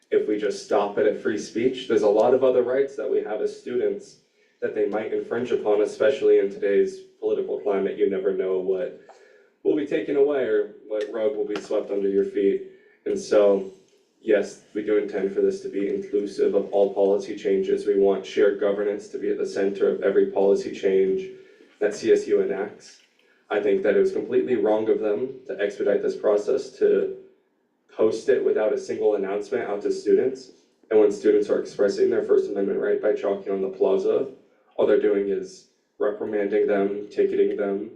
if we just stop it at free speech, there's a lot of other rights that we have as students that they might infringe upon, especially in today's political climate. You never know what will be taken away or what rug will be swept under your feet. And so, yes, we do intend for this to be inclusive of all policy changes. We want shared governance to be at the center of every policy change that CSU enacts. I think that it was completely wrong of them to expedite this process, to post it without a single announcement out to students. And when students are expressing their First Amendment right by chalking on the plaza, all they're doing is reprimanding them, ticketing them,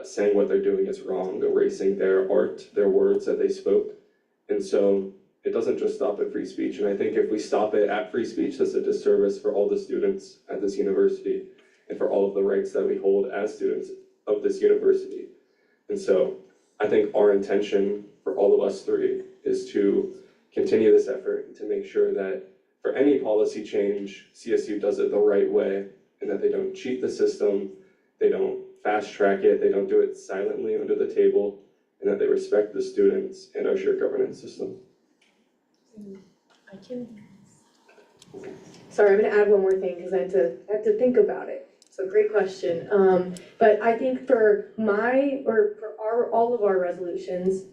saying what they're doing is wrong, erasing their art, their words that they spoke. And so it doesn't just stop at free speech. And I think if we stop it at free speech, that's a disservice for all the students at this university and for all of the rights that we hold as students of this university. And so I think our intention for all of us three is to continue this effort and to make sure that for any policy change, CSU does it the right way and that they don't cheat the system, they don't fast track it, they don't do it silently under the table, and that they respect the students and our shared governance system. I can. Sorry, I'm gonna add one more thing because I had to think about it. So great question. But I think for all of our resolutions,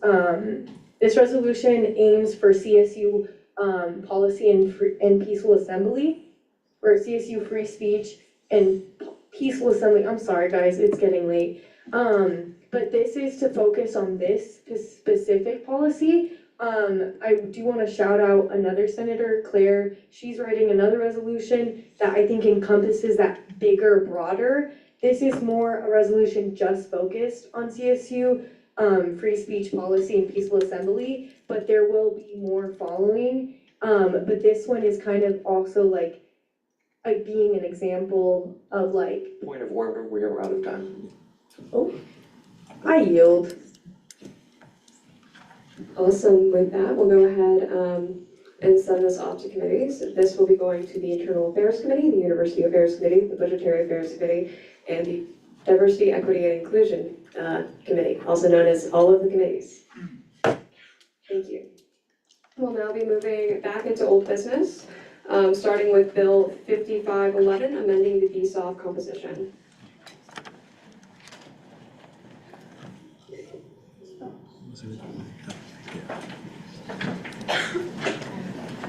this resolution aims for CSU policy and peaceful assembly, or CSU free speech and peaceful assembly. I'm sorry, guys, it's getting late. But this is to focus on this specific policy. I do want to shout out another senator, Claire. She's writing another resolution that I think encompasses that bigger, broader. This is more a resolution just focused on CSU, free speech policy and peaceful assembly, but there will be more following. But this one is kind of also like being an example of like. Point of order, we are out of time. Oh, I yield. Awesome, with that, we'll go ahead and send this off to committees. This will be going to the Internal Affairs Committee, the University Affairs Committee, the Budgetary Affairs Committee, and the Diversity, Equity, and Inclusion Committee, also known as all of the committees. Thank you. We'll now be moving back into old business, starting with Bill 5511, amending the VSOF composition.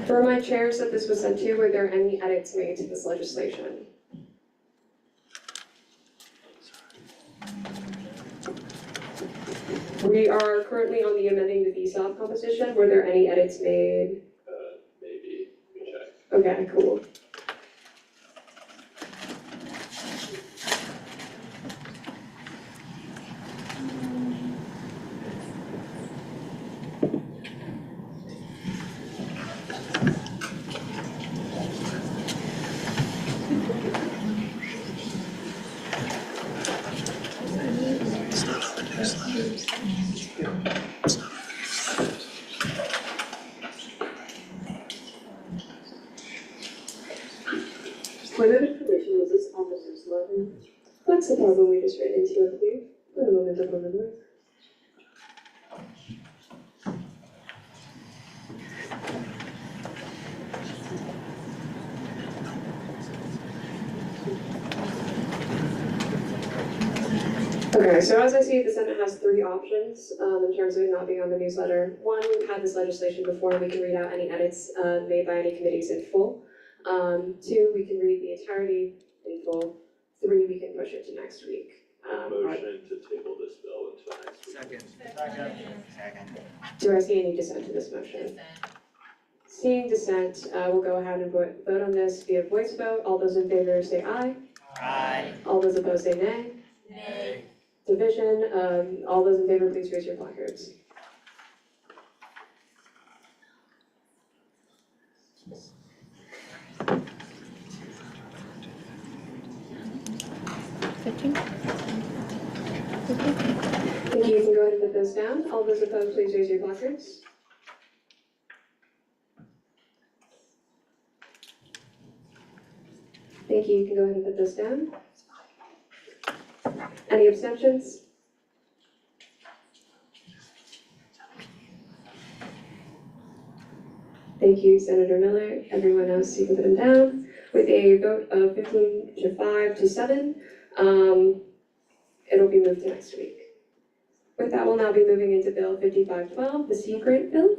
For my chairs that this was sent to, were there any edits made to this legislation? We are currently on the amending the VSOP composition. Were there any edits made? Maybe, let me check. Okay, cool. Point of information, was this officer's level? That's the problem we just ran into, I believe. What a moment of remembrance. Okay, so as I see it, the Senate has three options in terms of it not being on the newsletter. One, we've had this legislation before, and we can read out any edits made by any committees in full. Two, we can read the entirety in full. Three, we can push it to next week. Motion to table this bill until next week. Second. Do I see any dissent to this motion? Seeing dissent, we'll go ahead and vote on this via voice vote. All those in favor say aye. Aye. All those opposed say nay. Nay. Division, all those in favor, please raise your placards. Thank you, you can go ahead and put those down. All those opposed, please raise your placards. Thank you, you can go ahead and put those down. Any abstentions? Thank you, Senator Miller. Everyone else, you can put them down. With a vote of 15 to 5 to 7, it'll be moved to next week. With that, we'll now be moving into Bill 5512, the Sea Grant Bill.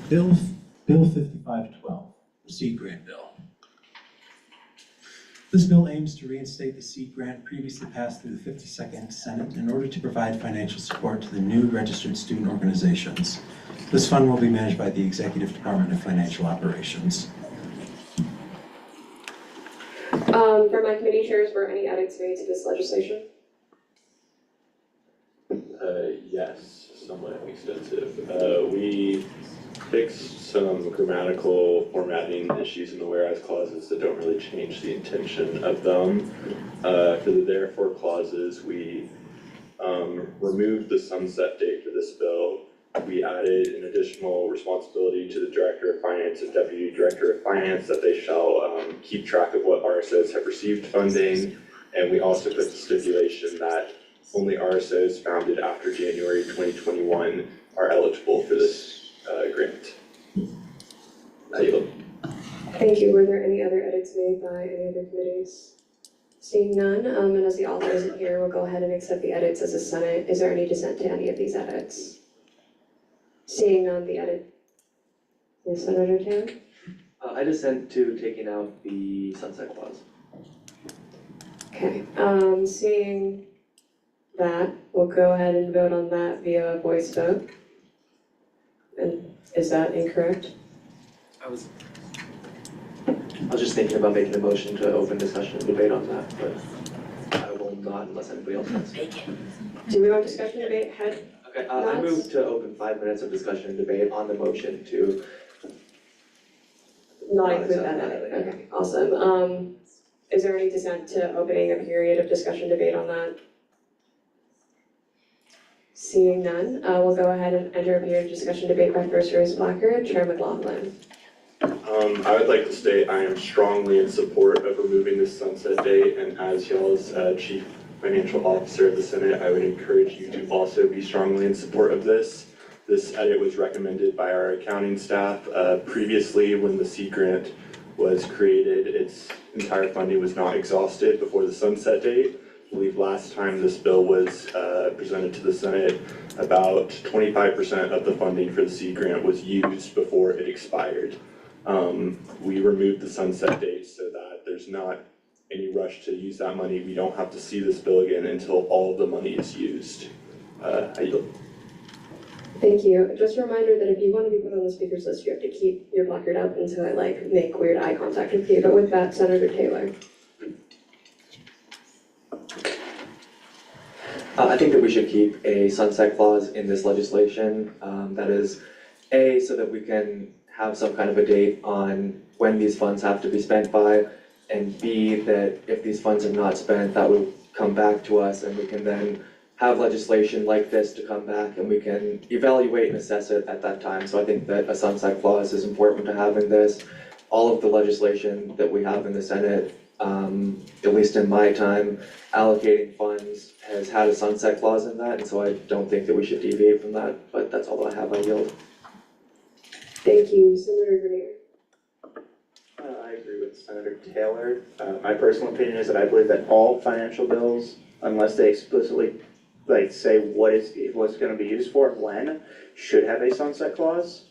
Bill 5512, the Seed Grant Bill. This bill aims to reinstate the seed grant previously passed through the 52nd Senate in order to provide financial support to the new registered student organizations. This fund will be managed by the Executive Department of Financial Operations. For my committee chairs, were any edits made to this legislation? Yes, somewhat extensive. We fixed some grammatical formatting issues in the whereas clauses that don't really change the intention of them. For the therefore clauses, we removed the sunset date for this bill. We added an additional responsibility to the Director of Finance and Deputy Director of Finance that they shall keep track of what RSOs have received funding. And we also put the stipulation that only RSOs founded after January 2021 are eligible for this grant. I yield. Thank you. Were there any other edits made by any other committees? Seeing none, and as the author isn't here, we'll go ahead and accept the edits as a Senate. Is there any dissent to any of these edits? Seeing none, the edit. Yes, Senator Taylor? I dissent to taking out the sunset clause. Okay, seeing that, we'll go ahead and vote on that via a voice vote. And is that incorrect? I was just thinking about making a motion to open discussion and debate on that, but I will not unless anybody else wants. Do we want discussion debate head? Okay, I move to open 5 minutes of discussion and debate on the motion to Not include that edit, okay, awesome. Is there any dissent to opening a period of discussion debate on that? Seeing none, we'll go ahead and enter a period of discussion debate by first raised placard, Chair McLaughlin. I would like to state I am strongly in support of removing this sunset date, and as y'all's Chief Financial Officer of the Senate, I would encourage you to also be strongly in support of this. This edit was recommended by our accounting staff. Previously, when the Seed Grant was created, its entire funding was not exhausted before the sunset date. I believe last time this bill was presented to the Senate, about 25% of the funding for the Seed Grant was used before it expired. We removed the sunset date so that there's not any rush to use that money. We don't have to see this bill again until all of the money is used. I yield. Thank you. Just a reminder that if you want to be put on the speakers list, you have to keep your placard up until I make weird eye contact with you. But with that, Senator Taylor. I think that we should keep a sunset clause in this legislation. That is, A, so that we can have some kind of a date on when these funds have to be spent by, and B, that if these funds are not spent, that will come back to us and we can then have legislation like this to come back and we can evaluate and assess it at that time. So I think that a sunset clause is important to have in this. All of the legislation that we have in the Senate, at least in my time, allocating funds has had a sunset clause in that, and so I don't think that we should deviate from that, but that's all that I have. I yield. Thank you, Senator Grenier. I agree with Senator Taylor. My personal opinion is that I believe that all financial bills, unless they explicitly say what's going to be used for and when, should have a sunset clause.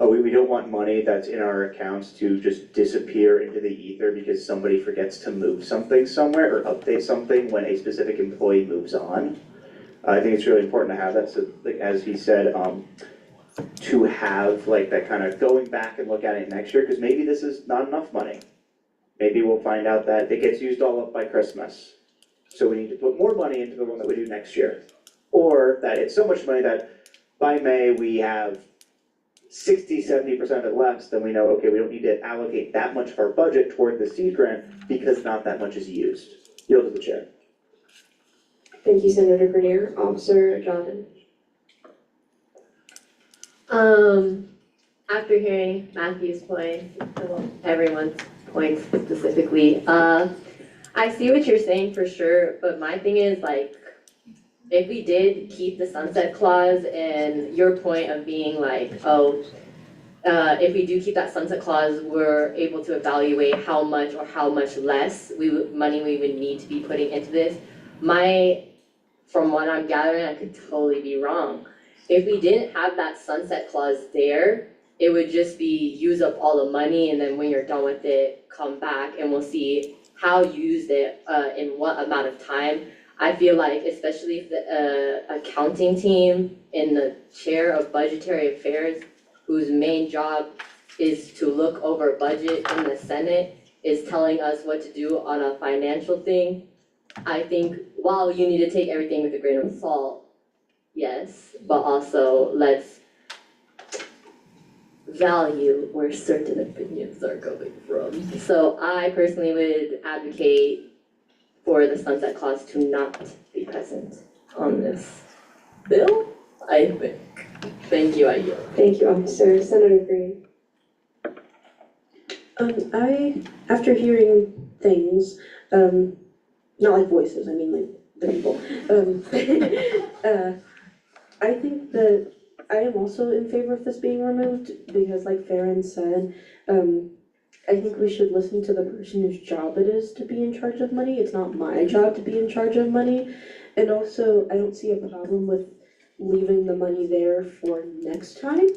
We don't want money that's in our accounts to just disappear into the ether because somebody forgets to move something somewhere or update something when a specific employee moves on. I think it's really important to have that, so as he said, to have that kind of going back and look at it next year, because maybe this is not enough money. Maybe we'll find out that it gets used all up by Christmas. So we need to put more money into the one that we do next year. Or that it's so much money that by May we have 60-70% of it left, then we know, okay, we don't need to allocate that much of our budget toward the seed grant because not that much is used. Yield to the chair. Thank you, Senator Grenier. Officer Jonathan. After hearing Matthew's points, well, everyone's points specifically, I see what you're saying for sure, but my thing is like, if we did keep the sunset clause and your point of being like, if we do keep that sunset clause, we're able to evaluate how much or how much less money we would need to be putting into this. From what I'm gathering, I could totally be wrong. If we didn't have that sunset clause there, it would just be use up all the money and then when you're done with it, come back and we'll see how you used it, in what amount of time. I feel like especially if the accounting team in the chair of budgetary affairs, whose main job is to look over budget in the Senate, is telling us what to do on a financial thing. I think while you need to take everything with a grain of salt, yes, but also let's value where certain opinions are coming from. So I personally would advocate for the sunset clause to not be present on this bill, I think. Thank you, I yield. Thank you, Officer. Senator Green. After hearing things, not like voices, I mean like the people. I think that I am also in favor of this being removed because like Farron said, I think we should listen to the person whose job it is to be in charge of money. It's not my job to be in charge of money. And also, I don't see a problem with leaving the money there for next time,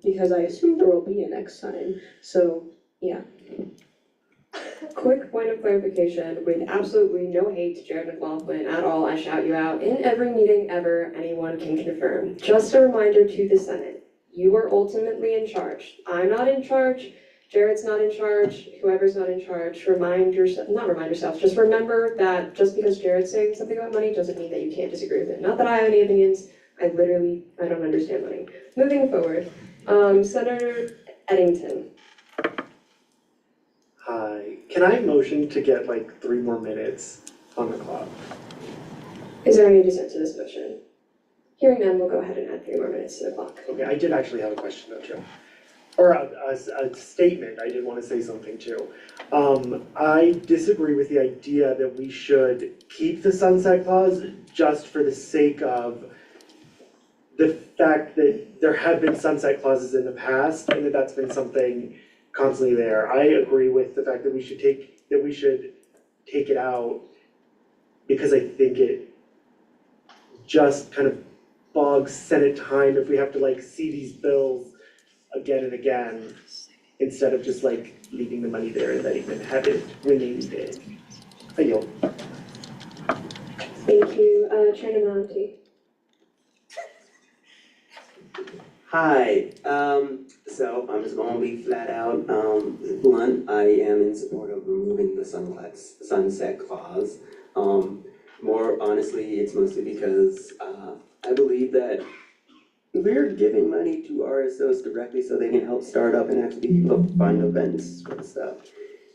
because I assume there will be a next time. So, yeah. Quick point of clarification, with absolutely no hate to Jared McLaughlin at all, I shout you out in every meeting ever, anyone can confirm. Just a reminder to the Senate, you are ultimately in charge. I'm not in charge, Jared's not in charge, whoever's not in charge, just remember that just because Jared's saying something about money doesn't mean that you can't disagree with it. Not that I have any opinions, I don't understand money. Moving forward, Senator Eddington. Hi, can I motion to get like 3 more minutes on the clock? Is there any dissent to this motion? Hearing none, we'll go ahead and add 3 more minutes to the clock. Okay, I did actually have a question though, too. Or a statement, I did want to say something too. I disagree with the idea that we should keep the sunset clause just for the sake of the fact that there have been sunset clauses in the past and that's been something constantly there. I agree with the fact that we should take it out because I think it just kind of bogs Senate time if we have to like see these bills again and again, instead of just like leaving the money there and letting them have it when they need it. I yield. Thank you, Chairman Maloney. Hi, so I'm just gonna be flat out, blunt. I am in support of removing the sunset clause. More honestly, it's mostly because, I believe that we're giving money to RSOs directly so they can help start up and actually fund events and stuff.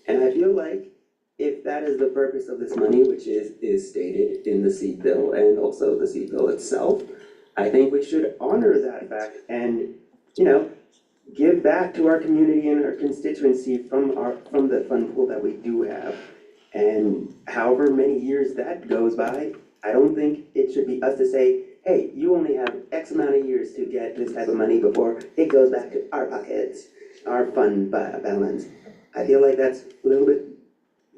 And I feel like if that is the purpose of this money, which is stated in the seed bill and also the seed bill itself, I think we should honor that fact and, give back to our community and our constituency from the fund pool that we do have. And however many years that goes by, I don't think it should be us to say, hey, you only have X amount of years to get this type of money before it goes back to our pockets, our fund balance. I feel like that's a little bit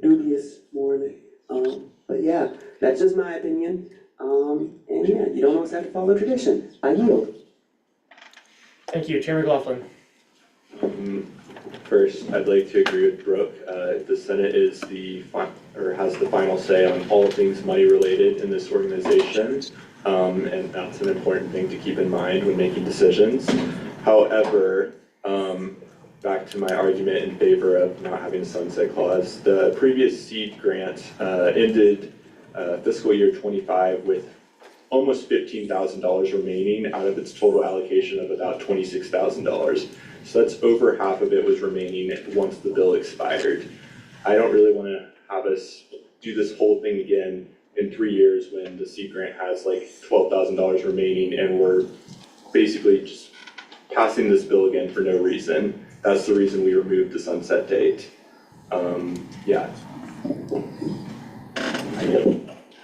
dubious morally. But yeah, that's just my opinion. And yeah, you don't always have to follow tradition. I yield. Thank you, Chairman McLaughlin. First, I'd like to agree with Brooke. The Senate is has the final say on all things money related in this organization. And that's an important thing to keep in mind when making decisions. However, back to my argument in favor of not having a sunset clause, the previous seed grant ended fiscal year 25 with almost $15,000 remaining out of its total allocation of about $26,000. So that's over half of it was remaining once the bill expired. I don't really want to have us do this whole thing again in 3 years when the Seed Grant has like $12,000 remaining and we're basically just passing this bill again for no reason. That's the reason we removed the sunset date. Yeah.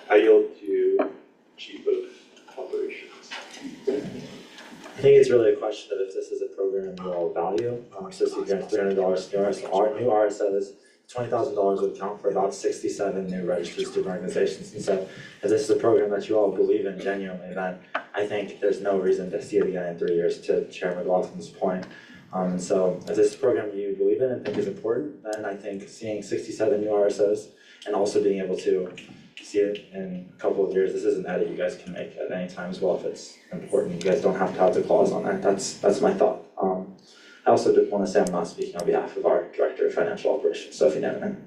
I yield to Chief of Operations. I think it's really a question of if this is a program you all value. So Seed Grant $300 our new RSOs, $20,000 would count for about 67 new registered student organizations. And so if this is a program that you all believe in genuinely, then I think there's no reason to see it again in 3 years, to Chair McLaughlin's point. And so if this is a program you believe in and think is important, then I think seeing 67 new RSOs and also being able to see it in a couple of years, this is an edit you guys can make at any time as well if it's important. You guys don't have to have the clause on that. That's my thought. I also did want to say I'm not speaking on behalf of our Director of Financial Operations, Sophie Nevenin.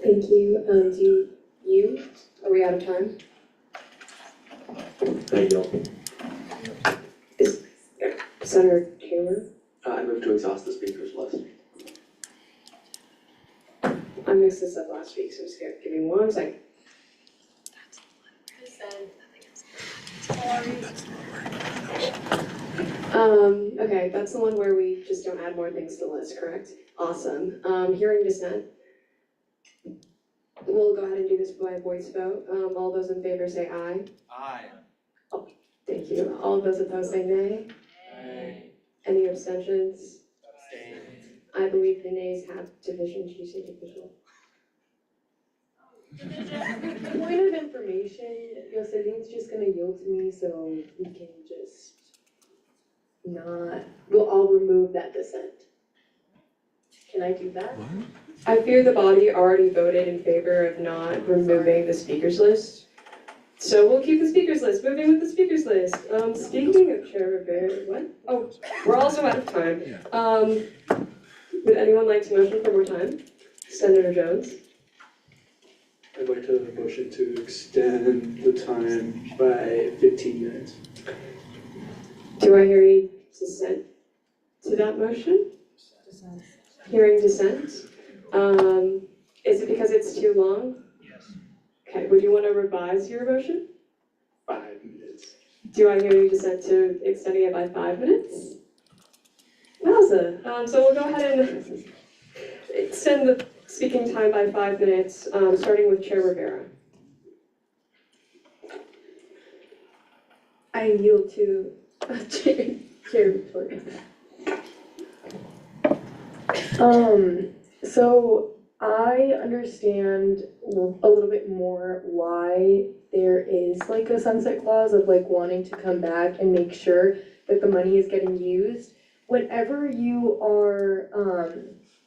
Thank you. Are we out of time? There you go. Senator Taylor? I move to exhaust the speakers list. I mixed this up last week, so I'm scared. Give me 1 second. Okay, that's the one where we just don't add more things to the list, correct? Awesome. Hearing dissent. We'll go ahead and do this by voice vote. All those in favor say aye. Aye. Thank you. All of those opposed say nay. Aye. Any abstentions? Abstain. I believe the nays have division. Did you say division? Point of information, Yoselin's just gonna yield to me, so we can just we'll all remove that dissent. Can I do that? I fear the body already voted in favor of not removing the speakers list. So we'll keep the speakers list, moving with the speakers list. Speaking of Chair Rivera, what? Oh, we're also out of time. Would anyone like to motion for more time? Senator Jones? I'd like to motion to extend the time by 15 minutes. Do I hear any dissent to that motion? Hearing dissent? Is it because it's too long? Yes. Okay, would you want to revise your motion? 5 minutes. Do I hear any dissent to extending it by 5 minutes? Wowza. So we'll go ahead and extend the speaking time by 5 minutes, starting with Chair Rivera. I yield to Chair Victoria. So I understand a little bit more why there is like a sunset clause of like wanting to come back and make sure that the money is getting used. Whenever you are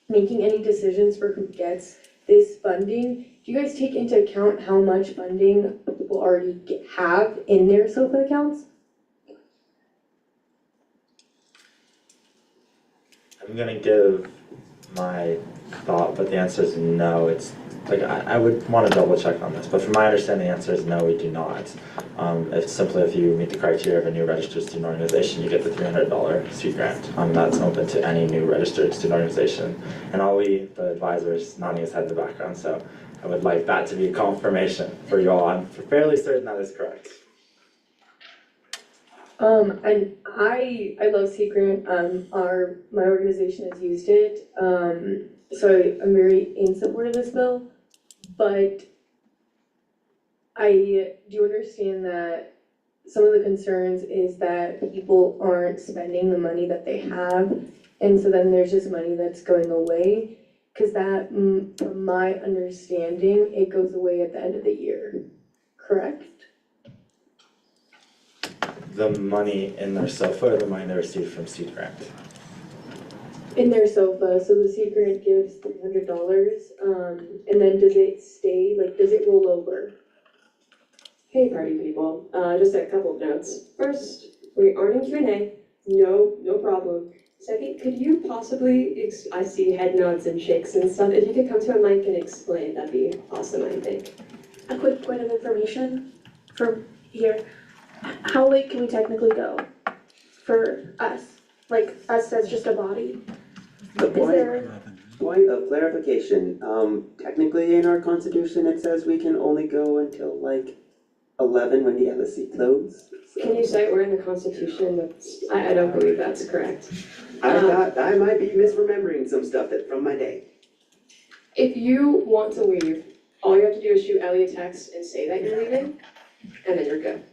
making any decisions for who gets this funding, do you guys take into account how much funding people already have in their SOFA accounts? I'm gonna give my thought, but the answer is no. It's like I would want to double check on this, but from my understanding, the answer is no, we do not. It's simply if you meet the criteria of a new registered student organization, you get the $300 seed grant. That's open to any new registered student organization. And all we, the advisors, nodding his head in the background, so I would like that to be confirmation for you all. I'm fairly certain that is correct. And I love Seed Grant. My organization has used it. So I'm very in support of this bill, but I do understand that some of the concerns is that people aren't spending the money that they have, and so then there's just money that's going away, because that, from my understanding, it goes away at the end of the year, correct? The money in their SOFA or the money they received from Seed Grant? In their SOFA, so the Seed Grant gives $300, and then does it stay, like, does it roll over? Hey, party people, just a couple of notes. First, we aren't in Q&A, no problem. Second, could you possibly, I see head nods and shakes and stuff, if you could come to a mic and explain, that'd be awesome, I think. A quick point of information. for here, how late can we technically go for us? Like us as just a body? The Is there, point of clarification, technically in our constitution, it says we can only go until like 11 when the LSC closes. Can you cite where in the Constitution that's, I don't believe that's correct. I might be misremembering some stuff from my day. If you want to leave, all you have to do is shoot Ellie a text and say that you're leaving, and then you're good.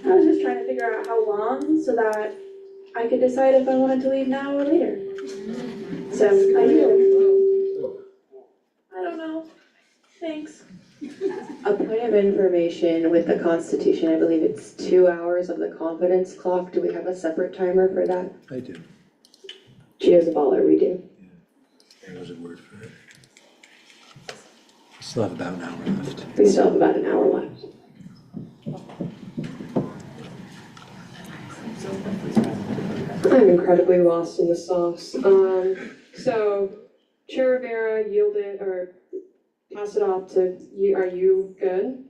I was just trying to figure out how long so that I could decide if I wanted to leave now or later. So, I don't know. Thanks. A point of information with the Constitution, I believe it's 2 hours of the confidence clock. Do we have a separate timer for that? I do. She is a baller, we do. There was a word for it. Still have about an hour left. We still have about an hour left. I'm incredibly lost in the sauce. So Chair Rivera yielded, or pass it off to you, are you good?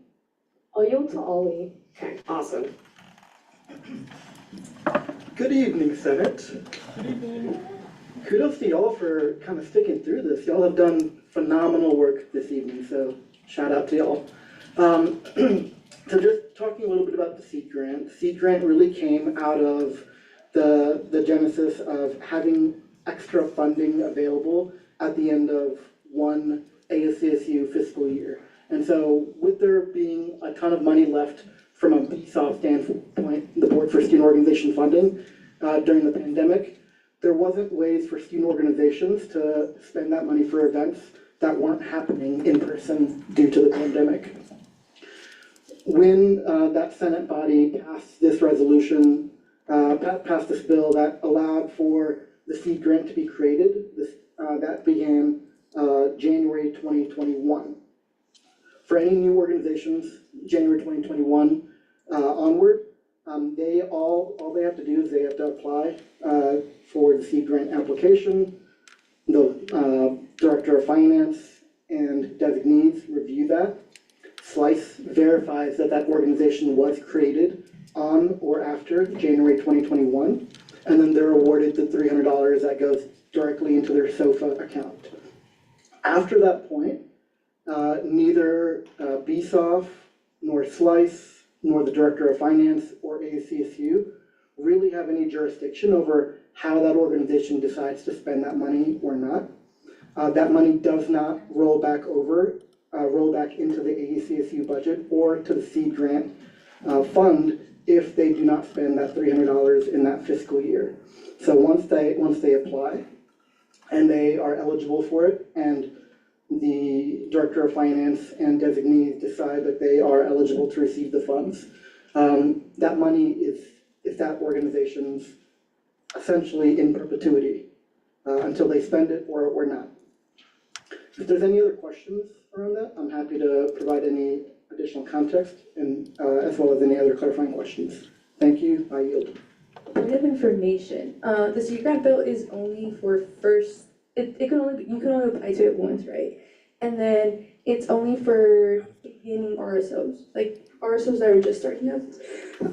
I'll yield to Ollie. Okay, awesome. Good evening, Senate. Good evening. Kudos to y'all for kind of sticking through this. Y'all have done phenomenal work this evening, so shout out to y'all. So just talking a little bit about the seed grant. The seed grant really came out of the genesis of having extra funding available at the end of one ASCSU fiscal year. And so with there being a ton of money left from a BSOF standpoint, the Board for Student Organization Funding, during the pandemic, there wasn't ways for student organizations to spend that money for events that weren't happening in person due to the pandemic. When that Senate body passed this resolution, passed this bill that allowed for the seed grant to be created, that began January 2021. For any new organizations, January 2021 onward, all they have to do is they have to apply for the seed grant application. The Director of Finance and designees review that. SLICE verifies that that organization was created on or after January 2021, and then they're awarded the $300 that goes directly into their SOFA account. After that point, neither BSOF, nor SLICE, nor the Director of Finance or ASCSU really have any jurisdiction over how that organization decides to spend that money or not. That money does not roll back into the ASCSU budget or to the seed grant fund if they do not spend that $300 in that fiscal year. So once they apply and they are eligible for it, and the Director of Finance and designees decide that they are eligible to receive the funds, that money is that organization's essentially in perpetuity until they spend it or not. If there's any other questions around that, I'm happy to provide any additional context and as well as any other clarifying questions. Thank you, I yield. Point of information, the seed grant bill is only for first, you can only apply to it once, right? And then it's only for beginning RSOs, like RSOs that are just starting up.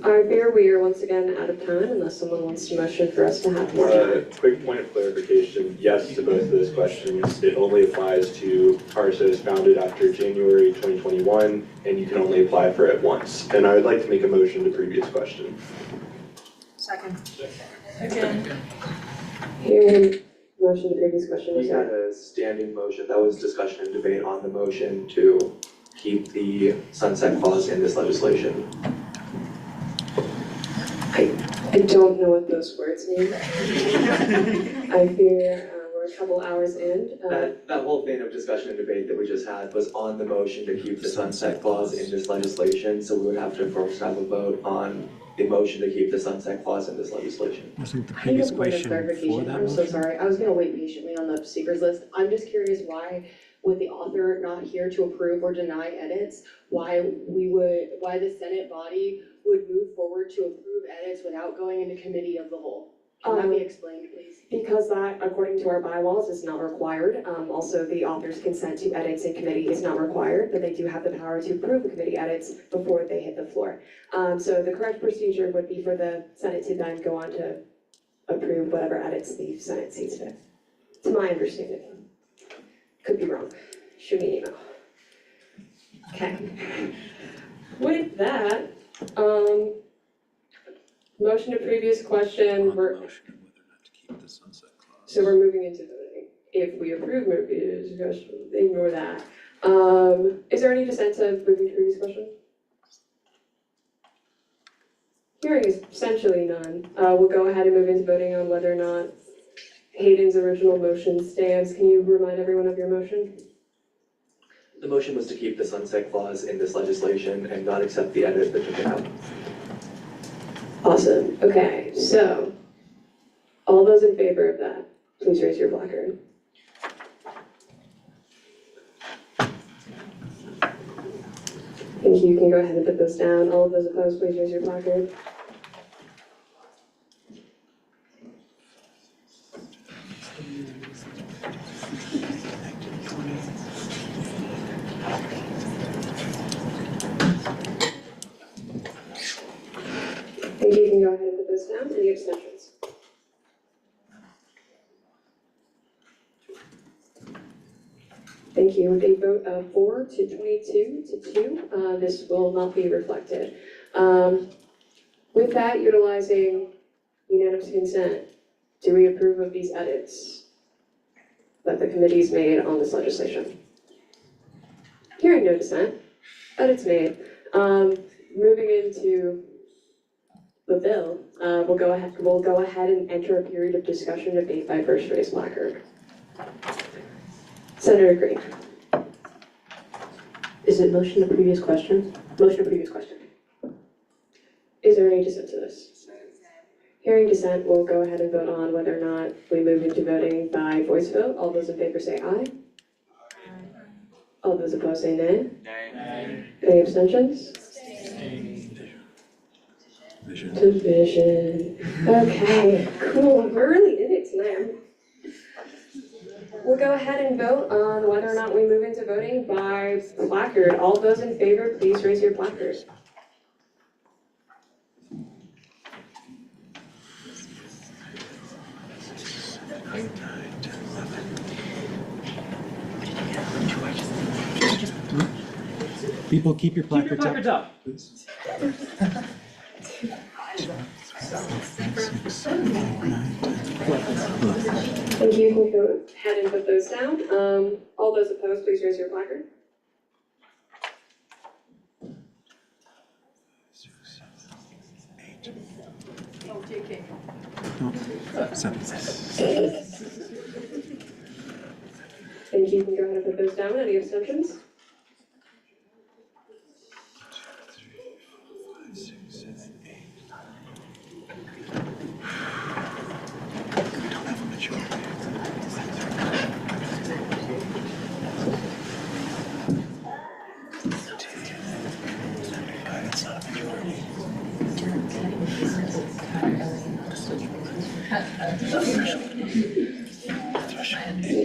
I fear we are once again out of time unless someone wants to motion for us to have more time. Quick point of clarification, yes to both of those questions. It only applies to RSOs founded after January 2021, and you can only apply for it once. And I would like to make a motion to previous question. Second. Again. Hearing motion to previous question, We is had there? a standing motion, that was discussion and debate on the motion to keep the sunset clause in this legislation. I don't know what those words mean. I fear we're a couple hours in. That whole vein of discussion and debate that we just had was on the motion to keep the sunset clause in this legislation, so we would have to first have a vote on the motion to keep the sunset clause in this legislation. Wasn't the I previous have a point of question for clarification. that I'm so motion? sorry. I was gonna wait patiently on the speakers list. I'm just curious why, with the author not here to approve or deny edits, why the Senate body would move forward to approve edits without going into committee of the whole. Can that be explained, please? Because that, according to our bylaws, is not required. Also, the author's consent to edits in committee is not required, but they do have the power to approve the committee edits before they hit the floor. So the correct procedure would be for the Senate to then go on to approve whatever edits the Senate sees fit, to my understanding. Could be wrong. Shoot me an email. Okay. With that, motion to previous question, so we're moving into voting. If we approve previous question, ignore that. Is there any dissent to moving to previous question? Hearing is essentially none. We'll go ahead and move into voting on whether or not Hayden's original motion stands. Can you remind everyone of your motion? The motion was to keep the sunset clause in this legislation and not accept the edit that took it out. Awesome. Okay, so all those in favor of that, please raise your placard. Thank you. You can go ahead and put those down. All of those opposed, please raise your placard. Thank you. You can go ahead and put those down. Any abstentions? Thank you. With a vote of 4 to 22 to 2, this will not be reflected. With that, utilizing unanimous consent, do we approve of these edits that the committee's made on this legislation? Hearing no dissent, edits made. Moving into the bill, we'll go ahead and enter a period of discussion and debate by first raised placard. Senator Green. Is it motion to previous question? Motion to previous question. Is there any dissent to this? Hearing dissent, we'll go ahead and vote on whether or not we move into voting by voice vote. All those in favor say aye. All those opposed say nay. Nay. Any abstentions? Division. Okay, cool. We're really in it tonight. We'll go ahead and vote on whether or not we move into voting by placard. All those in favor, please raise your placard. People, keep your placards up. Keep your placards up. Please. Thank you. You can go ahead and put those down. All those opposed, please raise your placard. Thank you. You can go ahead and put those down. Any abstentions?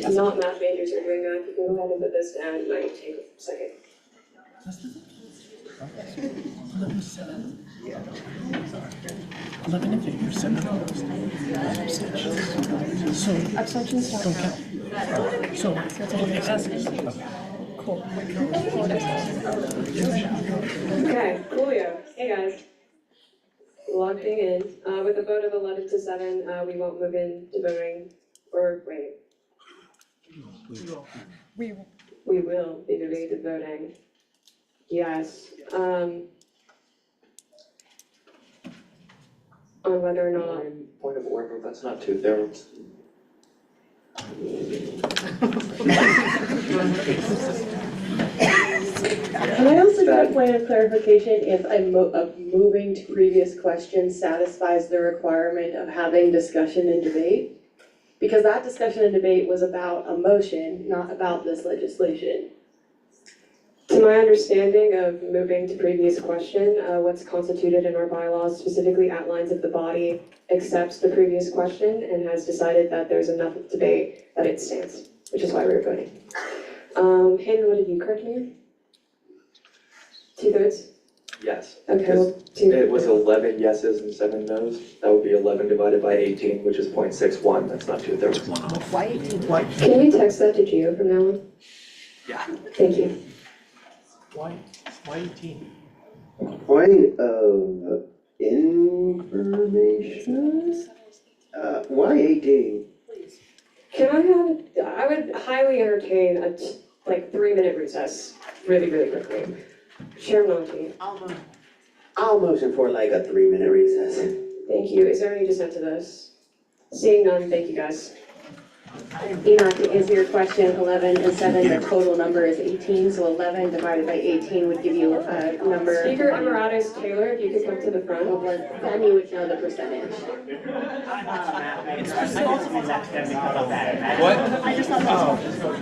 Not math majors are doing that. You can go ahead and put this down. It might take a second. Eleven in favor, 7 opposed, 5 abstentions. So Abstentions don't count. So it passes. Cool. Okay, Coolio. Hey guys. Logging in. With a vote of 11 to 7, we won't move into voting. Or wait. We will be moving into voting. Yes. On whether or not. Point of order, that's not 2/3. Can I also get a point of clarification if moving to previous question satisfies the requirement of having discussion and debate? Because that discussion and debate was about a motion, not about this legislation. To To my understanding of moving to previous question, what's constituted in our bylaws specifically outlines if the body accepts the previous question and has decided that there's enough debate that it stands, which is why we're voting. Hayden, what did you correct me? 2/3? Yes. Okay, well, It was 11 yeses and 7 nos. That would be 11 divided by 18, which is 0.61. That's not 2/3. Why 18? Can you text that to Gio from now on? Yeah. Thank you. Why 18? Point of information? Why 18? Can I would highly entertain a 3-minute recess, really, really quickly. Chair Monty. I'll motion for like a 3-minute recess. Thank you. Is there any dissent to this? Seeing none, thank you guys. Enoch, to answer your question, 11 and 7, the total number is 18, so 11 divided by 18 would give you a number. Speaker Emeritus Taylor, if you could come to the front. Then you would know the percentage. What?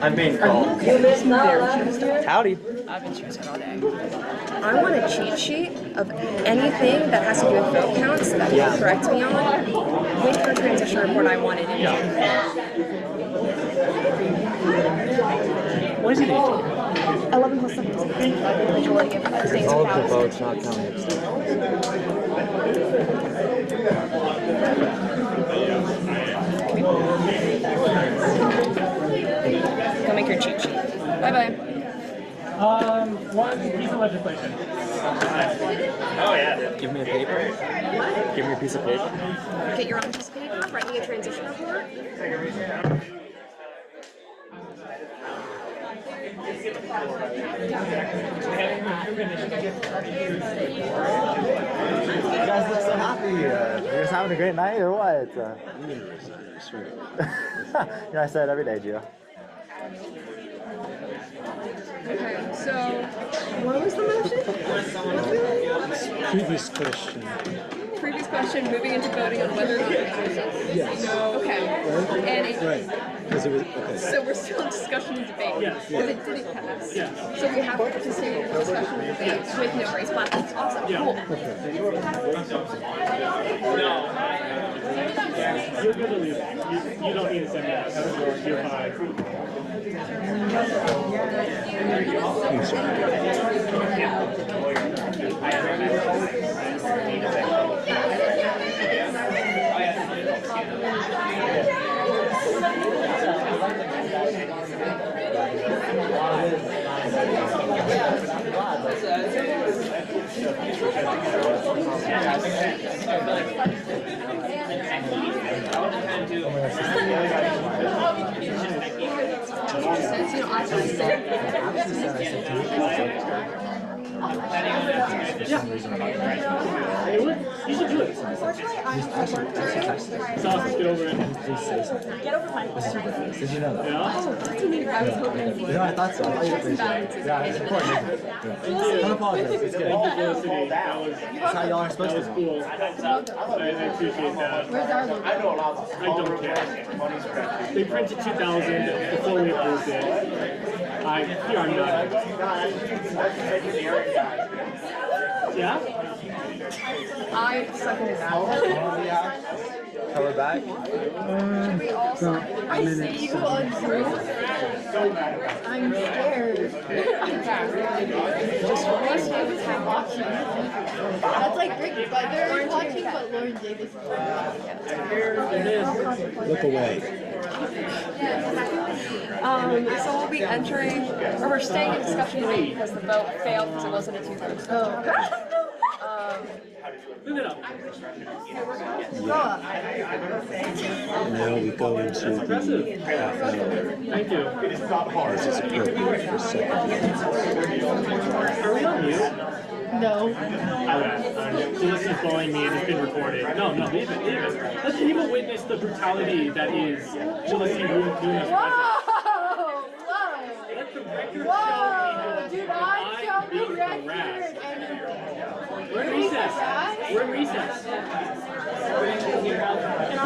I'm being called. You missed that. Howdy. I've been choosing all day. I want a cheat sheet of anything that has to do with vote counts that you can correct me on. With your transition report, I want it in there. What is it? 11 plus 7 is 18. Majority of the states All of have the votes not counted. Go make your cheat sheet. Bye-bye. One piece of legislation. Oh yeah. Give me a paper. Give me a piece of paper. Get your own piece of paper, write me a transition report. You guys look so happy. You guys having a great night or what? Yeah, I say it every day, Gio. Okay, so what was the motion? Previous question. Previous question, moving into voting on whether or not it passes. Yes. No. Okay. And it, Right, because it was, okay. so we're still in discussion and debate. Yes. But it didn't pass. Yes. So we have to continue the discussion and debate with no race platforms. Awesome. Yeah. Cool. You're good to leave. You don't need to send that. You're fine. You should do it. Sauce, get over it. Please say something. Did you know that? Yeah? No, I thought so. I thought you were pretty sure. Yeah, it's important. Don't apologize. It's good. That's how y'all are supposed to. Cool. I appreciate that. Where's our logo? I don't care. They printed 2,000 before we approved it. Here I'm not. Yeah? I seconded that. Color back. Should we also? I see you on Zoom. I'm scared. Just watch Davis watching. That's like Rick Butler watching, but Lauren Davis is watching. Look away. So we'll be entering, or we're staying in discussion debate because the vote failed because it wasn't a 2/3. Move it up. Now we go into the half hour. Thank you. This is appropriate for second. Are we on mute? No. So this is bullying me and it's been recorded. No, leave it. Let people witness the brutality that is Jealousy doing this. Whoa! Let the record Whoa! show Do not show me record harassed. anymore. We're in recess. We're in recess. Can I?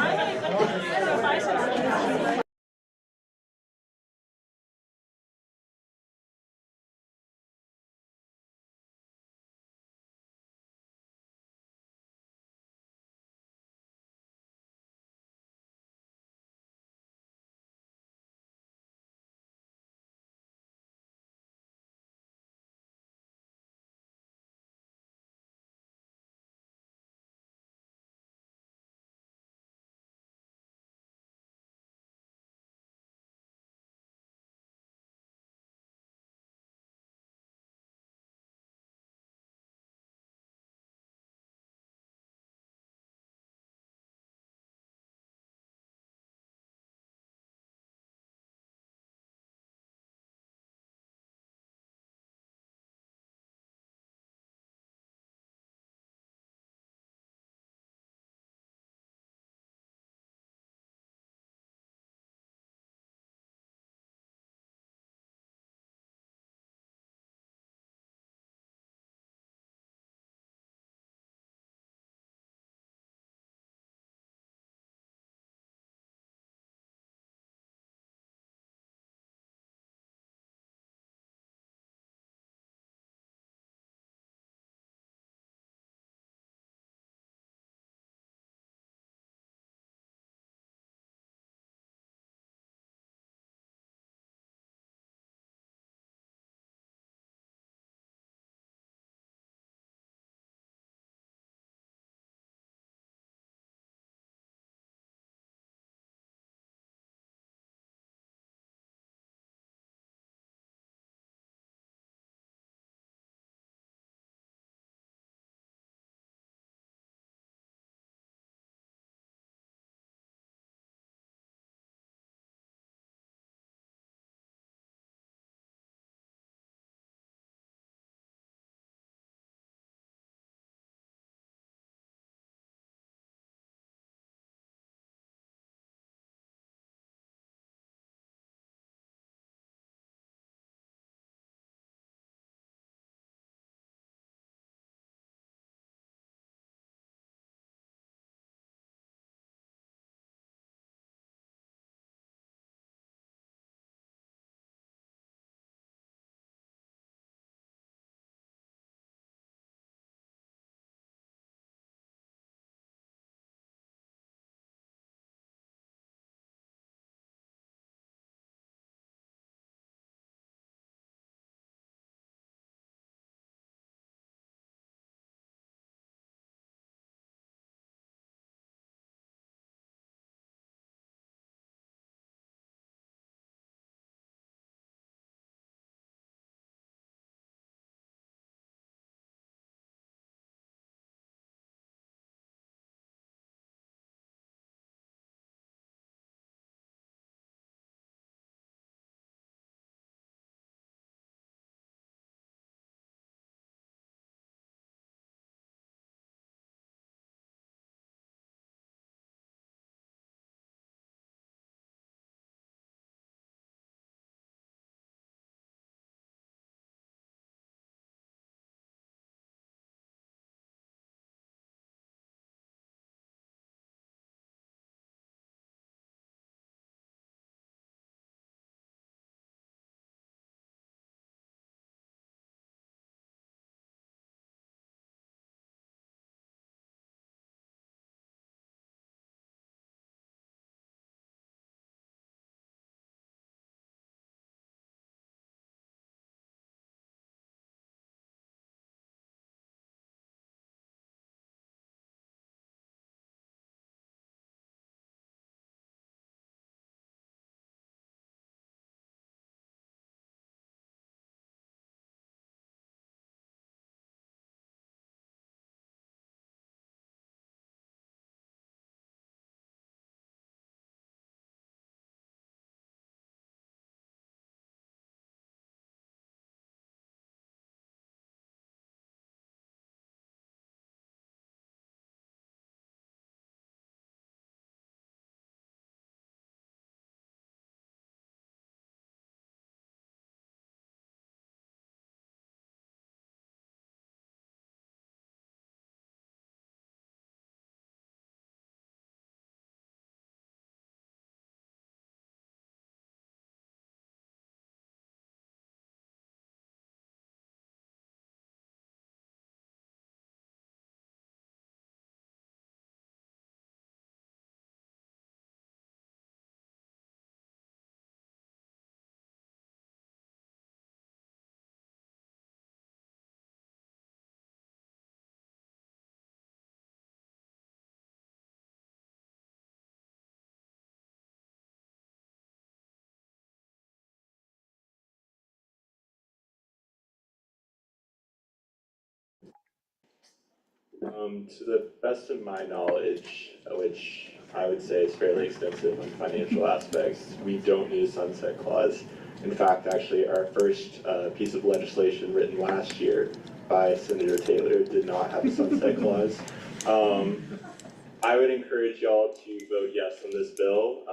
To the best of my knowledge, which I would say is fairly extensive on financial aspects, we don't need a sunset clause. In fact, actually, our first piece of legislation written last year by Senator Taylor did not have a sunset clause. I would encourage y'all to vote yes on this bill.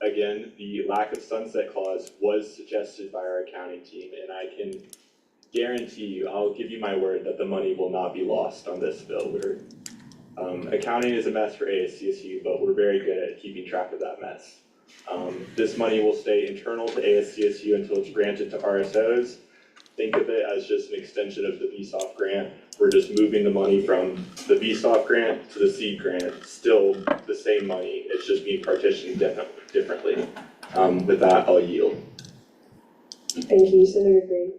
Again, the lack of sunset clause was suggested by our accounting team, and I can guarantee you, I'll give you my word that the money will not be lost on this bill. Accounting is a mess for ASCSU, but we're very good at keeping track of that mess. This money will stay internal to ASCSU until it's granted to RSOs. Think of it as just an extension of the VSOF grant. We're just moving the money from the VSOF grant to the seed grant. Still the same money, it's just being partitioned differently. With that, I'll yield. Thank you, Senator Green.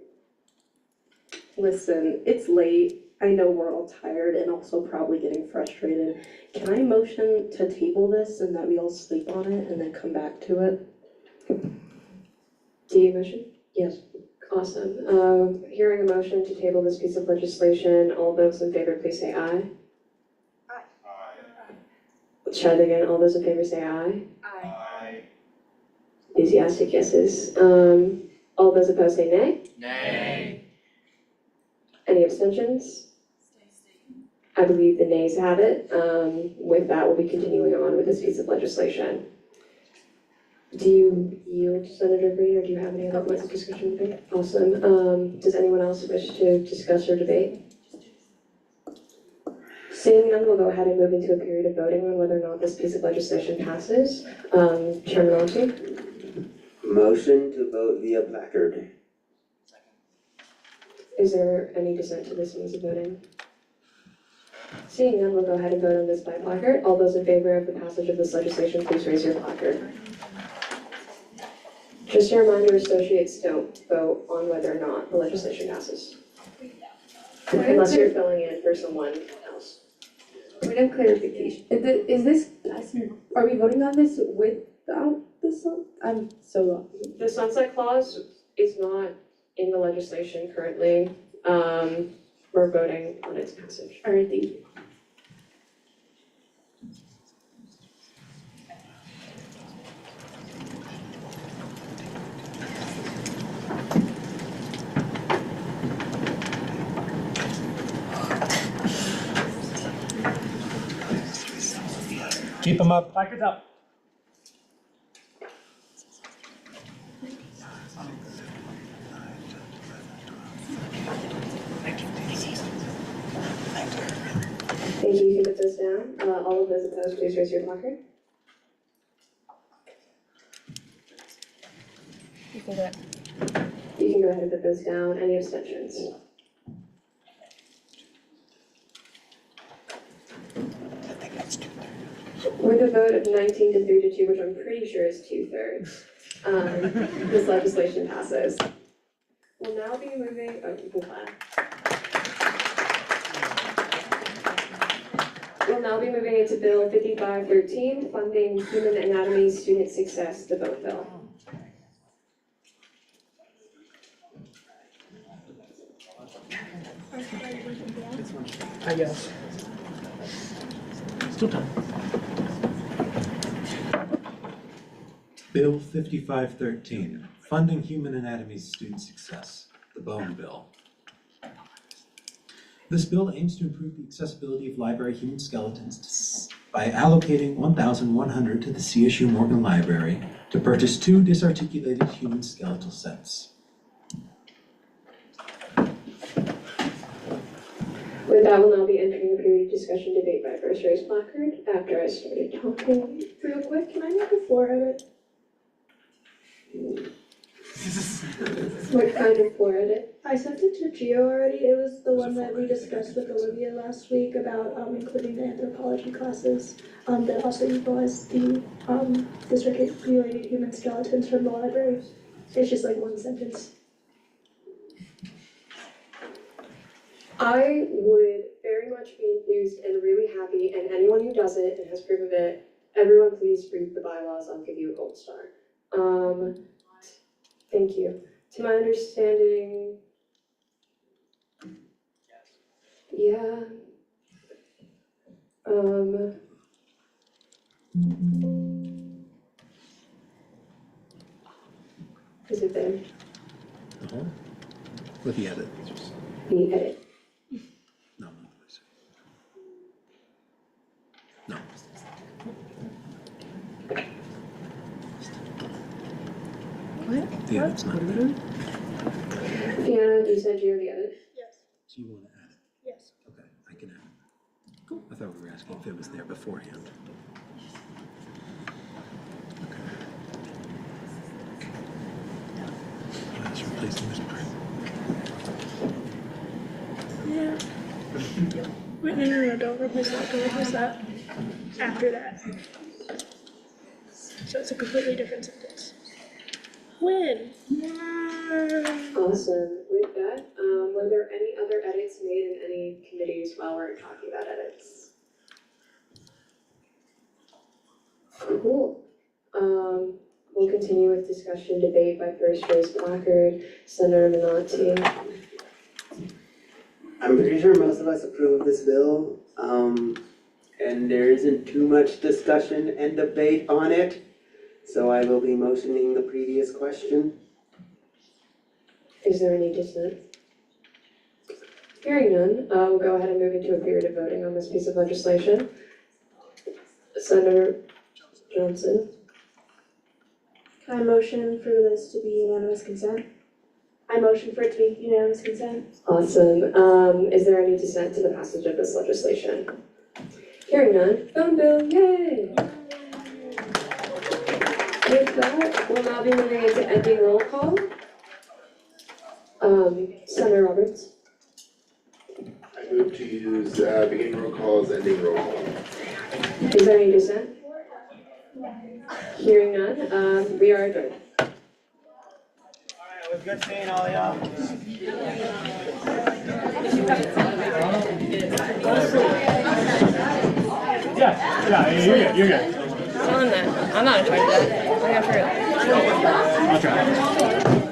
Listen, it's late. I know we're all tired and also probably getting frustrated. Can I motion to table this and that we all sleep on it and then come back to it? Do you motion? Yes. Awesome. Hearing a motion to table this piece of legislation, all those in favor, please say aye. Let's try it again. All those in favor say aye. Aye. Enthusiastic yeses. All those opposed say nay. Nay. Any abstentions? I believe the nays have it. With that, we'll be continuing on with this piece of legislation. Do you yield, Senator Green, or do you have any other points of discussion to make? Awesome. Does anyone else wish to discuss or debate? Seeing none, we'll go ahead and move into a period of voting on whether or not this piece of legislation passes. Chairman Alty? Motion to vote via placard. Is there any dissent to this means of voting? Seeing none, we'll go ahead and vote on this by placard. All those in favor of the passage of this legislation, please raise your placard. Just a reminder, associates don't vote on whether or not the legislation passes. Unless you're filling in for someone else. Point of clarification, is this, are we voting on this without this one? I'm so lost. The sunset clause is not in the legislation currently. We're voting on its passage. All right, thank you. Keep them up. Placards up. Thank you, you can put those down. All of those opposed, please raise your placard. You can do it. You can go ahead and put those down. Any abstentions? With a vote of 19 to 3 to 2, which I'm pretty sure is 2/3, this legislation passes. We'll now be moving, oh, you can clap. We'll now be moving into Bill 5513, Funding Human Anatomy Student Success, the vote bill. Yes. Still time. Bill 5513, Funding Human Anatomy Student Success, the Bone Bill. This bill aims to improve the accessibility of library human skeletons by allocating $1,100 to the CSU Morgan Library to purchase 2 disarticulated human skeletal sets. With that, we'll now be entering a period of discussion debate by first raised placard. After I started talking real quick, Can I make a floor edit? what kind of floor edit? I sent it to Gio already. It was the one that we discussed with Olivia last week about including the anthropology classes that also utilize the disarticulated human skeletons from the library. It's just like one sentence. I would very much be enthused and really happy, and anyone who does it and has proof of it, everyone please read the bylaws, I'll give you a gold star. Thank you. To my understanding, yeah, Is it there? With the edit. The edit. No, no, please. No. What? The edit's not there. Fiona, you said you have the edit? Yes. So you want to add it? Yes. Okay, I can add it. Cool. I thought we were asking if it was there beforehand. Oh, that's replacing this part. Yeah. Wait, no, don't replace that, don't replace that. After that. So it's a completely different sentence. When? Awesome. With that, were there any other edits made in any committees while we're talking about edits? Cool. We'll continue with discussion debate by first raised placard, Senator Minotti. I'm pretty sure most of us approve of this bill, and there isn't too much discussion and debate on it. So I will be motioning the previous question. Is there any dissent? Hearing none, we'll go ahead and move into a period of voting on this piece of legislation. Senator Johnson. Can I motion for this to be unanimous consent? I motion for it to be unanimous consent. Awesome. Is there any dissent to the passage of this legislation? Hearing none, phone bill, yay! With that, we'll now be moving into ending roll call. Senator Roberts. I move to use beginning roll call as ending roll call. Is there any dissent? Hearing none, we are adjourned. It was good seeing all y'all. Yeah, you're good. Tell him that. I'm not in charge of that. I got through it. I'll try.